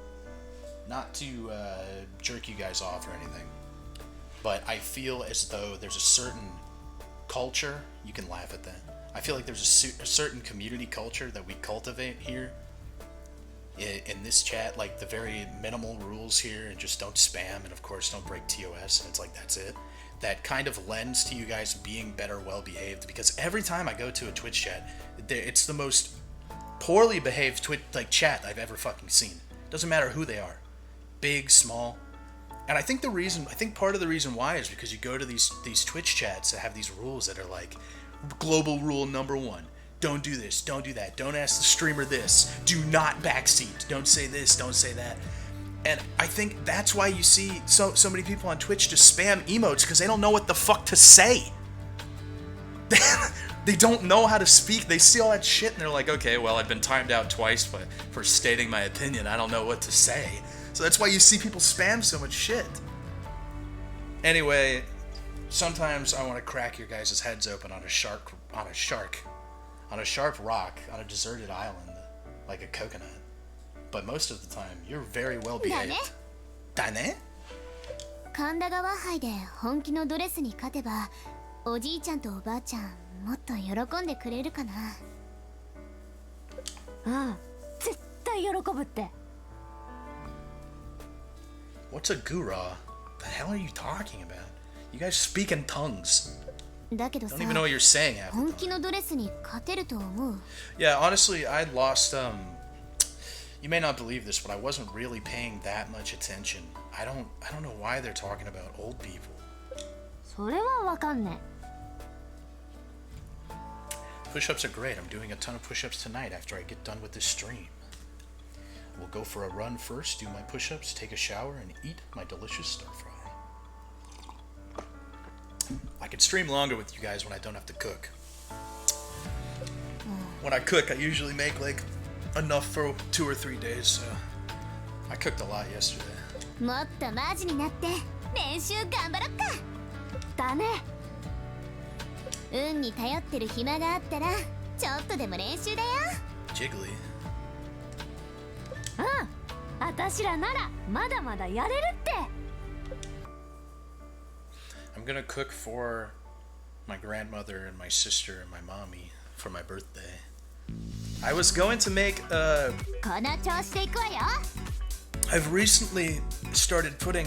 Not to jerk you guys off or anything. But I feel as though there's a certain culture, you can laugh at that. I feel like there's a certain community culture that we cultivate here in this chat, like the very minimal rules here, and just don't spam, and of course don't break TOS, and it's like that's it. That kind of lends to you guys being better, well behaved, because every time I go to a Twitch chat, it's the most poorly behaved chat I've ever fucking seen. Doesn't matter who they are, big, small. And I think part of the reason why is because you go to these Twitch chats that have these rules that are like, global rule number 1. Don't do this, don't do that, don't ask the streamer this, do not backseat, don't say this, don't say that. And I think that's why you see so many people on Twitch just spam emotes, because they don't know what the fuck to say. They don't know how to speak. They see all that shit and they're like, okay, well, I've been timed out twice for stating my opinion. I don't know what to say. So that's why you see people spam so much shit. Anyway, sometimes I want to crack your guys' heads open on a sharp rock on a deserted island, like a coconut. But most of the time, you're very well behaved. だね? 神田川杯で本気のドレスに勝てば、おじいちゃんとおばあちゃんもっと喜んでくれるかな。ああ、絶対喜ぶって。What's a gura? The hell are you talking about? You guys speak in tongues. だけどさ、 Don't even know what you're saying half the 本 time. 気のドレスに勝てると思う。 Yeah, honestly, I lost, you may not believe this, but I wasn't really paying that much attention. I don't know why they're talking about old people. それはわかんね。Push-ups are great. I'm doing a ton of push-ups tonight after I get done with this stream. We'll go for a run first, do my push-ups, take a shower, and eat my delicious stir-fry. I can stream longer with you guys when I don't have to cook. When I cook, I usually make like enough for 2 or 3 days, so I cooked a lot yesterday. もっとマジになって練習頑張ろっか。だね。運に頼ってる暇があったらちょっとでも練習だよ。 Jiggly. うん。あたしらならまだまだやれるって。I'm gonna cook for my grandmother and my sister and my mommy for my birthday. I was going to make この調子でいくわよ。 I've recently started putting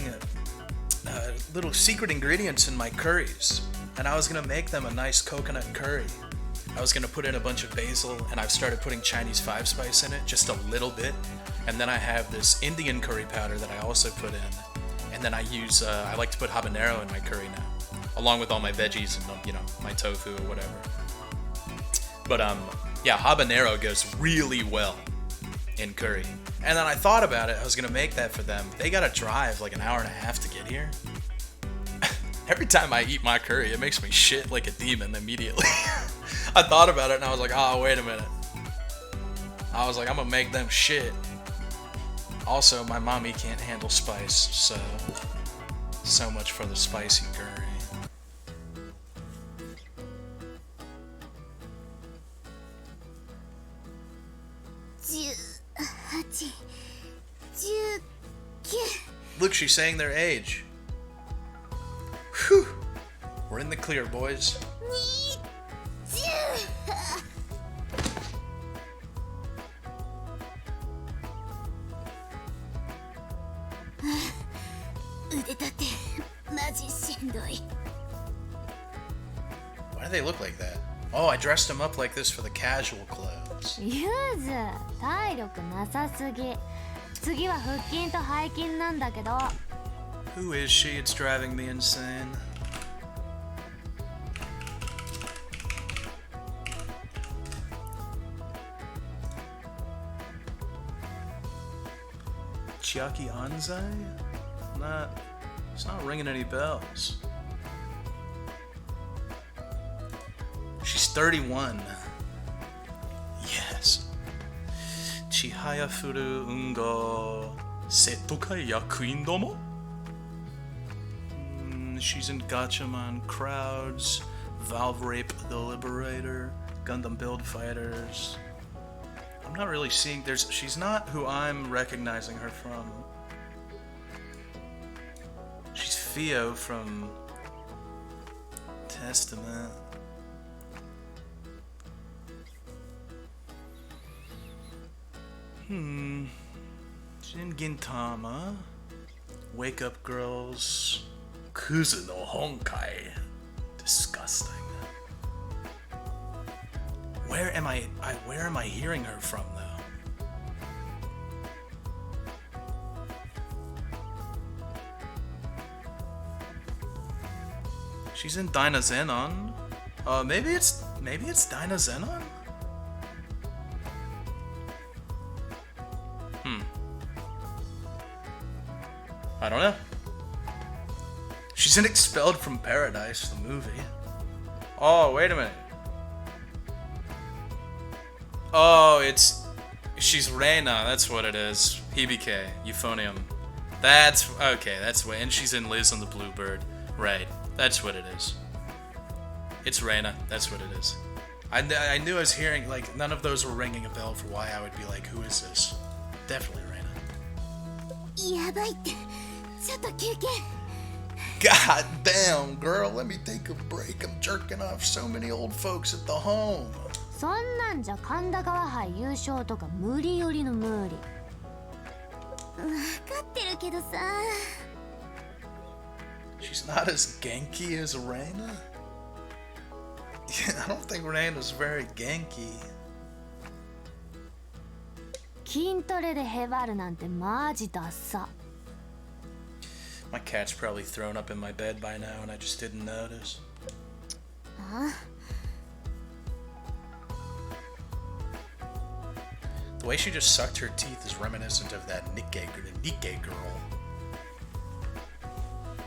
little secret ingredients in my curries, and I was gonna make them a nice coconut curry. I was gonna put in a bunch of basil, and I've started putting Chinese 5 spice in it, just a little bit. And then I have this Indian curry powder that I also put in. And then I like to put habanero in my curry now, along with all my veggies and, my tofu or whatever. But, yeah, habanero goes really well in curry. And then I thought about it, I was gonna make that for them. They gotta drive like an hour and a half to get here. Every time I eat my curry, it makes me shit like a demon immediately. I thought about it and I was like, oh, wait a minute. I was like, I'm gonna make them shit. Also, my mommy can't handle spice, so much for the spicy curry. 18、19。 Look, she's saying their age. Whew. We're in the clear, boys. 腕立てマジしんどい。 Why do they look like that? Oh, I dressed them up like this for the casual clothes. ユーズ、体力なさすぎ。次は腹筋と背筋なんだけど。 Who is she? It's driving me insane. Chiaki Anzai? It's not ringing any bells. She's 31. Yes. Chihaya furu ungo seto ka yakuin domo? She's in Gatchaman Crowds, Valve Rape the Liberator, Gundam Build Fighters. I'm not really seeing. She's not who I'm recognizing her from. She's Theo from Testament. She's in Gintama. Wake Up Girls. Kuzu no Honkai. Disgusting. Where am I hearing her from though? She's in Dyna Zenon. Maybe it's Dyna Zenon? I don't know. She's in Expelled from Paradise, the movie. Oh, wait a minute. Oh, she's Reina, that's what it is. Hibike, Euphonium. That's, okay, that's what, and she's in Liz on the Bluebird. Right, that's what it is. It's Reina, that's what it is. I knew I was hearing, like, none of those were ringing a bell for why I would be like, who is this? Definitely Reina. やばいって。ちょっと休憩。 God damn, girl, let me take a break. I'm jerking off so many old folks at the home. そんなんじゃ神田川杯優勝とか無理よりの無理。分かってるけどさ。 She's not as Genki as Reina? Yeah, I don't think Reina's very Genki. 筋トレでへばるなんてマジダッサ。 My cat's probably thrown up in my bed by now and I just didn't notice. The way she just sucked her teeth is reminiscent of that Nikkei girl.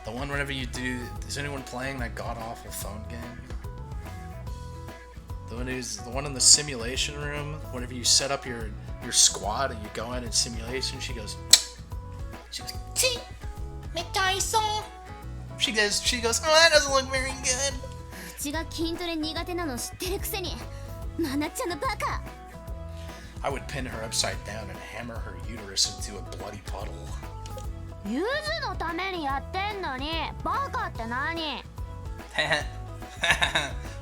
The one whenever you do... Is anyone playing that god-awful phone game? The one in the simulation room, whenever you set up your squad and you go in simulation, she goes... Ting! She goes, oh, that doesn't look very good. うちが筋トレ苦手なの知ってるくせに。マナちゃんのバカ。 I would pin her upside down and hammer her uterus into a bloody puddle. ゆずのためにやってんのにバカって何？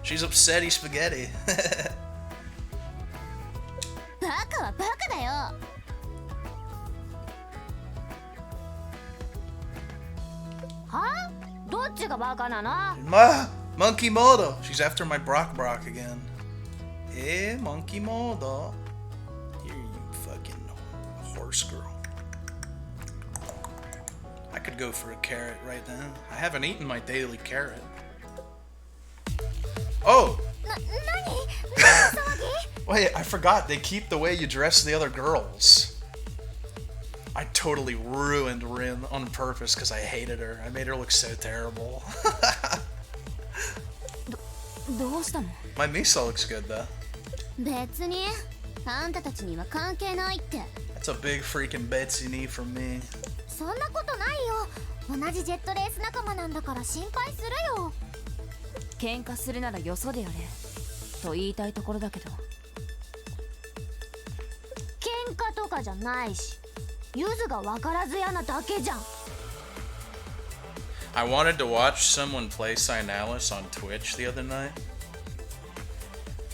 She's upsetty spaghetti. バカはバカだよ。 は？どっちがバカなの？ Monkey Modo. She's after my Brocc again. Monkey Modo. Here, you fucking horse girl. I could go for a carrot right now. I haven't eaten my daily carrot. Oh! Wait, I forgot. They keep the way you dress the other girls. I totally ruined Rin on purpose because I hated her. I made her look so terrible. どうしたの？ My Misa looks good though. 別にあんたたちには関係ないって。 That's a big freaking Betsy from me. そんなことないよ。同じジェットレース仲間なんだから心配するよ。喧嘩するならよそでやれと言いたいところだけど。喧嘩とかじゃないし、ゆずが分からずやなだけじゃん。 I wanted to watch someone play Signalis on Twitch the other night.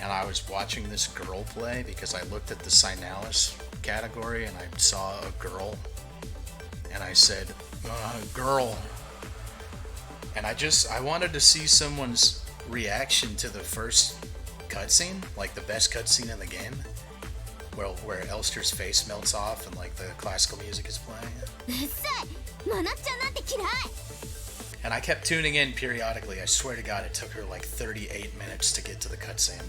And I was watching this girl play because I looked at the Signalis category and I saw a girl. And I said, girl. And I wanted to see someone's reaction to the first cutscene, like the best cutscene in the game. Where Elster's face melts off and like the classical music is playing. うっさい。マナッちゃんなんて嫌い。 And I kept tuning in periodically. I swear to God, it took her like 38 minutes to get to the cutscene.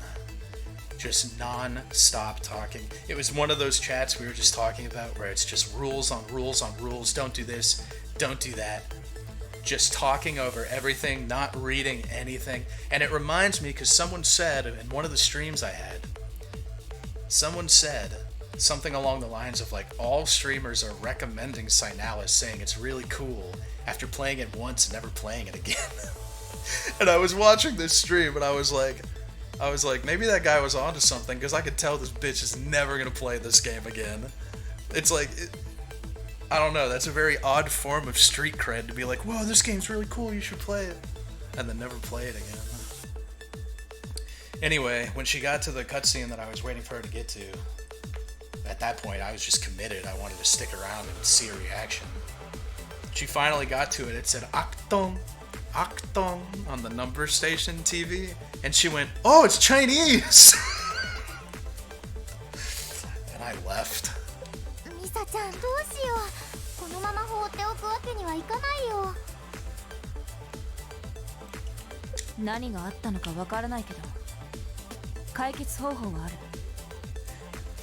Just non-stop talking. It was one of those chats we were just talking about where it's just rules on rules on rules. Don't do this, don't do that. Just talking over everything, not reading anything. And it reminds me because someone said in one of the streams I had, someone said something along the lines of like all streamers are recommending Signalis, saying it's really cool after playing it once and never playing it again. And I was watching this stream and I was like maybe that guy was onto something because I could tell this bitch is never gonna play this game again. It's like I don't know, that's a very odd form of street cred to be like, whoa, this game's really cool, you should play it, and then never play it again. Anyway, when she got to the cutscene that I was waiting for her to get to, at that point I was just committed. I wanted to stick around and see her reaction. She finally got to it. It said Actong, Actong on the number station TV, and she went, oh, it's Chinese! And I left. ミサちゃんどうしよう。このまま放っておくわけにはいかないよ。何があったのかわからないけど、解決方法はある。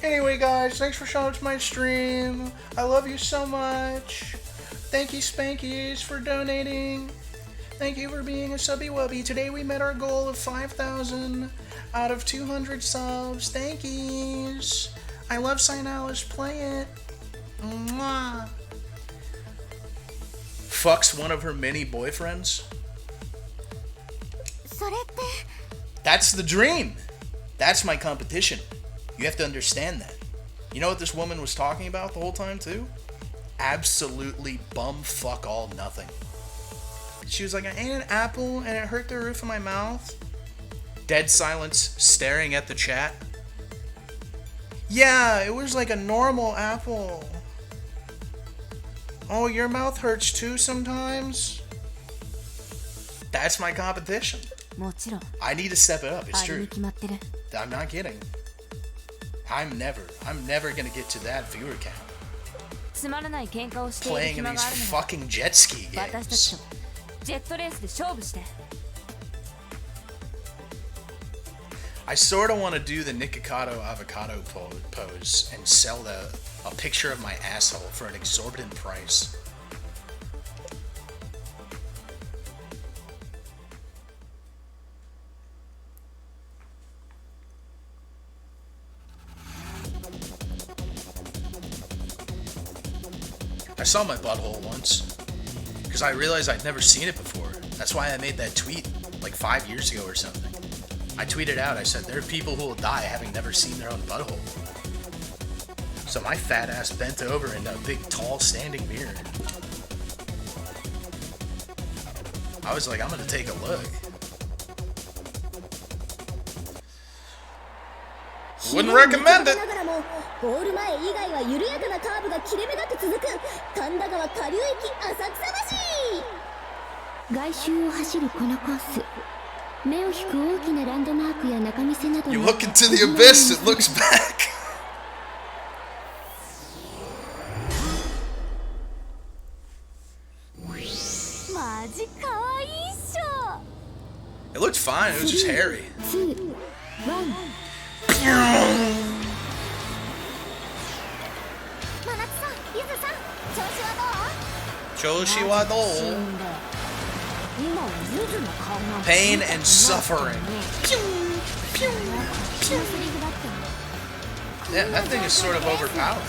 Anyway, guys, thanks for showing up to my stream. I love you so much. Thank you, Spankies, for donating. Thank you for being a subby wubby. Today we met our goal of 5,000 out of 200 subs. Thank yous. I love Signalis. Play it. Mwah. Fucks one of her many boyfriends. それって。 That's the dream. That's my competition. You have to understand that. You know what this woman was talking about the whole time too? Absolutely bum fuck all nothing. She was like, I ate an apple and it hurt the roof of my mouth. Dead silence, staring at the chat. Yeah, it was like a normal apple. Oh, your mouth hurts too sometimes? That's my competition. もちろん。 I need to step it up, it's あれに true. 決まってる。 I'm not kidding. I'm never gonna get to that viewer count. つまらない喧嘩をしている Playing in 暇 these があるなら fucking jet ski 私たち games. とジェットレースで勝負して。 I sort of want to do the Nikocado avocado pose and sell a picture of my asshole for an exorbitant price. I saw my butthole once because I realized I'd never seen it before. That's why I made that tweet like 5 years ago or something. I tweeted out, I said, there are people who will die having never seen their own butthole. So my fat ass bent over in a big, tall, standing mirror. I was like, I'm gonna take a look. Wouldn't recommend it! ゴール前以外は緩やかなカーブが切れ目なく続く神田川下流駅浅草橋。外周を走るこのコース、目を引く大きなランドマークや仲見世など You look into the abyss, it looks back! It looked fine, it was just hairy. 2、1 真夏さん、ゆずさん、Choshi wa dou? Pain and suffering. Yeah, that thing is sort of overpowered.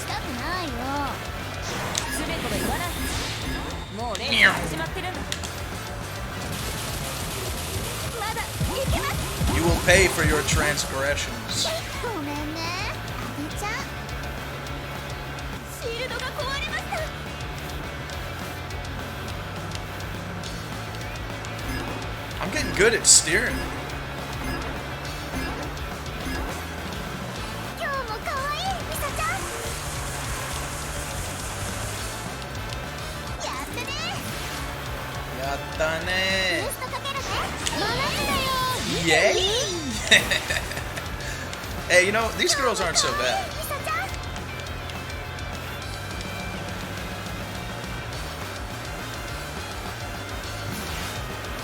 You will pay for your transgressions. I'm getting good at steering. Yattane. Yay! Hey, you know, these girls aren't so bad.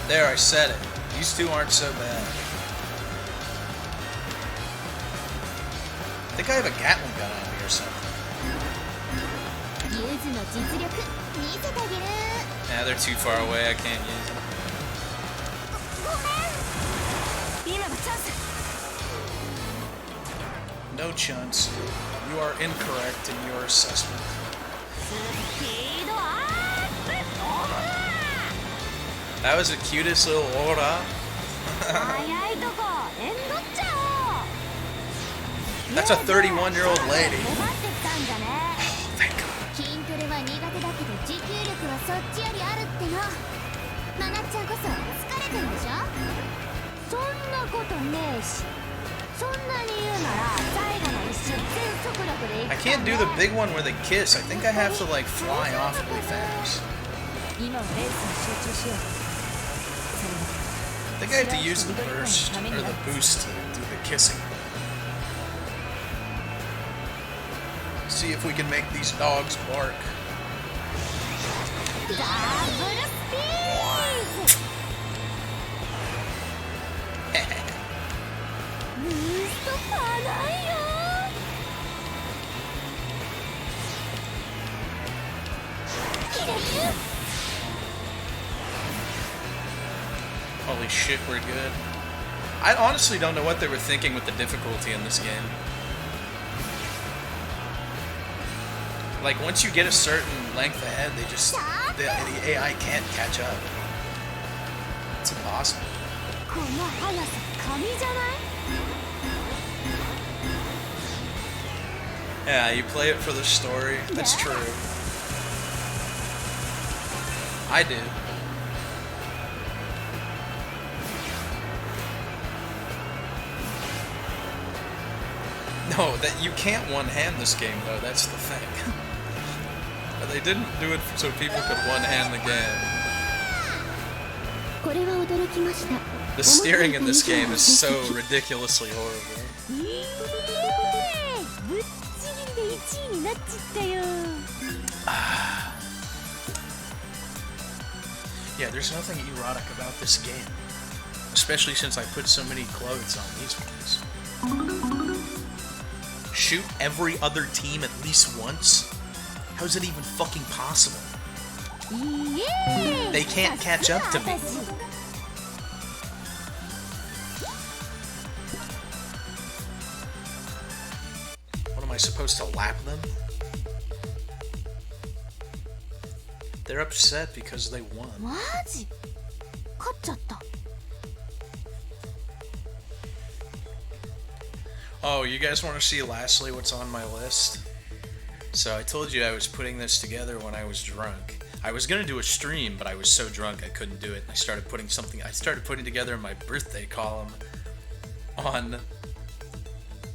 There, I said it. These two aren't so bad. I think I have a Gatling gun on me or something. Nah, they're too far away. I can't use them. No chance. You are incorrect in your assessment. That was the cutest little aura. That's a 31-year-old lady. Oh, thank God. I can't do the big one where they kiss. I think I have to like fly off really fast. I think I have to use the burst or the boost to do the kissing. See if we can make these dogs bark. Holy shit, we're good. I honestly don't know what they were thinking with the difficulty in this game. Like, once you get a certain length ahead, they just... the AI can't catch up. It's impossible. Yeah, you play it for the story. That's true. I did. No, that you can't one-hand this game, though. That's the thing. But they didn't do it so people could one-hand the game. The steering in this game is so ridiculously horrible. Yeah, there's nothing erotic about this game. Especially since I put so many clothes on these ones. Shoot every other team at least once? How's it even fucking possible? They can't catch up to me. What am I supposed to lap them? They're upset because they won. Oh, you guys want to see lastly what's on my list? So I told you I was putting this together when I was drunk. I was gonna do a stream, but I was so drunk I couldn't do it. And I started putting together my birthday column on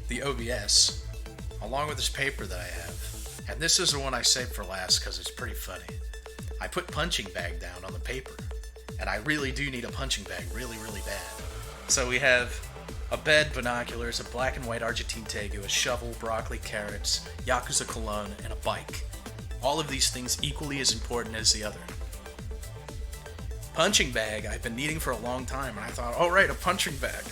the OBS, along with this paper that I have. And this is the one I saved for last because it's pretty funny. I put punching bag down on the paper, and I really do need a punching bag really, really bad. So we have a bed, binoculars, a black and white Argentine tegu, a shovel, broccoli, carrots, YAKUZA cologne, and a bike. All of these things equally as important as the other. Punching bag I've been needing for a long time, and I thought, oh right, a punching bag.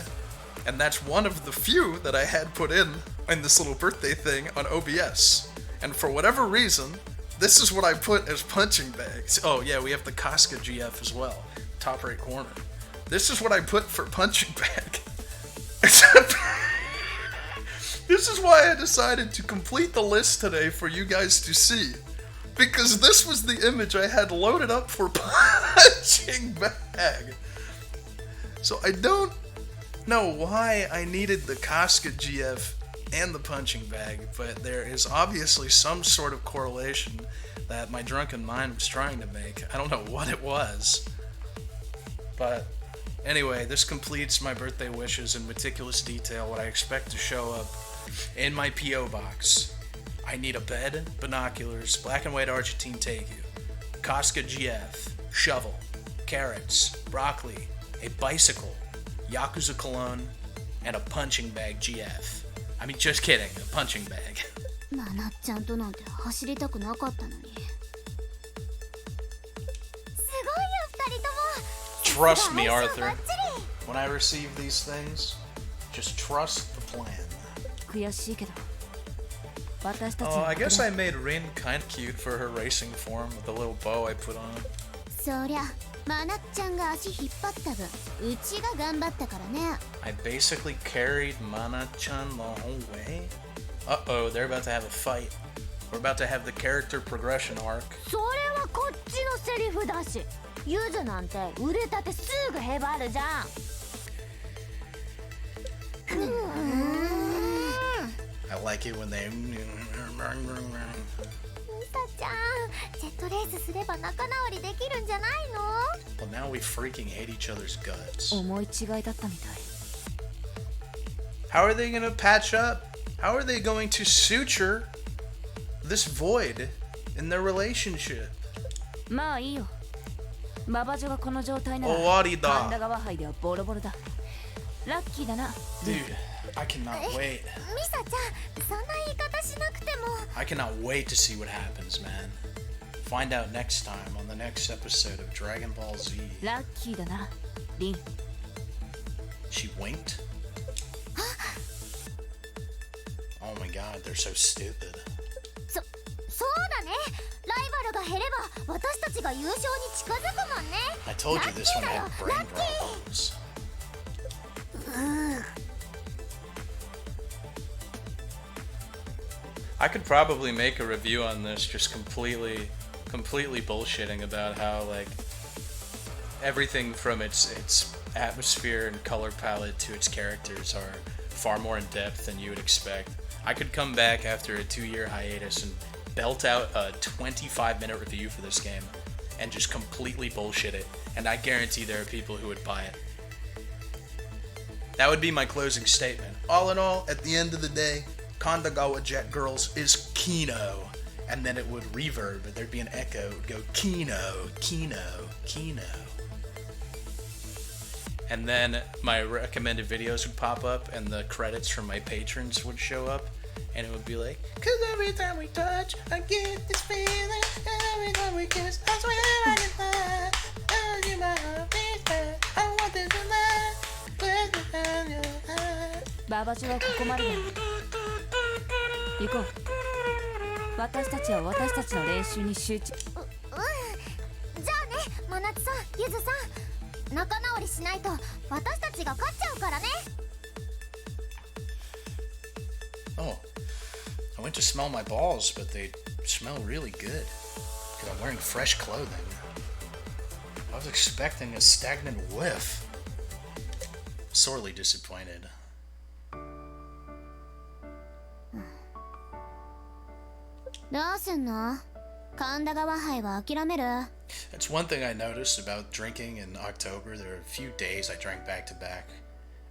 And that's one of the few that I had put in this little birthday thing on OBS. And for whatever reason, this is what I put as punching bags. Oh yeah, we have the Casca GF as well. Top right corner. This is what I put for punching bag. This is why I decided to complete the list today for you guys to see. Because this was the image I had loaded up for punching bag. So I don't know why I needed the Casca GF and the punching bag, but there is obviously some sort of correlation that my drunken mind was trying to make. I don't know what it was. But anyway, this completes my birthday wishes in meticulous detail, what I expect to show up in my P.O. box. I need a bed, binoculars, black and white Argentine tegu, Casca GF, shovel, carrots, broccoli, a bicycle, YAKUZA cologne, and a punching bag GF. I mean, just kidding, a punching bag. マナッちゃんとなんて走りたくなかったのに。すごいよ二人とも。 Trust me, Arthur. When I receive these things, just trust the plan. 悔しいけど。 Oh, I guess I made Rin kinda cute for her racing form with the little bow I put on. そりゃ、マナッちゃんが足引っ張った分、うちが頑張ったからね。I basically carried Mana-chan the whole way. Uh-oh, they're about to have a fight. We're about to have the character progression arc. それはこっちのセリフだし、ゆずなんて売れたてすぐへばるじゃん。I like it when they... ミサちゃん、ジェットレースすれば仲直りできるんじゃないの？ Well, now we freaking hate each other's guts. 思い違いだったみたい。 How are they gonna patch up? How are they going to suture this void in their relationship? まあいいよ。馬場女がこの状態なら、終わりだ。神田川杯ではボロボロだ。ラッキーだな。 Dude, I cannot wait. ミサちゃん、そんな言い方しなくても。 I cannot wait to see what happens, man. Find out next time on the next episode of Dragon Ball Z. ラッキーだな、リン。 She winked? Oh my god, they're so stupid. そうだね。ライバルが減れば私たちが優勝に近づくもんね。 I told you this one had brain problems. I could probably make a review on this just completely bullshitting about how like everything from its atmosphere and color palette to its characters are far more in depth than you would expect. I could come back after a 2-year hiatus and belt out a 25-minute review for this game and just completely bullshit it, and I guarantee there are people who would buy it. That would be my closing statement. All in all, at the end of the day, Kandagawa Jet Girls is Kino, and then it would reverb, but there'd be an echo, it would go Kino, Kino, Kino. And then my recommended videos would pop up, and the credits from my patrons would show up, and it would be like, 'cause every time we touch, I get this feeling, every time we kiss, I swear I can fly, oh, you my heart beats fast, I want this to last, with the hand in your eye. 馬場女はここまでだ。行こう。私たちは私たちの練習に集中。じゃあね、真夏さん、ゆずさん、仲直りしないと私たちが勝っちゃうからね。 Oh, I went to smell my balls, but they smell really good, because I'm wearing fresh clothing. I was expecting a stagnant whiff. Sorely disappointed. That's one thing I noticed about drinking in October. There are a few days I drank back to back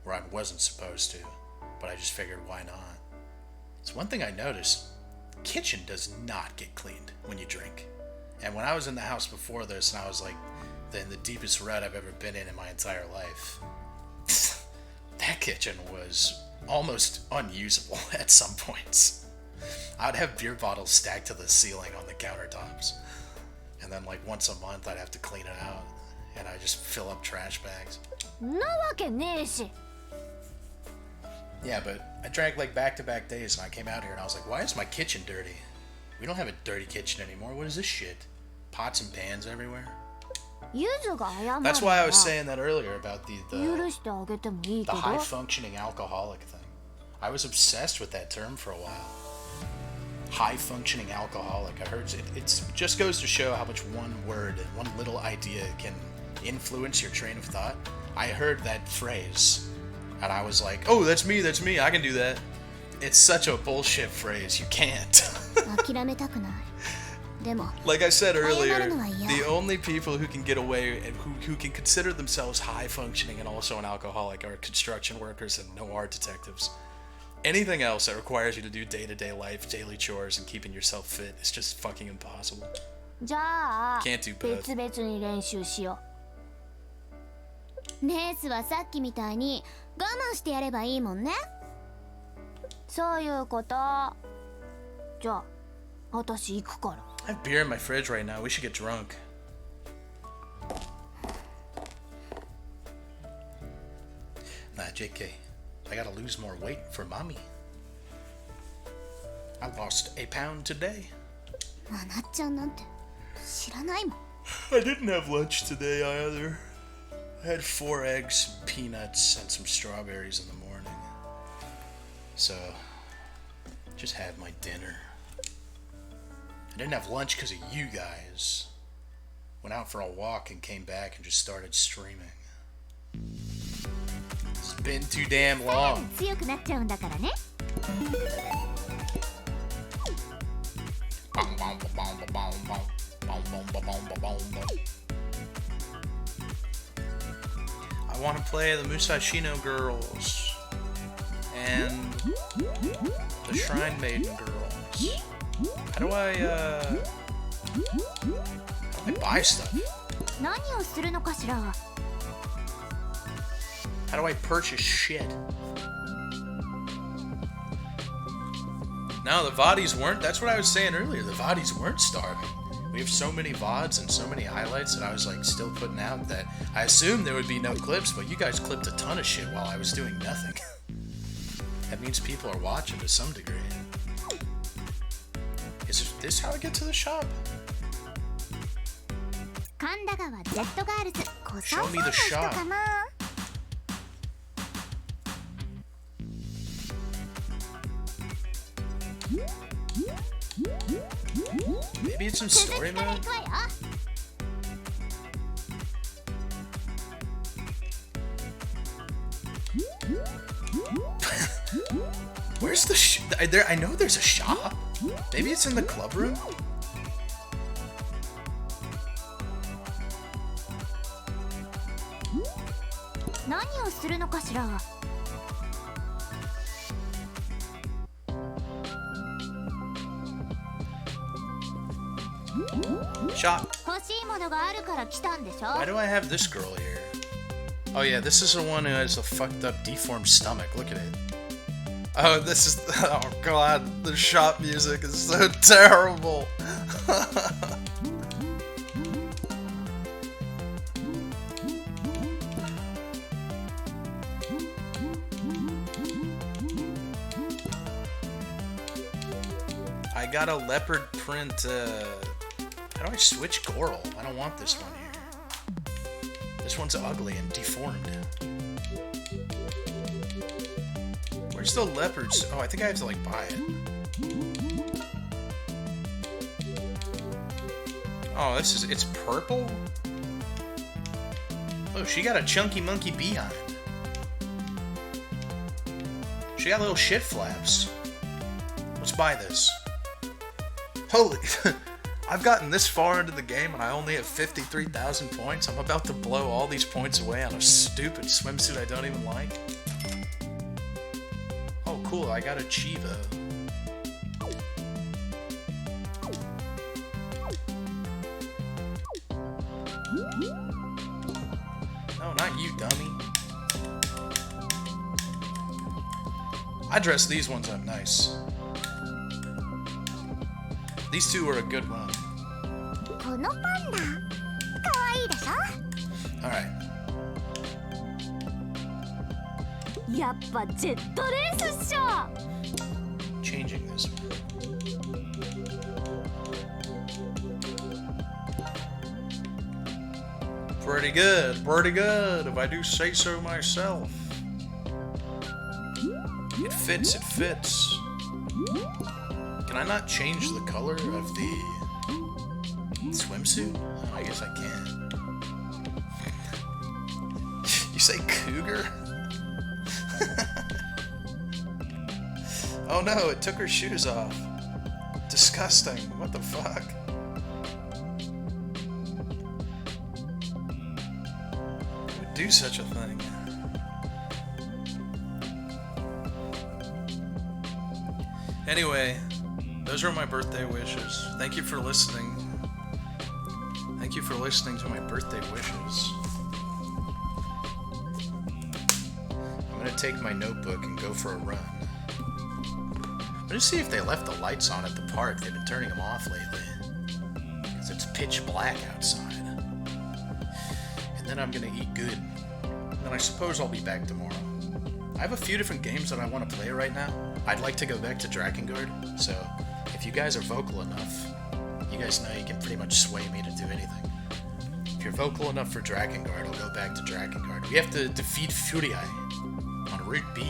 where I wasn't supposed to, but I just figured why not. It's one thing I noticed. The kitchen does not get cleaned when you drink. And when I was in the house before this, and I was like in the deepest rut I've ever been in my entire life, that kitchen was almost unusable at some points. I'd have beer bottles stacked to the ceiling on the countertops. And then like once a month I'd have to clean it out. And I just fill up trash bags. Yeah, but I drank like back-to-back days and I came out here and I was like, why is my kitchen dirty? We don't have a dirty kitchen anymore. What is this shit? Pots and pans everywhere. That's why I was saying that earlier about the the high-functioning alcoholic thing. I was obsessed with that term for a while. High-functioning alcoholic. I heard it just goes to show how much one word, one little idea can influence your train of thought. I heard that phrase, and I was like, oh, that's me, I can do that. It's such a bullshit phrase, you can't. Like I said earlier, the only people who can get away and who can consider themselves high-functioning and also an alcoholic are construction workers and no art detectives. Anything else that requires you to do day-to-day life, daily chores, and keeping yourself fit is just fucking impossible. Can't do both. レースはさっきみたいに我慢してやればいいもんね。そういうこと。じゃあ、私行くから。I have beer in my fridge right now. We should get drunk. Nah, JK. I gotta lose more weight for mommy. I lost a pound today. まなっちゃんなんて知らないもん。I didn't have lunch today either. I had 4 eggs, peanuts, and some strawberries in the morning. So, just had my dinner. I didn't have lunch because of you guys. Went out for a walk and came back and just started streaming. It's been too damn long. 強くなっちゃうんだからね。I want to play the Musashino girls and the Shrine Maiden girls. How do I buy stuff? 何をするのかしら。 How do I purchase shit? No, the VODs weren't. That's what I was saying earlier. The VODs weren't starving. We have so many VODs and so many highlights that I was like still putting out that I assumed there would be no clips, but you guys clipped a ton of shit while I was doing nothing. That means people are watching to some degree. Is this how I get to the shop? Kandagawa Jet Girls. Show me the shop. Maybe it's in story mode? Where's the I know there's a shop. Maybe it's in the club room? Shop. Why do I have this girl here? Oh yeah, this is the one who has a fucked up deformed stomach. Look at it. Oh, this is... Oh god, the shop music is so terrible. I got a leopard print, how do I switch Goral? I don't want this one here. This one's ugly and deformed. Where's the leopards? Oh, I think I have to, like, buy it. Oh, it's purple? Oh, she got a chunky monkey behind. She got little shit flaps. Let's buy this. Holy... I've gotten this far into the game and I only have 53,000 points. I'm about to blow all these points away on a stupid swimsuit I don't even like. Oh, cool. I got a Chiva. No, not you, dummy. I dressed these ones up nice. These two were a good run. Alright. Changing this one. Pretty good, pretty good, if I do say so myself. It fits, it fits. Can I not change the color of the swimsuit? Oh, I guess I can. You say cougar? Oh no, it took her shoes off. Disgusting. What the fuck? Who would do such a thing? Anyway, those are my birthday wishes. Thank you for listening. Thank you for listening to my birthday wishes. I'm gonna take my notebook and go for a run. I'm gonna see if they left the lights on at the park. They've been turning them off lately. Because it's pitch black outside. And then I'm gonna eat good. And then I suppose I'll be back tomorrow. I have a few different games that I want to play right now. I'd like to go back to Drakengard, so if you guys are vocal enough, you guys know you can pretty much sway me to do anything. If you're vocal enough for Drakengard, I'll go back to Drakengard. We have to defeat Furii on Route B,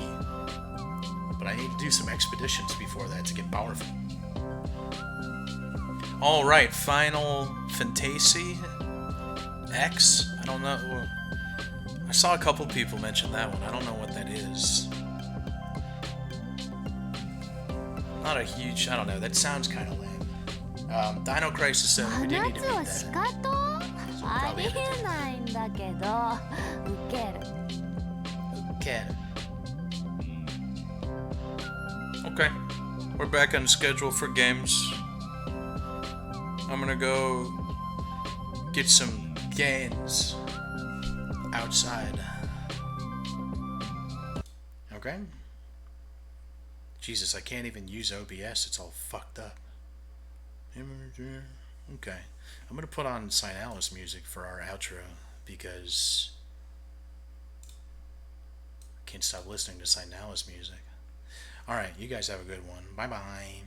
but I need to do some expeditions before that to get powerful. Alright, Final Fantasy X? I don't know. I saw a couple people mention that one. I don't know what that is. Not a huge... I don't know. That sounds kind of lame. Dino Crisis 7. We did need to beat that. So we'll probably have to do. Okay. We're back on schedule for games. I'm gonna go get some games outside. Okay. Jesus, I can't even use OBS. It's all fucked up. Okay. I'm gonna put on Signalis music for our outro because I can't stop listening to Signalis music. Alright, you guys have a good one. Bye-bye.